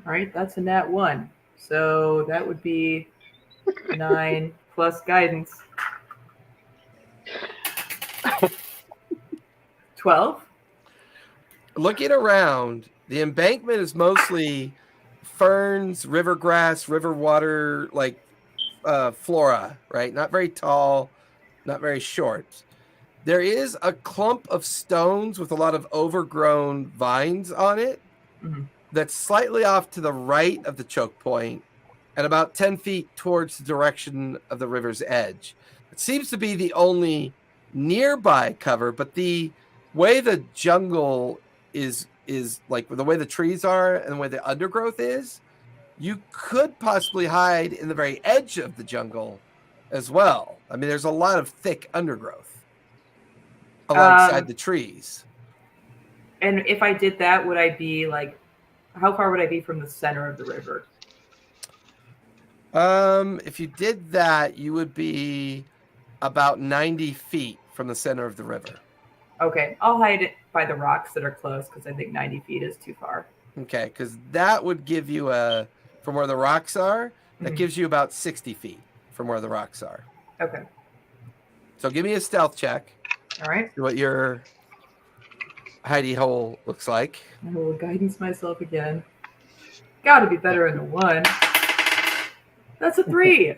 Speaker 3: All right, that's a nat 1. So that would be 9 plus guidance. 12.
Speaker 1: Looking around, the embankment is mostly ferns, river grass, river water, like flora, right? Not very tall, not very short. There is a clump of stones with a lot of overgrown vines on it. That's slightly off to the right of the choke point and about 10 feet towards the direction of the river's edge. It seems to be the only nearby cover, but the way the jungle is like the way the trees are and the way the undergrowth is, you could possibly hide in the very edge of the jungle as well. I mean, there's a lot of thick undergrowth alongside the trees.
Speaker 3: And if I did that, would I be like, how far would I be from the center of the river?
Speaker 1: If you did that, you would be about 90 feet from the center of the river.
Speaker 3: Okay, I'll hide it by the rocks that are close because I think 90 feet is too far.
Speaker 1: Okay, because that would give you from where the rocks are, that gives you about 60 feet from where the rocks are.
Speaker 3: Okay.
Speaker 1: So give me a stealth check.
Speaker 3: All right.
Speaker 1: See what your hidey hole looks like.
Speaker 3: I will guidance myself again. Gotta be better than a 1. That's a 3.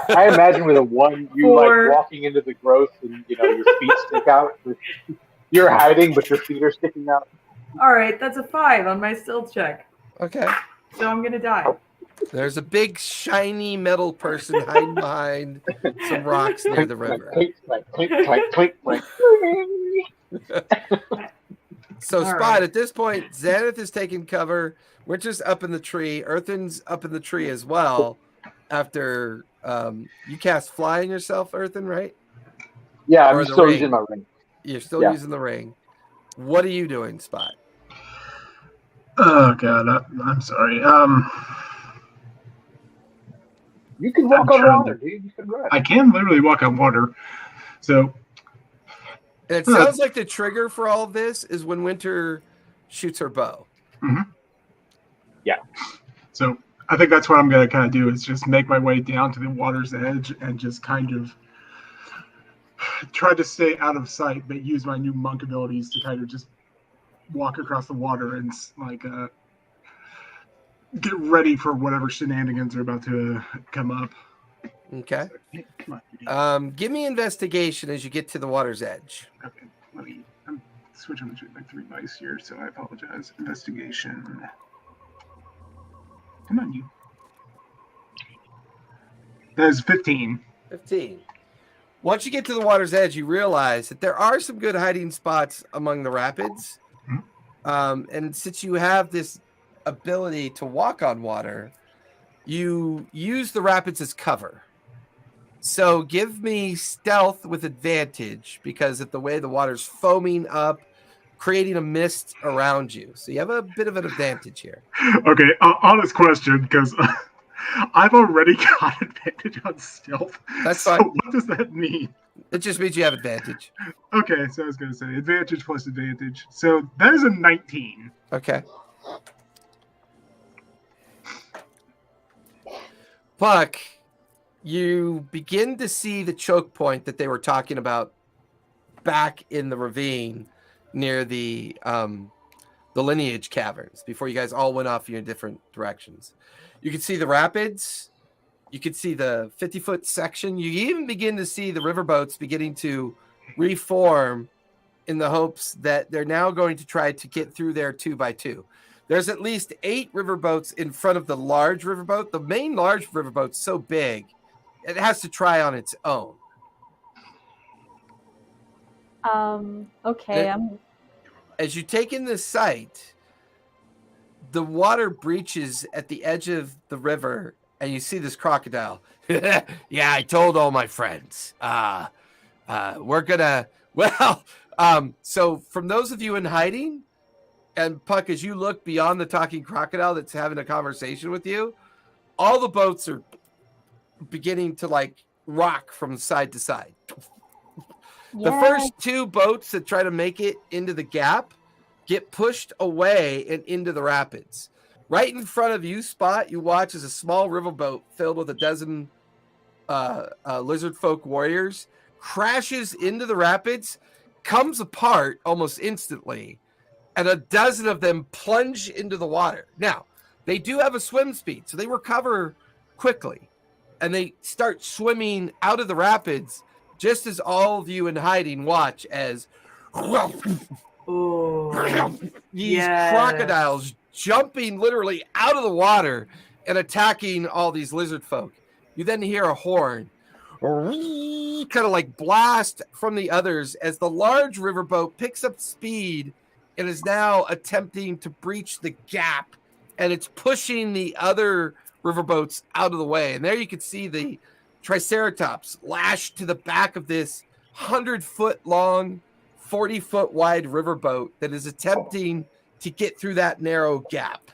Speaker 2: I imagine with a 1, you
Speaker 3: 4.
Speaker 2: like walking into the growth and your feet stick out. You're hiding, but your feet are sticking out.
Speaker 3: All right, that's a 5 on my stealth check.
Speaker 1: Okay.
Speaker 3: So I'm gonna die.
Speaker 1: There's a big shiny metal person hiding behind some rocks near the river.
Speaker 2: Clink, clink, clink, clink, clink.
Speaker 1: So,
Speaker 3: All
Speaker 1: Spot,
Speaker 3: right.
Speaker 1: at this point, Xanath is taking cover. Winter's up in the tree. Earthen's up in the tree as well. After you cast Fly on yourself, Earthen, right?
Speaker 2: Yeah,
Speaker 1: Or
Speaker 2: I'm
Speaker 1: the
Speaker 2: still
Speaker 1: ring.
Speaker 2: using my ring.
Speaker 1: You're still
Speaker 2: Yeah.
Speaker 1: using the ring. What are you doing, Spot?
Speaker 8: Oh god, I'm sorry.
Speaker 2: You can walk
Speaker 8: I'm
Speaker 2: on
Speaker 8: trying
Speaker 2: water,
Speaker 8: to-
Speaker 2: dude. You can run.
Speaker 8: I can literally walk on water. So
Speaker 1: And it sounds like the trigger for all of this is when Winter shoots her bow.
Speaker 8: So I think that's what I'm going to kind of do is just make my way down to the water's edge and just kind of try to stay out of sight, but use my new monk abilities to kind of just walk across the water and like get ready for whatever shenanigans are about to come up.
Speaker 1: Okay.
Speaker 8: So, come on,
Speaker 1: Give me investigation as you get to the water's edge.
Speaker 8: okay, I'm switching between my 3 dice here, so I apologize. Investigation. Come on, you. That is 15.
Speaker 1: 15. Once you get to the water's edge, you realize that there are some good hiding spots among the rapids. And since you have this ability to walk on water, you use the rapids as cover. So give me stealth with advantage because of the way the water's foaming up, creating a mist around you. So you have a bit of an advantage here.
Speaker 8: Okay, honest question, because I've already got advantage on stealth.
Speaker 1: That's
Speaker 8: so
Speaker 1: fine.
Speaker 8: What does that mean?
Speaker 1: It just means you have advantage.
Speaker 8: Okay, so I was going to say advantage plus advantage. So that is a 19.
Speaker 1: Okay. Puck, you begin to see the choke point that they were talking about back in the ravine near the lineage caverns before you guys all went off in your different directions. You can see the rapids. You can see the 50-foot section. You even begin to see the riverboats beginning to reform in the hopes that they're now going to try to get through there 2 by 2. There's at least 8 riverboats in front of the large riverboat. The main large riverboat's so big, it has to try on its own.
Speaker 4: Okay.
Speaker 1: As you take in this sight, the water breaches at the edge of the river, and you see this crocodile. Yeah, I told all my friends. We're gonna. Well, so from those of you in hiding, and Puck, as you look beyond the talking crocodile that's having a conversation with you, all the boats are beginning to like rock from side to side. The first 2 boats that try to make it into the gap get pushed away and into the rapids. Right in front of you, Spot, you watch as a small riverboat filled with a dozen lizard folk warriors crashes into the rapids, comes apart almost instantly, and a dozen of them plunge into the water. Now, they do have a swim speed, so they recover quickly, and they start swimming out of the rapids just as all of you in hiding watch as these crocodiles jumping literally out of the water and attacking all these lizard folk. You then hear a horn kind of like blast from the others as the large riverboat picks up speed and is now attempting to breach the gap, and it's pushing the other riverboats out of the way. And there you can see the Triceratops lashed to the back of this 100-foot long, 40-foot wide riverboat that is attempting to get through that narrow gap.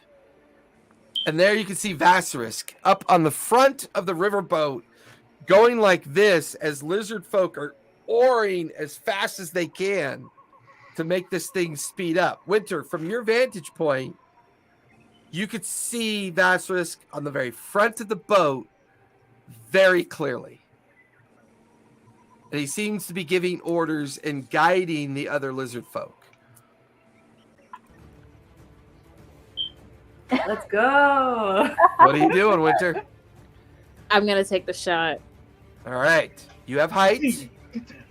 Speaker 1: And there you can see Vassarisk up on the front of the riverboat going like this as lizard folk are oaring as fast as they can to make this thing speed up. Winter, from your vantage point, you could see Vassarisk on the very front of the boat very clearly. And he seems to be giving orders and guiding the other lizard folk.
Speaker 3: Let's go.
Speaker 1: What are you doing, Winter?
Speaker 6: I'm gonna take the shot.
Speaker 1: All right. You have height,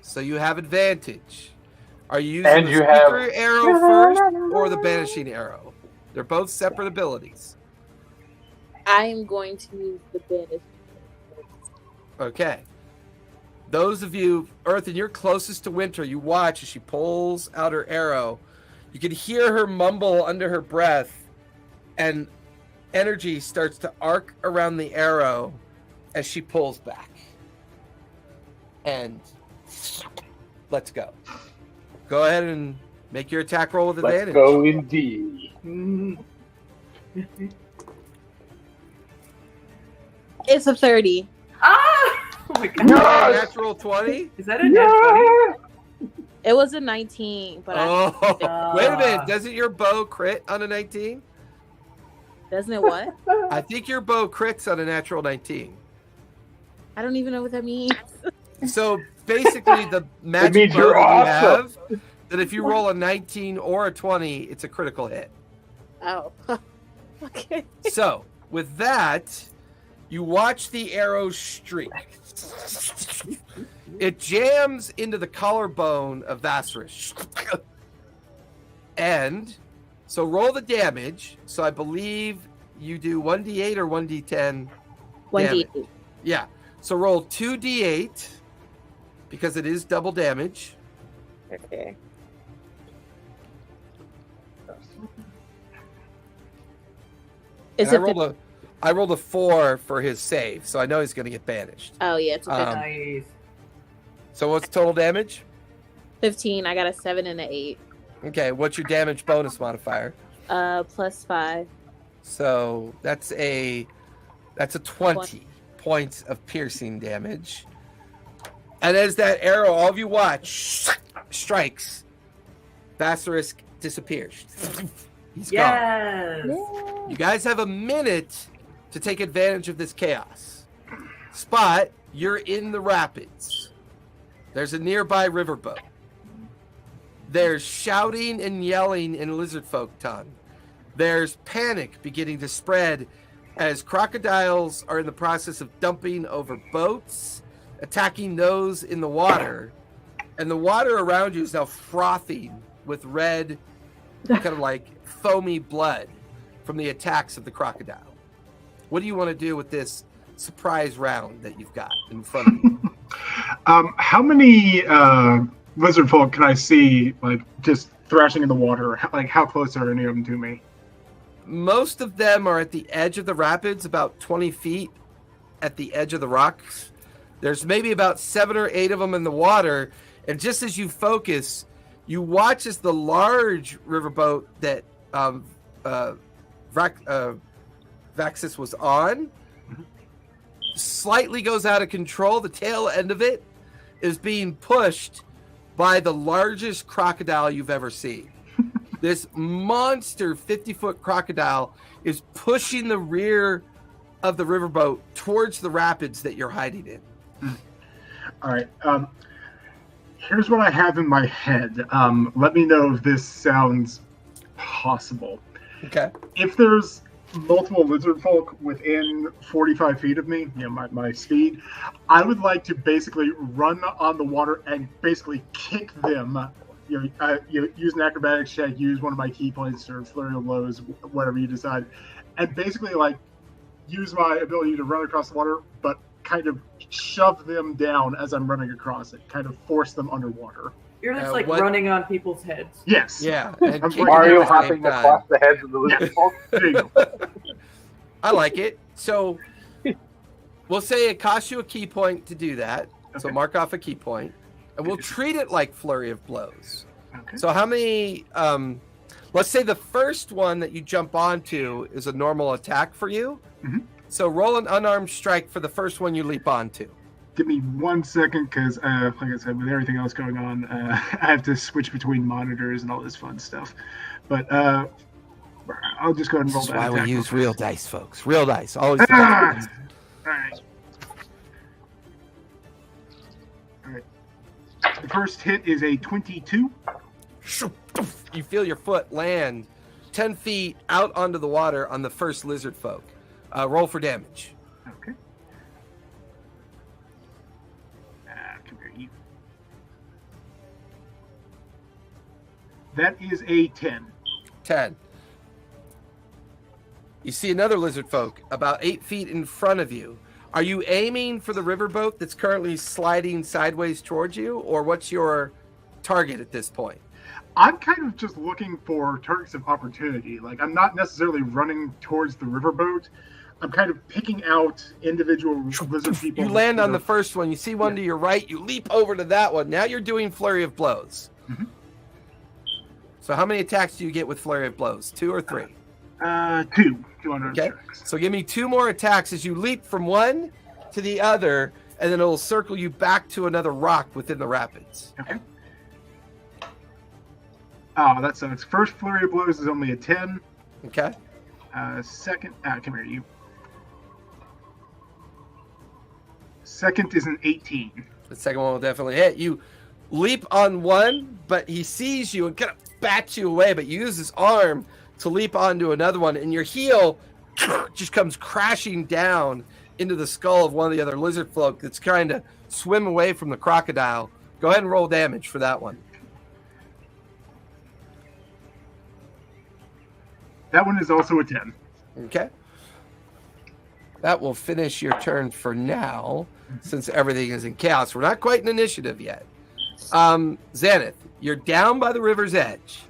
Speaker 1: so you have advantage. Are you using
Speaker 2: And
Speaker 1: the
Speaker 2: you have-
Speaker 1: seeker arrow first or the banishing arrow? They're both separate abilities.
Speaker 6: I am going to use the banish.
Speaker 1: Okay. Those of you, Earth, and you're closest to Winter, you watch as she pulls out her arrow. You can hear her mumble under her breath, and energy starts to arc around the arrow as she pulls back. And let's go. Go ahead and make your attack roll with advantage.
Speaker 2: Let's go indeed.
Speaker 6: It's a 30.
Speaker 3: Ah! Oh my god.
Speaker 2: Yes!
Speaker 1: Natural 20?
Speaker 3: Is that a net 20?
Speaker 6: It was a 19, but
Speaker 1: Wait a minute. Doesn't your bow crit on a 19?
Speaker 6: doesn't it what?
Speaker 1: I think your bow crits on a natural 19.
Speaker 6: I don't even know what that means.
Speaker 1: So basically, the magic
Speaker 2: means
Speaker 1: bow
Speaker 2: you're
Speaker 1: that you
Speaker 2: awesome.
Speaker 1: have, that if you roll a 19 or a 20, it's a critical hit.
Speaker 6: Oh. Okay.
Speaker 1: So with that, you watch the arrow streak. It jams into the collarbone of Vasarish. And so roll the damage. So I believe you do 1d8 or 1d10.
Speaker 6: 1d8.
Speaker 1: Yeah. So roll 2d8 because it is double damage.
Speaker 6: Okay. It's
Speaker 1: And
Speaker 6: a
Speaker 1: I rolled a 4 for his save, so I know he's going to get banished.
Speaker 6: Oh yeah, it's a
Speaker 3: Nice.
Speaker 1: So what's total damage?
Speaker 6: 15. I got a 7 and an 8.
Speaker 1: Okay, what's your damage bonus modifier?
Speaker 6: +5.
Speaker 1: So that's a 20 points of piercing damage. And as that arrow, all of you watch, strikes, Basilisk disappears. He's gone.
Speaker 3: Yes.
Speaker 1: You guys have a minute to take advantage of this chaos. Spot, you're in the rapids. There's a nearby riverboat. There's shouting and yelling in lizard folk tongue. There's panic beginning to spread as crocodiles are in the process of dumping over boats, attacking those in the water. And the water around you is now frothing with red, kind of like foamy blood from the attacks of the crocodile. What do you want to do with this surprise round that you've got in front of you?
Speaker 8: How many lizard folk can I see, like, just thrashing in the water? Like, how close are any of them to me?
Speaker 1: Most of them are at the edge of the rapids, about 20 feet at the edge of the rocks. There's maybe about 7 or 8 of them in the water. And just as you focus, you watch as the large riverboat that Vaxis was on slightly goes out of control. The tail end of it is being pushed by the largest crocodile you've ever seen. This monster 50-foot crocodile is pushing the rear of the riverboat towards the rapids that you're hiding in.
Speaker 8: All right. Here's what I have in my head. Let me know if this sounds possible.
Speaker 1: Okay.
Speaker 8: If there's multiple lizard folk within 45 feet of me, my speed, I would like to basically run on the water and basically kick them. Use an acrobatics check, use one of my key points or flurry of blows, whatever you decide, and basically like use my ability to run across the water, but kind of shove them down as I'm running across it, kind of force them underwater.
Speaker 3: You're just like running on people's heads.
Speaker 8: Yes.
Speaker 1: Yeah.
Speaker 8: I'm
Speaker 2: Mario hopping across the heads of the lizard folk.
Speaker 8: There you go.
Speaker 1: I like it. So we'll say it costs you a key point to do that. Okay. So mark off a key point. And we'll treat it like flurry of blows. Okay. So how many, let's say the first one that you jump onto is a normal attack for you. Mm-hmm. So roll an unarmed strike for the first one you leap onto.
Speaker 8: Give me 1 second, because like I said, with everything else going on, I have to switch between monitors and all this fun stuff. But I'll just go ahead and roll that.
Speaker 1: That's why we use real dice, folks. Real dice. Always the best.
Speaker 8: All right. The first hit is a 22.
Speaker 1: You feel your foot land 10 feet out onto the water on the first lizard folk. Roll for damage.
Speaker 8: Okay. Come here, you. That is a 10.
Speaker 1: 10. You see another lizard folk about 8 feet in front of you. Are you aiming for the riverboat that's currently sliding sideways towards you, or what's your target at this point?
Speaker 8: I'm kind of just looking for targets of opportunity. Like, I'm not necessarily running towards the riverboat. I'm kind of picking out individual lizard people.
Speaker 1: You land on the first one. You see one to your right. You leap over to that one. Now you're doing flurry of blows.
Speaker 8: Mm-hmm.
Speaker 1: So how many attacks do you get with flurry of blows? 2 or 3?
Speaker 8: 2. 2
Speaker 1: Okay. So give me 2 more attacks as you leap from one to the other, and then it'll circle you back to another rock within the rapids.
Speaker 8: Okay. Oh, that sucks. First flurry of blows is only a 10.
Speaker 1: Okay.
Speaker 8: Second, come here, you. Second is an 18.
Speaker 1: The second one will definitely hit. You leap on one, but he sees you and kind of bats you away, but you use his arm to leap onto another one, and your heel just comes crashing down into the skull of one of the other lizard folk that's trying to swim away from the crocodile. Go ahead and roll damage for that one.
Speaker 8: That one is also a 10.
Speaker 1: Okay. That will finish your turn for now, since everything is in chaos. We're not quite in initiative yet. Xanath, you're down by the river's edge.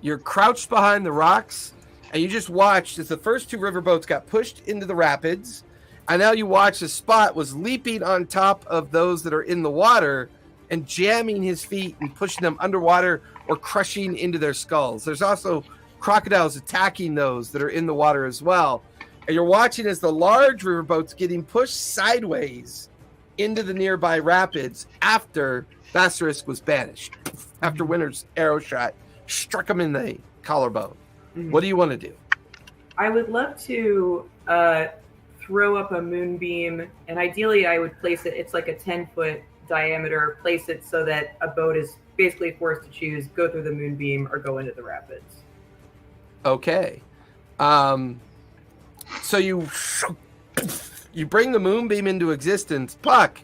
Speaker 1: You're crouched behind the rocks, and you just watched as the first 2 riverboats got pushed into the rapids, and now you watch the Spot was leaping on top of those that are in the water and jamming his feet and pushing them underwater or crushing into their skulls. There's also crocodiles attacking those that are in the water as well. And you're watching as the large riverboat's getting pushed sideways into the nearby rapids after Basilisk was banished, after Winter's arrow shot struck him in the collarbone.
Speaker 3: Mm-hmm.
Speaker 1: What do you want to do?
Speaker 3: I would love to throw up a moonbeam, and ideally I would place it, it's like a 10-foot diameter, place it so that a boat is basically forced to choose, go through the moonbeam or go into the rapids.
Speaker 1: Okay. So you bring the moonbeam into existence. Puck,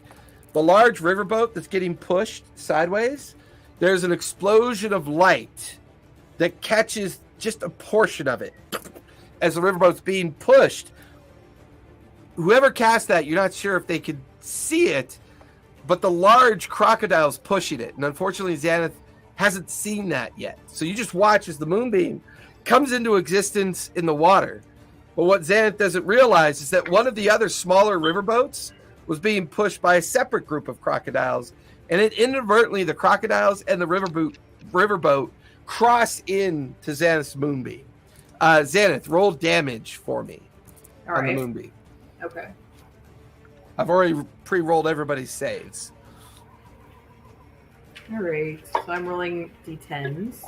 Speaker 1: the large riverboat that's getting pushed sideways, there's an explosion of light that catches just a portion of it as the riverboat's being pushed. Whoever cast that, you're not sure if they could see it, but the large crocodile's pushing it. And unfortunately, Xanath hasn't seen that yet. So you just watch as the moonbeam comes into existence in the water. But what Xanath doesn't realize is that one of the other smaller riverboats was being pushed by a separate group of crocodiles, and it inadvertently, the crocodiles and the riverboat cross into Xanath's moonbeam. Xanath, roll damage for me on the moonbeam.
Speaker 3: Okay.
Speaker 1: I've already pre-rolled everybody's saves.
Speaker 3: All right. So I'm rolling d10s.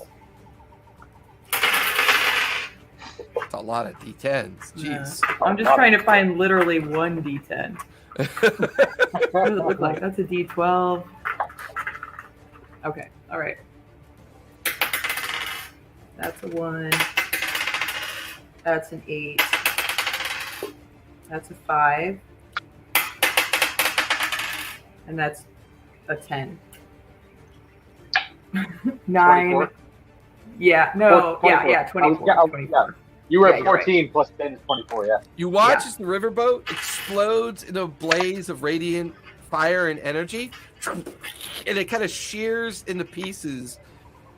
Speaker 1: That's a lot of d10s. Jeez.
Speaker 3: I'm just trying to find literally one d10. What does it look like? That's a d12. Okay. All right. That's a 1. That's an 8. That's a 5. And that's a 10. 9.
Speaker 2: 24?
Speaker 3: Yeah, no,
Speaker 2: 24.
Speaker 3: yeah, 24. 24.
Speaker 2: You were at
Speaker 3: Yeah,
Speaker 2: 14
Speaker 3: right.
Speaker 2: plus 10 is 24, yeah.
Speaker 1: You watch as the riverboat explodes in a blaze of radiant fire and energy, and it kind of shears into pieces.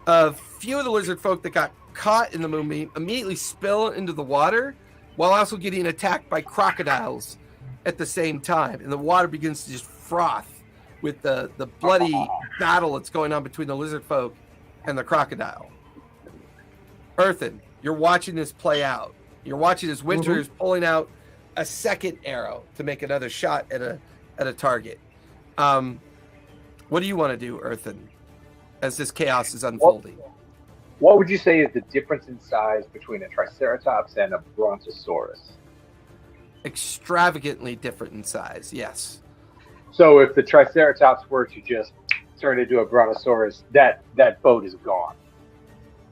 Speaker 1: A few of the lizard folk that got caught in the moonbeam immediately spill into the water, while also getting attacked by crocodiles at the same time. And the water begins to just froth with the bloody battle that's going on between the lizard folk and the crocodile. Earthen, you're watching this play out. You're watching as Winter is pulling out a second arrow to make another shot at a target. What do you want to do, Earthen, as this chaos is unfolding?
Speaker 2: What would you say is the difference in size between a Triceratops and a Brontosaurus?
Speaker 1: Extravagantly different in size, yes.
Speaker 2: So if the Triceratops were to just turn into a Brontosaurus, that boat is gone.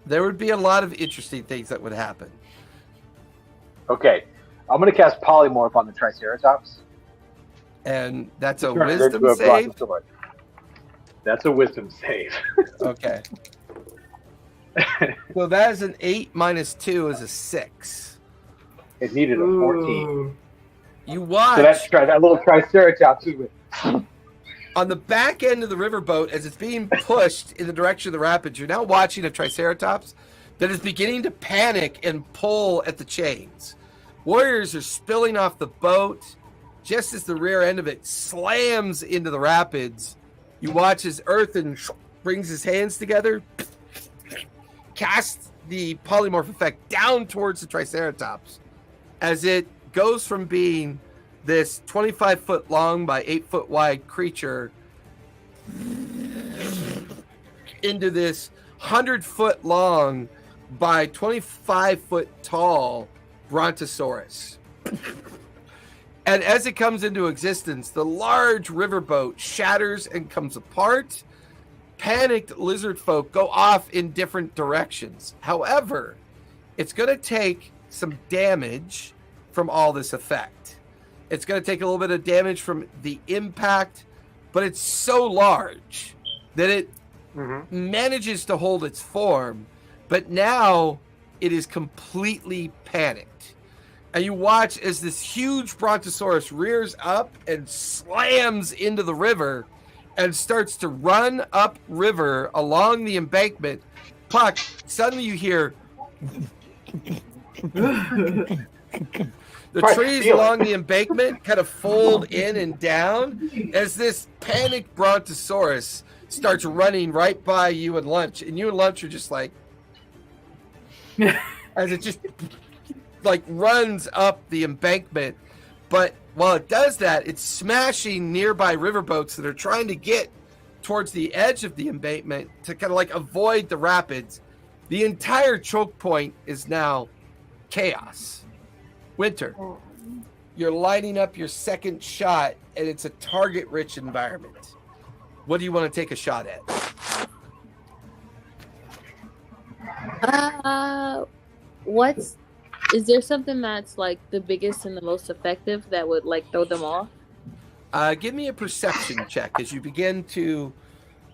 Speaker 1: There would be a lot of interesting things that would happen.
Speaker 2: Okay, I'm going to cast Polymorph on the Triceratops.
Speaker 1: And that's a
Speaker 2: Turn it
Speaker 1: wisdom
Speaker 2: into a
Speaker 1: save?
Speaker 2: Brontosaurus. That's a wisdom save.
Speaker 1: Okay. So that is an 8 minus 2 is a 6.
Speaker 2: It needed a 14.
Speaker 3: Ooh.
Speaker 1: You watch
Speaker 2: So that's that little Triceratops.
Speaker 1: on the back end of the riverboat as it's being pushed in the direction of the rapids. You're now watching a Triceratops that is beginning to panic and pull at the chains. Warriors are spilling off the boat just as the rear end of it slams into the rapids. You watch as Earthen brings his hands together, casts the polymorph effect down towards the Triceratops as it goes from being this 25-foot long by 8-foot wide creature into this 100-foot long by 25-foot tall Brontosaurus. And as it comes into existence, the large riverboat shatters and comes apart. Panicked lizard folk go off in different directions. However, it's going to take some damage from all this effect. It's going to take a little bit of damage from the impact, but it's so large that it manages to hold its form, but now it is completely panicked. And you watch as this huge Brontosaurus rears up and slams into the river and starts to run up river along the embankment. Puck, suddenly you hear the trees along the embankment kind of fold in and down as this panicked Brontosaurus starts running right by you and Lunch. And you and Lunch are just like, as it just like runs up the embankment. But while it does that, it's smashing nearby riverboats that are trying to get towards the edge of the embankment to kind of like avoid the rapids. The entire choke point is now chaos. Winter, you're lining up your second shot, and it's a target-rich environment. What do you want to take a shot at?
Speaker 6: Is there something that's like the biggest and the most effective that would like throw them off?
Speaker 1: Give me a perception check as you begin to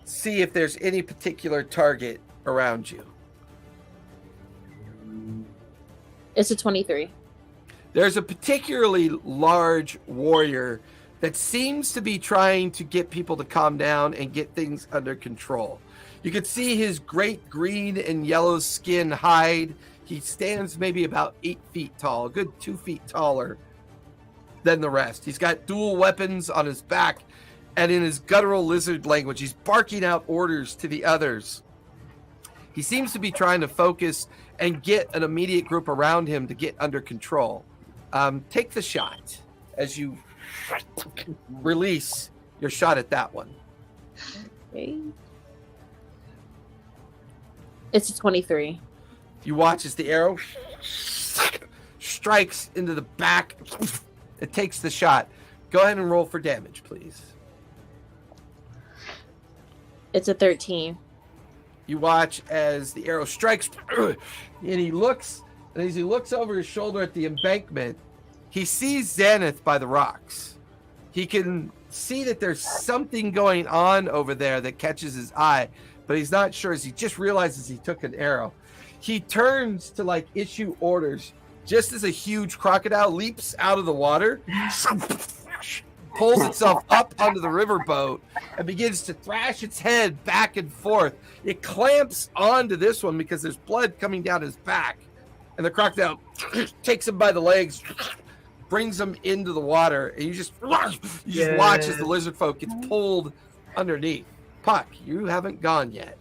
Speaker 1: see if there's any particular target around you.
Speaker 6: It's a 23.
Speaker 1: There's a particularly large warrior that seems to be trying to get people to calm down and get things under control. You can see his great green and yellow skin hide. He stands maybe about 8 feet tall, a good 2 feet taller than the rest. He's got dual weapons on his back, and in his guttural lizard language, he's barking out orders to the others. He seems to be trying to focus and get an immediate group around him to get under control. Take the shot as you release your shot at that one.
Speaker 6: Okay. It's a 23.
Speaker 1: You watch as the arrow strikes into the back. It takes the shot. Go ahead and roll for damage, please.
Speaker 6: It's a 13.
Speaker 1: You watch as the arrow strikes, and he looks, and as he looks over his shoulder at the embankment, he sees Xanath by the rocks. He can see that there's something going on over there that catches his eye, but he's not sure as he just realizes he took an arrow. He turns to like issue orders just as a huge crocodile leaps out of the water, pulls itself up onto the riverboat, and begins to thrash its head back and forth. It clamps onto this one because there's blood coming down his back. And the crocodile takes him by the legs, brings him into the water, and you just watch as the lizard folk gets pulled underneath. Puck, you haven't gone yet.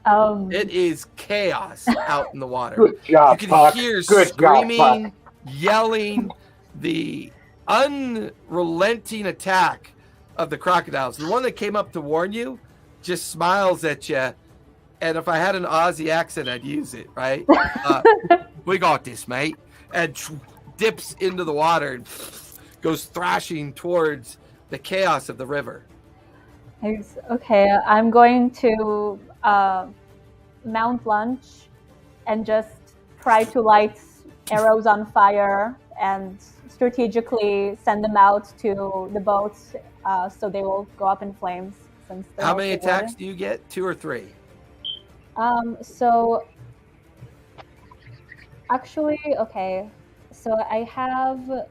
Speaker 1: It is chaos out in the water.
Speaker 2: Good job,
Speaker 1: you can
Speaker 2: Puck.
Speaker 1: hear
Speaker 2: Good
Speaker 1: screaming,
Speaker 2: job,
Speaker 1: yelling, the unrelenting attack of the crocodiles. The one that came up to warn you just smiles at you, and if I had an Aussie accent, I'd use it, right? We got this, mate. And dips into the water and goes thrashing towards the chaos of the river.
Speaker 4: Okay, I'm going to mount lunch and just try to light arrows on fire and strategically send them out to the boats so they will go up in flames. Since
Speaker 1: How many attacks do you get? 2 or 3?
Speaker 4: So actually, okay. So I have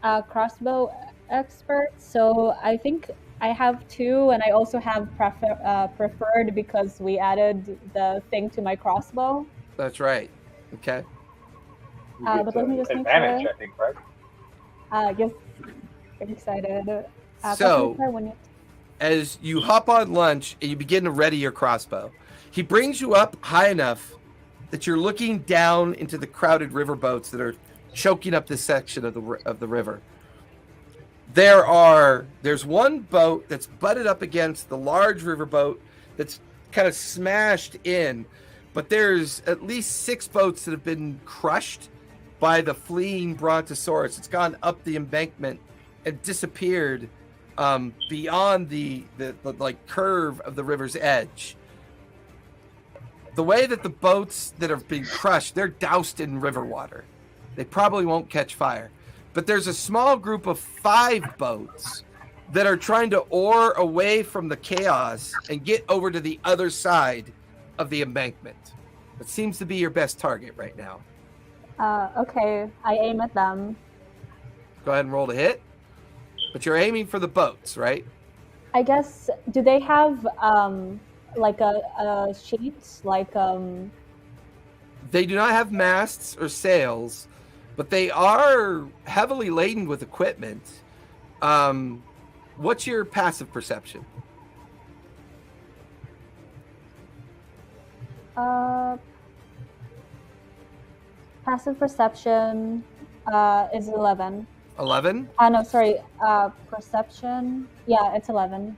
Speaker 4: a crossbow expert. So I think I have 2, and I also have preferred because we added the thing to my crossbow.
Speaker 1: That's right. Okay.
Speaker 4: But let me just make
Speaker 2: advantage,
Speaker 4: sure.
Speaker 2: I think, right?
Speaker 4: Yes, I'm excited.
Speaker 1: So, as you hop on lunch and you begin to ready your crossbow, he brings you up high enough that you're looking down into the crowded river boats that are choking up this section of the river. There's one boat that's butted up against the large river boat that's kind of smashed in, but there's at least 6 boats that have been crushed by the fleeing brontosaurus. It's gone up the embankment and disappeared beyond the like curve of the river's edge. The way that the boats that have been crushed, they're doused in river water. They probably won't catch fire. But there's a small group of 5 boats that are trying to oar away from the chaos and get over to the other side of the embankment. That seems to be your best target right now.
Speaker 4: Okay, I aim at them.
Speaker 1: Go ahead and roll to hit. But you're aiming for the boats, right?
Speaker 4: I guess, do they have like a sheet? Like
Speaker 1: They do not have masts or sails, but they are heavily laden with equipment. What's your passive perception?
Speaker 4: Passive perception is 11.
Speaker 1: 11?
Speaker 4: No, sorry. Perception. Yeah, it's 11.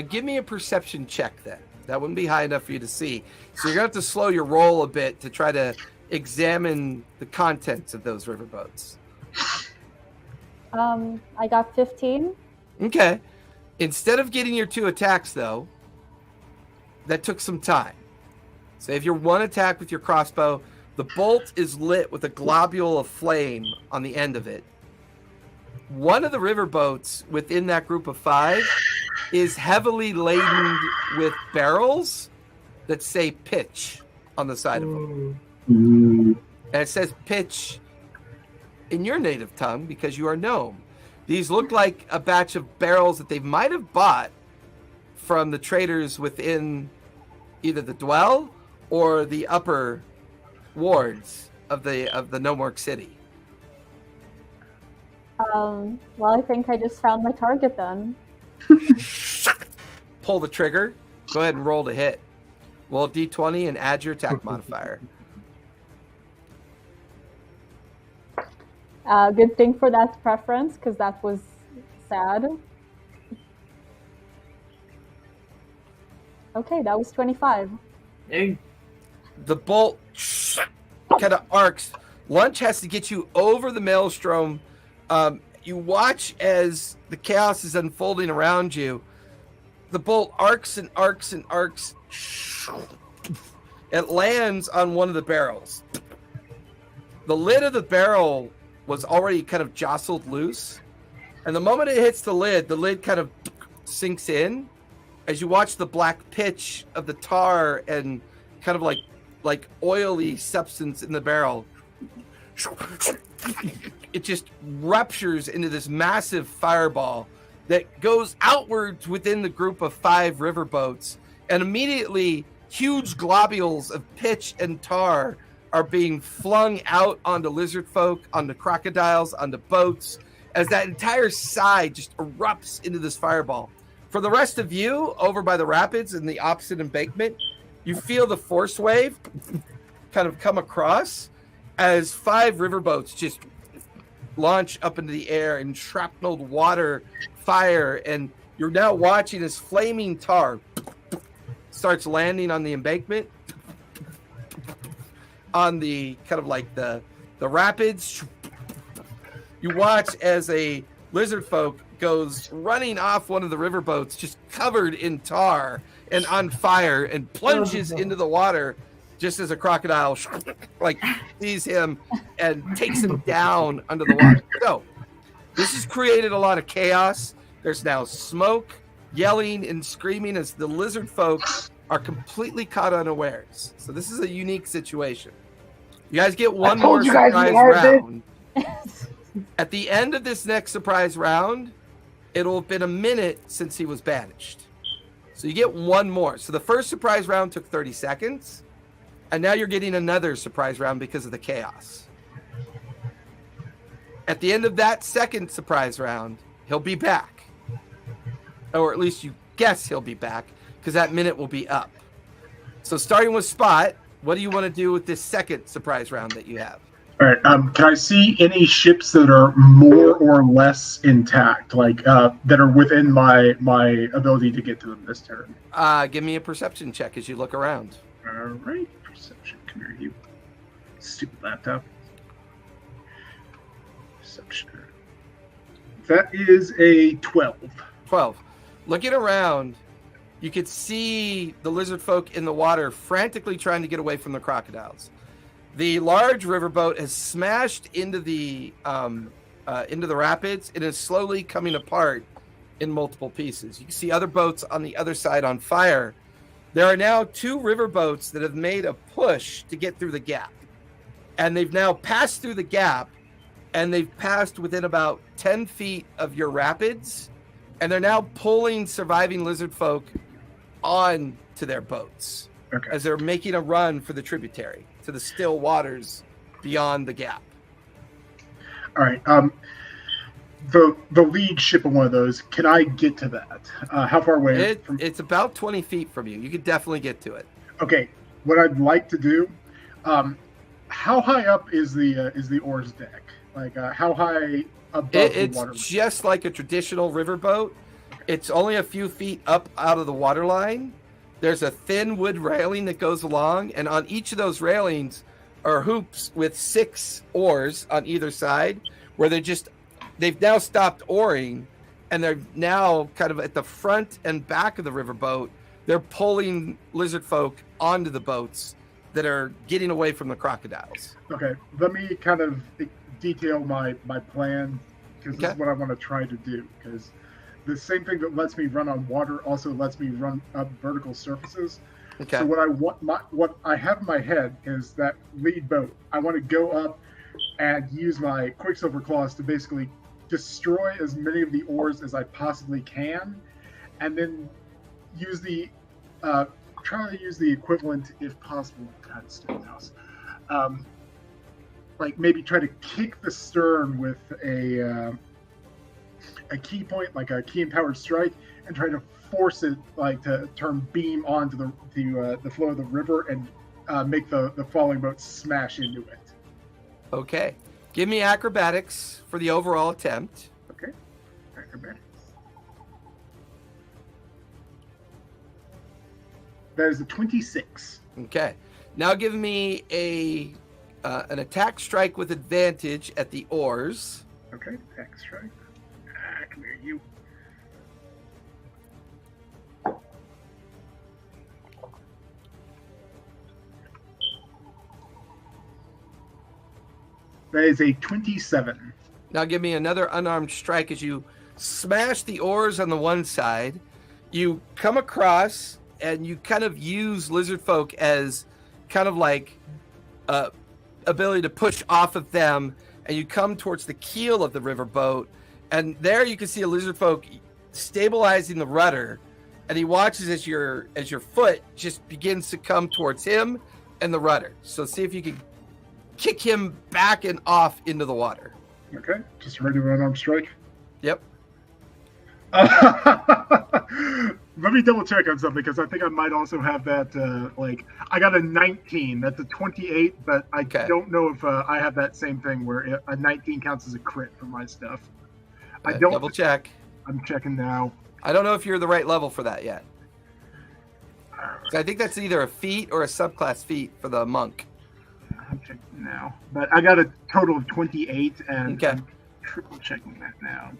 Speaker 1: Give me a perception check then. That wouldn't be high enough for you to see. So you're going to have to slow your roll a bit to try to examine the contents of those riverboats.
Speaker 4: I got 15.
Speaker 1: Okay. Instead of getting your 2 attacks, though, that took some time. So if your 1 attack with your crossbow, the bolt is lit with a globule of flame on the end of it. One of the riverboats within that group of 5 is heavily laden with barrels that say pitch on the side of them. And it says pitch in your native tongue because you are gnome. These look like a batch of barrels that they might have bought from the traders within either the Dwell or the upper wards of the Gnomork City.
Speaker 4: Well, I think I just found my target then.
Speaker 1: Pull the trigger. Go ahead and roll to hit. Roll a d20 and add your attack modifier.
Speaker 4: Good thing for that preference, because that was sad. Okay, that was 25.
Speaker 3: Dang.
Speaker 1: The bolt kind of arcs. Lunch has to get you over the maelstrom. You watch as the chaos is unfolding around you. The bolt arcs and arcs and arcs. It lands on one of the barrels. The lid of the barrel was already kind of jostled loose. And the moment it hits the lid kind of sinks in as you watch the black pitch of the tar and kind of like oily substance in the barrel. It just ruptures into this massive fireball that goes outwards within the group of 5 riverboats, and immediately huge globules of pitch and tar are being flung out onto lizard folk, onto crocodiles, onto boats, as that entire side just erupts into this fireball. For the rest of you, over by the rapids in the opposite embankment, you feel the force wave kind of come across as 5 riverboats just launch up into the air in shrapnel water, fire, and you're now watching as flaming tar starts landing on the embankment, on the kind of like the rapids. You watch as a lizard folk goes running off one of the riverboats, just covered in tar and on fire, and plunges into the water just as a crocodile like sees him and takes him down under the water. So this has created a lot of chaos. There's now smoke, yelling, and screaming as the lizard folk are completely caught unawares. So this is a unique situation. You guys get one more surprise round. At the end of this next surprise round, it'll have been a minute since he was banished. So you get one more. So the first surprise round took 30 seconds, and now you're getting another surprise round because of the chaos. At the end of that second surprise round, he'll be back. Or at least you guess he'll be back, because that minute will be up. So starting with Spot, what do you want to do with this second surprise round that you have?
Speaker 8: All right. Can I see any ships that are more or less intact, like that are within my ability to get to them this turn?
Speaker 1: Give me a perception check as you look around.
Speaker 8: All right. Perception. Come here, you stupid laptop. Perception. That is a 12.
Speaker 1: 12. Looking around, you could see the lizard folk in the water frantically trying to get away from the crocodiles. The large riverboat has smashed into the rapids and is slowly coming apart in multiple pieces. You can see other boats on the other side on fire. There are now 2 riverboats that have made a push to get through the gap. And they've now passed through the gap, and they've passed within about 10 feet of your rapids. And they're now pulling surviving lizard folk on to their boats as they're making a run for the tributary to the still waters beyond the gap.
Speaker 8: All right. The lead ship of one of those, can I get to that? How far away?
Speaker 1: It's about 20 feet from you. You could definitely get to it.
Speaker 8: Okay. What I'd like to do, how high up is the oars deck? Like how high above the water?
Speaker 1: It's just like a traditional riverboat. It's only a few feet up out of the water line. There's a thin wood railing that goes along, and on each of those railings are hoops with 6 oars on either side, where they've now stopped oaring, and they're now kind of at the front and back of the riverboat. They're pulling lizard folk onto the boats that are getting away from the crocodiles.
Speaker 8: Okay, let me kind of detail my plan, because this is what I want to try to do, because the same thing that lets me run on water also lets me run up vertical surfaces. Okay. So what I have in my head is that lead boat. I want to go up and use my Quicksilver Claws to basically destroy as many of the oars as I possibly can, and then use try to use the equivalent if possible. God, stupid house. Like maybe try to kick the stern with a key point, like a key empowered strike, and try to force it like to turn beam onto the flow of the river and make the following boat smash into it.
Speaker 1: Okay. Give me acrobatics for the overall attempt.
Speaker 8: Okay. Acrobatics. That is a 26.
Speaker 1: Okay. Now give me an attack strike with advantage at the oars.
Speaker 8: Okay, attack strike. Come here, you. That is a 27.
Speaker 1: Now give me another unarmed strike as you smash the oars on the one side. You come across and you kind of use lizard folk as kind of like ability to push off of them, and you come towards the keel of the riverboat. And there you can see a lizard folk stabilizing the rudder, and he watches as your foot just begins to come towards him and the rudder. So see if you can kick him back and off into the water.
Speaker 8: Okay, just ready to run arm strike.
Speaker 1: Yep.
Speaker 8: Let me double check on something, because I think I might also have that. I got a 19. That's a 28, but I don't know if I have that same thing where a 19 counts as a crit for my stuff. I don't
Speaker 1: double check.
Speaker 8: I'm checking now.
Speaker 1: I don't know if you're the right level for that yet. So I think that's either a feat or a subclass feat for the monk.
Speaker 8: I'm checking now, but I got a total of 28, and I'm triple checking that now.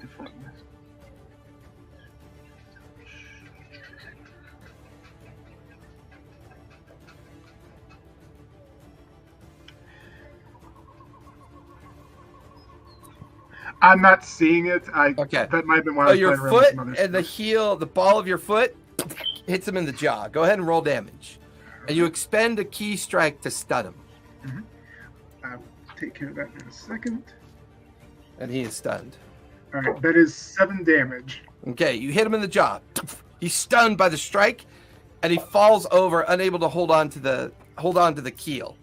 Speaker 8: I'm not seeing it.
Speaker 1: Okay.
Speaker 8: That might have been when
Speaker 1: So
Speaker 8: I was
Speaker 1: your
Speaker 8: playing around with
Speaker 1: foot
Speaker 8: some other
Speaker 1: and the
Speaker 8: stuff.
Speaker 1: heel, the ball of your foot hits him in the jaw. Go ahead and roll damage. And you expend a key strike to stun him.
Speaker 8: I'll take care of that in a second.
Speaker 1: And he is stunned.
Speaker 8: All right, that is 7 damage.
Speaker 1: Okay, you hit him in the jaw. He's stunned by the strike, and he falls over, unable to hold on to the keel.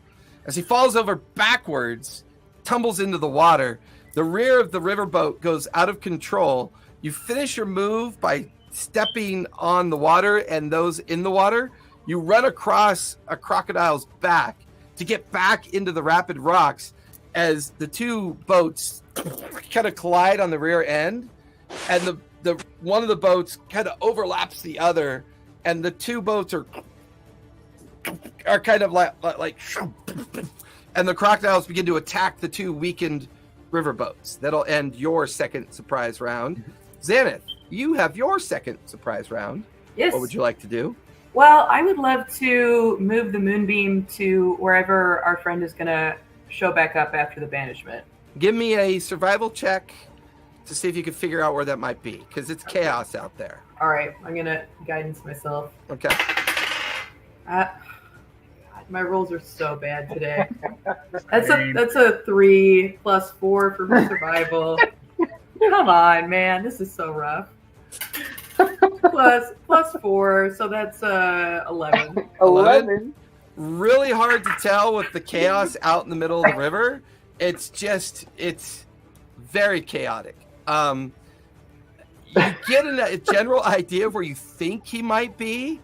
Speaker 1: As he falls over backwards, tumbles into the water. The rear of the riverboat goes out of control. You finish your move by stepping on the water and those in the water. You run across a crocodile's back to get back into the rapid rocks as the two boats kind of collide on the rear end, and the one of the boats kind of overlaps the other, and the two boats are kind of like and the crocodiles begin to attack the two weakened river boats. That'll end your second surprise round. Xanath, you have your second surprise round.
Speaker 3: Yes.
Speaker 1: What would you like to do?
Speaker 3: Well, I would love to move the moonbeam to wherever our friend is going to show back up after the banishment.
Speaker 1: Give me a survival check to see if you can figure out where that might be, because it's chaos out there.
Speaker 3: All right, I'm going to guidance myself.
Speaker 1: Okay.
Speaker 3: God, my rolls are so bad today. That's a 3 + 4 for my survival. Come on, man, this is so rough. plus 4, so that's 11.
Speaker 2: 11.
Speaker 1: Really hard to tell with the chaos out in the middle of the river. It's very chaotic. You get a general idea of where you think he might be,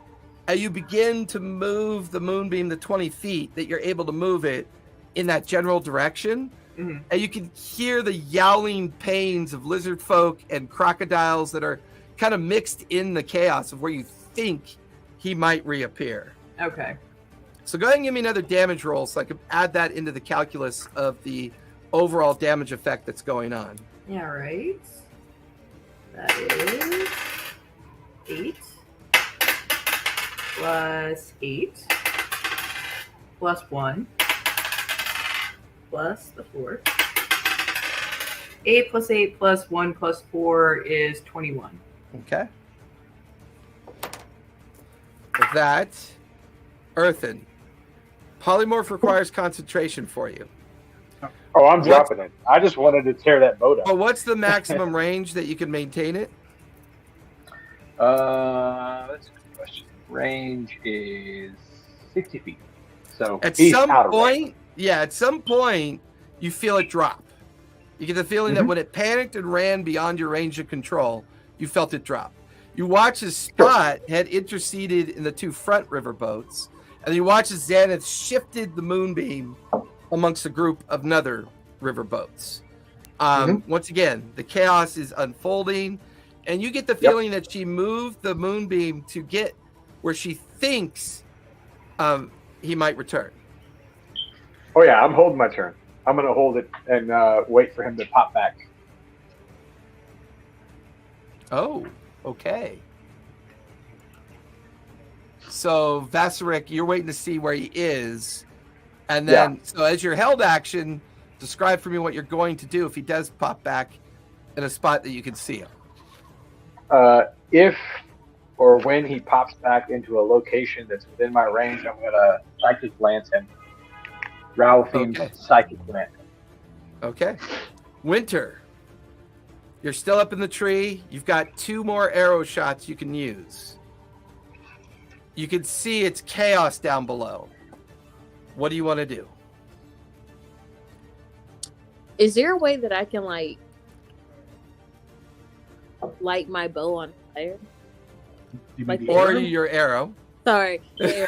Speaker 1: and you begin to move the moonbeam the 20 feet that you're able to move it in that general direction.
Speaker 3: Mm-hmm.
Speaker 1: And you can hear the yowling pains of lizard folk and crocodiles that are kind of mixed in the chaos of where you think he might reappear.
Speaker 3: Okay.
Speaker 1: So go ahead and give me another damage roll so I can add that into the calculus of the overall damage effect that's going on.
Speaker 3: Yeah, right. That is 8 plus 8 plus 1 plus the 4. 8 plus 8 plus 1 plus 4 is 21.
Speaker 1: Okay. With that, Earthen, polymorph requires concentration for you.
Speaker 2: Oh, I'm dropping it. I just wanted to tear that boat up.
Speaker 1: But what's the maximum range that you can maintain it?
Speaker 2: That's a good question. Range is 60 feet. So
Speaker 1: At
Speaker 2: he's
Speaker 1: some
Speaker 2: out of range.
Speaker 1: point, at some point, you feel it drop. You get the feeling that when it panicked and ran beyond your range of control, you felt it drop. You watch as Spot had interceded in the two front river boats, and you watch as Xanath shifted the moonbeam amongst a group of another river boats. Once again, the chaos is unfolding, and you get the feeling that she moved the moonbeam to get where she thinks he might return.
Speaker 2: Oh yeah, I'm holding my turn. I'm gonna hold it and wait for him to pop back.
Speaker 1: Oh, okay. So Vasarik, you're waiting to see where he is, and then so as your held action, describe for me what you're going to do if he does pop back in a spot that you can see him.
Speaker 2: If or when he pops back into a location that's within my range, I'm gonna psychic glance him. Ralphie's psychic glance.
Speaker 1: Okay. Winter, you're still up in the tree. You've got 2 more arrow shots you can use. You can see it's chaos down below. What do you want to do?
Speaker 6: Is there a way that I can light my bow on fire?
Speaker 1: Or your arrow.
Speaker 6: Sorry.
Speaker 1: You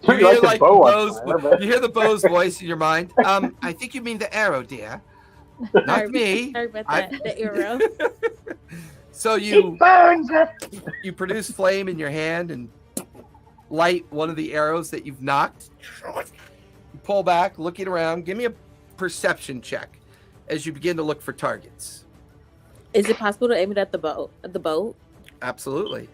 Speaker 1: hear the bow's voice in your mind. I think you mean the arrow, dear. Not me.
Speaker 6: Sorry about that. The arrow.
Speaker 1: So you produce flame in your hand and light one of the arrows that you've knocked. You pull back, looking around. Give me a perception check as you begin to look for targets.
Speaker 6: Is it possible to aim it at the boat?
Speaker 1: Absolutely.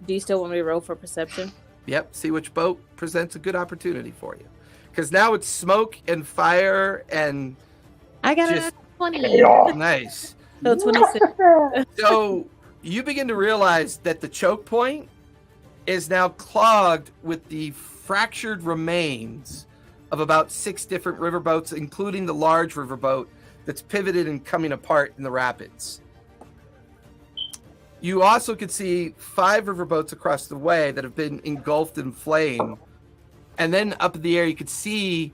Speaker 6: Do you still want me to roll for perception?
Speaker 1: Yep. See which boat presents a good opportunity for you. Because now it's smoke and fire and
Speaker 6: I got
Speaker 1: Just-
Speaker 6: a 20.
Speaker 1: Nice.
Speaker 6: So 26.
Speaker 1: So you begin to realize that the choke point is now clogged with the fractured remains of about 6 different riverboats, including the large riverboat that's pivoted and coming apart in the rapids. You also could see 5 riverboats across the way that have been engulfed in flame. And then up in the air, you could see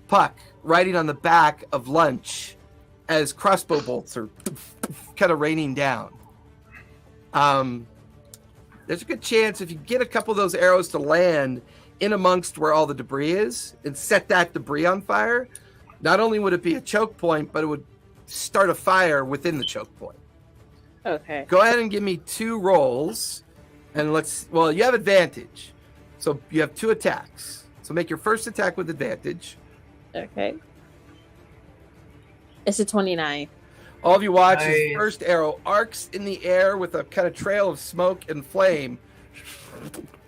Speaker 1: Puck riding on the back of Lunch as crossbow bolts are kind of raining down. There's a good chance if you get a couple of those arrows to land in amongst where all the debris is and set that debris on fire, not only would it be a choke point, but it would start a fire within the choke point.
Speaker 6: Okay.
Speaker 1: Go ahead and give me 2 rolls, and you have advantage. So you have 2 attacks. So make your first attack with advantage.
Speaker 6: Okay. It's a 29.
Speaker 1: All of you watch his
Speaker 3: Nice.
Speaker 1: first arrow arcs in the air with a kind of trail of smoke and flame,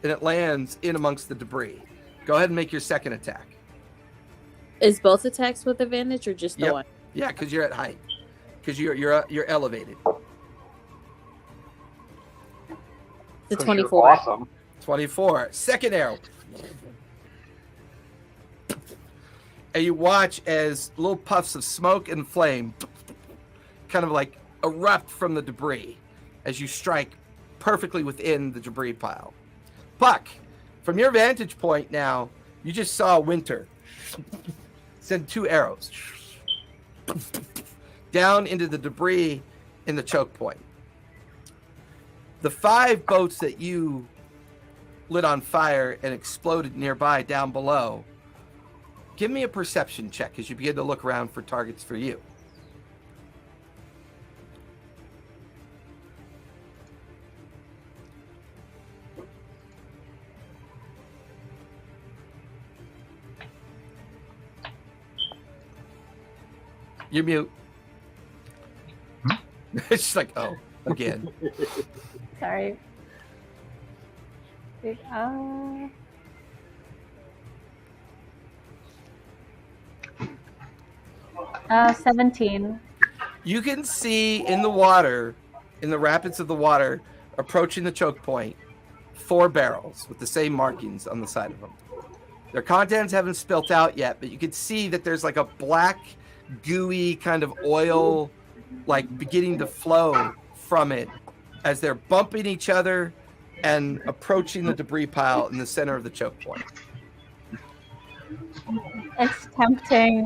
Speaker 1: and it lands in amongst the debris. Go ahead and make your second attack.
Speaker 6: Is both attacks with advantage or just the
Speaker 1: Yep.
Speaker 6: one?
Speaker 1: Yeah, because you're at height. Because you're elevated.
Speaker 6: The
Speaker 2: 'Cause
Speaker 6: 24.
Speaker 2: You're awesome.
Speaker 1: 24. Second arrow. And you watch as little puffs of smoke and flame kind of like erupt from the debris as you strike perfectly within the debris pile. Puck, from your vantage point now, you just saw Winter send 2 arrows down into the debris in the choke point. The 5 boats that you lit on fire and exploded nearby down below, give me a perception check as you begin to look around for targets for you. You're mute. It's just like, oh, again.
Speaker 4: Sorry. 17.
Speaker 1: You can see in the water, in the rapids of the water, approaching the choke point, 4 barrels with the same markings on the side of them. Their contents haven't spilt out yet, but you can see that there's like a black, gooey kind of oil, like beginning to flow from it as they're bumping each other and approaching the debris pile in the center of the choke point.
Speaker 4: It's tempting,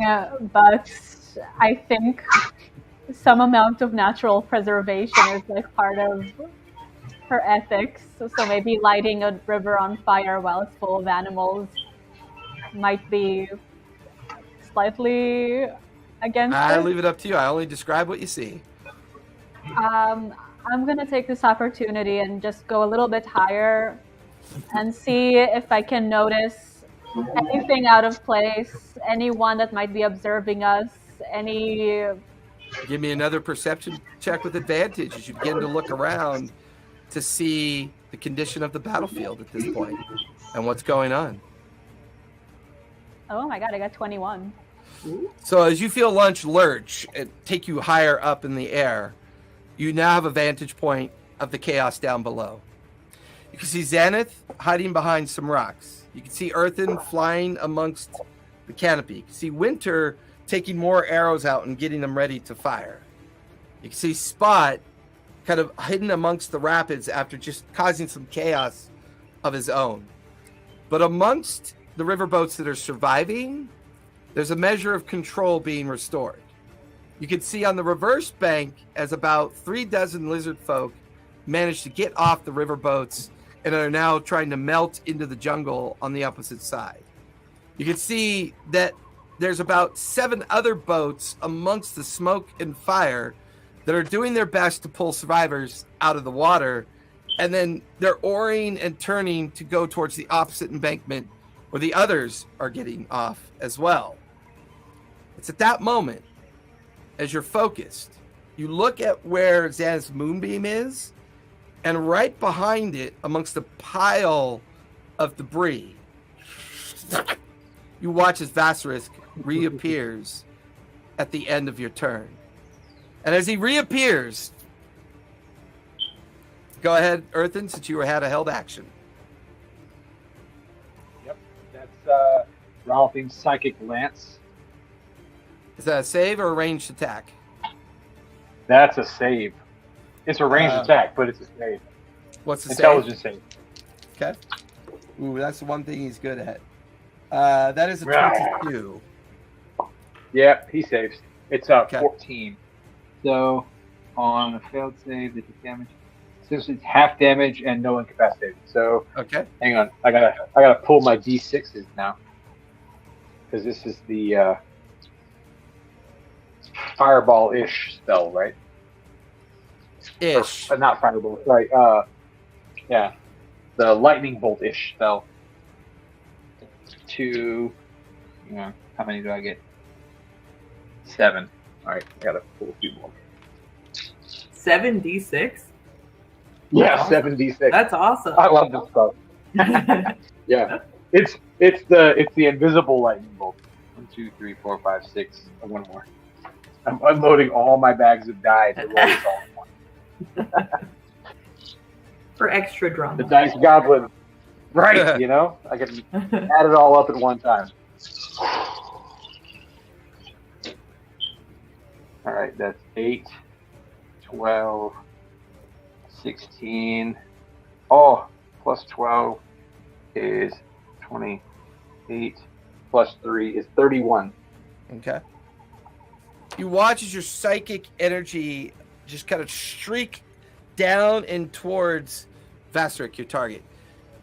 Speaker 4: but I think some amount of natural preservation is like part of her ethics. So maybe lighting a river on fire while it's full of animals might be slightly against
Speaker 1: I
Speaker 4: it.
Speaker 1: leave it up to you. I only describe what you see.
Speaker 4: I'm gonna take this opportunity and just go a little bit higher and see if I can notice anything out of place, anyone that might be observing us, any...
Speaker 1: Give me another perception check with advantage as you begin to look around to see the condition of the battlefield at this point and what's going on.
Speaker 4: Oh my god, I got 21.
Speaker 1: So as you feel Lunch lurch and take you higher up in the air, you now have a vantage point of the chaos down below. You can see Xanath hiding behind some rocks. You can see Earthen flying amongst the canopy. You can see Winter taking more arrows out and getting them ready to fire. You can see Spot kind of hidden amongst the rapids after just causing some chaos of his own. But amongst the riverboats that are surviving, there's a measure of control being restored. You can see on the reverse bank as about 3 dozen lizard folk managed to get off the riverboats and are now trying to melt into the jungle on the opposite side. You can see that there's about 7 other boats amongst the smoke and fire that are doing their best to pull survivors out of the water, and then they're oaring and turning to go towards the opposite embankment where the others are getting off as well. It's at that moment, as you're focused, you look at where Xanath's moonbeam is, and right behind it, amongst a pile of debris, you watch as Vasarisk reappears at the end of your turn. And as he reappears, go ahead, Earthen, since you had a held action.
Speaker 2: Yep, that's Ralphing's Psychic Lance.
Speaker 1: Is that a save or a ranged attack?
Speaker 2: That's a save. It's a ranged attack, but it's a save.
Speaker 1: What's the
Speaker 2: Intelligence save?
Speaker 1: Okay. Ooh, that's the one thing he's good at. That is a 22.
Speaker 2: Yeah, he saves. It's
Speaker 1: Okay.
Speaker 2: 14. So on a failed save, they take damage. So it's half damage and no incapacitated. So
Speaker 1: Okay.
Speaker 2: hang on, I gotta pull my d6s now because this is the fireball-ish spell, right?
Speaker 1: Ish.
Speaker 2: Or, not fireball. Sorry. Yeah, the lightning bolt-ish spell. How many do I get? 7. All right, I gotta pull a few more.
Speaker 3: 7d6.
Speaker 2: Yeah, 7d6.
Speaker 3: That's awesome.
Speaker 2: I love this stuff. Yeah, it's the invisible lightning bolt. 1, 2, 3, 4, 5, 6. And one more. I'm unloading all my bags of dice and rolling all in one.
Speaker 3: For extra drama.
Speaker 2: The dice goblin. Right, you know, I can add it all up at one time. All right, that's 8, 12, 16. Oh, plus 12 is 28. Plus 3 is 31.
Speaker 1: Okay. You watch as your psychic energy just kind of streak down and towards Vastrick, your target.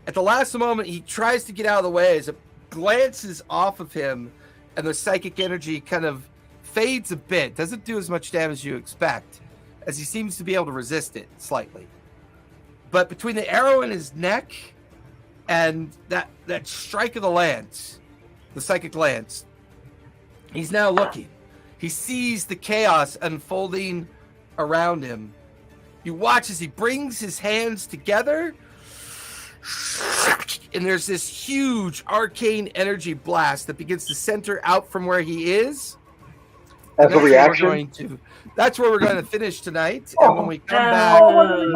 Speaker 1: At the last moment, he tries to get out of the way as it glances off of him, and the psychic energy kind of fades a bit. Doesn't do as much damage as you expect, as he seems to be able to resist it slightly. But between the arrow in his neck and that strike of the lance, the psychic lance, he's now looking. He sees the chaos unfolding around him. You watch as he brings his hands together, and there's this huge arcane energy blast that begins to center out from where he is.
Speaker 2: As a reaction?
Speaker 1: That's where we're going to finish tonight. And when we come back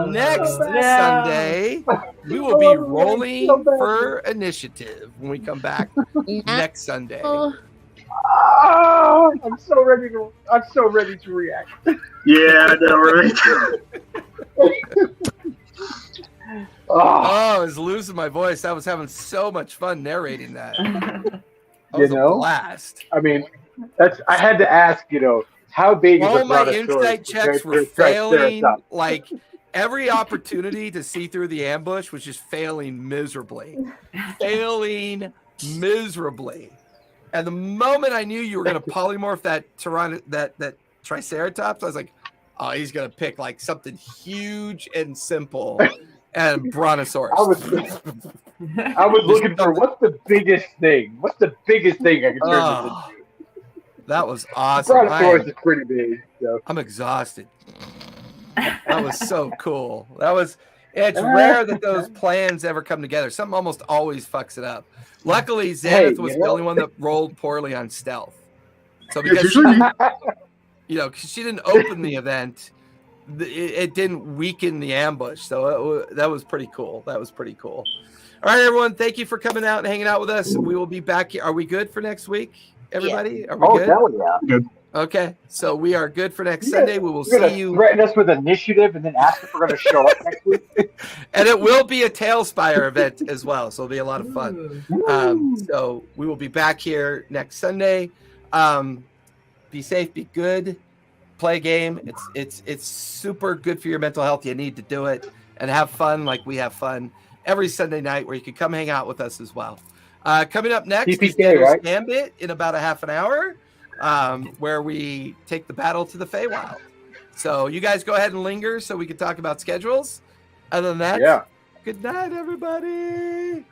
Speaker 1: next Sunday, we will be rolling for initiative when we come back next Sunday.
Speaker 2: I'm so ready to react.
Speaker 8: Yeah, I know, right?
Speaker 1: I was losing my voice. I was having so much fun narrating that. That was a blast.
Speaker 2: I mean, I had to ask, how big is
Speaker 1: all my
Speaker 2: Brontosaurus
Speaker 1: insight checks
Speaker 2: compared
Speaker 1: were
Speaker 2: to
Speaker 1: failing.
Speaker 2: Triceratops?
Speaker 1: Like every opportunity to see through the ambush was just failing miserably. And the moment I knew you were going to polymorph that Triceratops, I was like, oh, he's going to pick like something huge and simple. And Brontosaurus.
Speaker 2: I was looking for what's the biggest thing? What's the biggest thing I can turn this into?
Speaker 1: That was awesome.
Speaker 2: Brontosaurus is pretty big. So.
Speaker 1: I'm exhausted. That was so cool. It's rare that those plans ever come together. Something almost always fucks it up. Luckily, Xanath was the only one that rolled poorly on stealth. So because she didn't open the event, it didn't weaken the ambush. So that was pretty cool. All right, everyone. Thank you for coming out and hanging out with us. We will be back here. Are we good for next week, everybody?
Speaker 7: Yeah.
Speaker 1: Are we good?
Speaker 2: Hell yeah.
Speaker 8: Good.
Speaker 1: Okay, so we are good for next Sunday. We will see you.
Speaker 2: Threaten us with initiative and then ask if we're going to show up next week.
Speaker 1: And it will be a Tailspire event as well, so it'll be a lot of fun. So we will be back here next Sunday. Be safe, be good, play a game. It's super good for your mental health. You need to do it and have fun like we have fun every Sunday night, where you can come hang out with us as well. Coming up next is
Speaker 2: right?
Speaker 1: Gambit in about a half an hour. Where we take the battle to the Feywild. So you guys go ahead and linger so we can talk about schedules. Other than that, good night, everybody.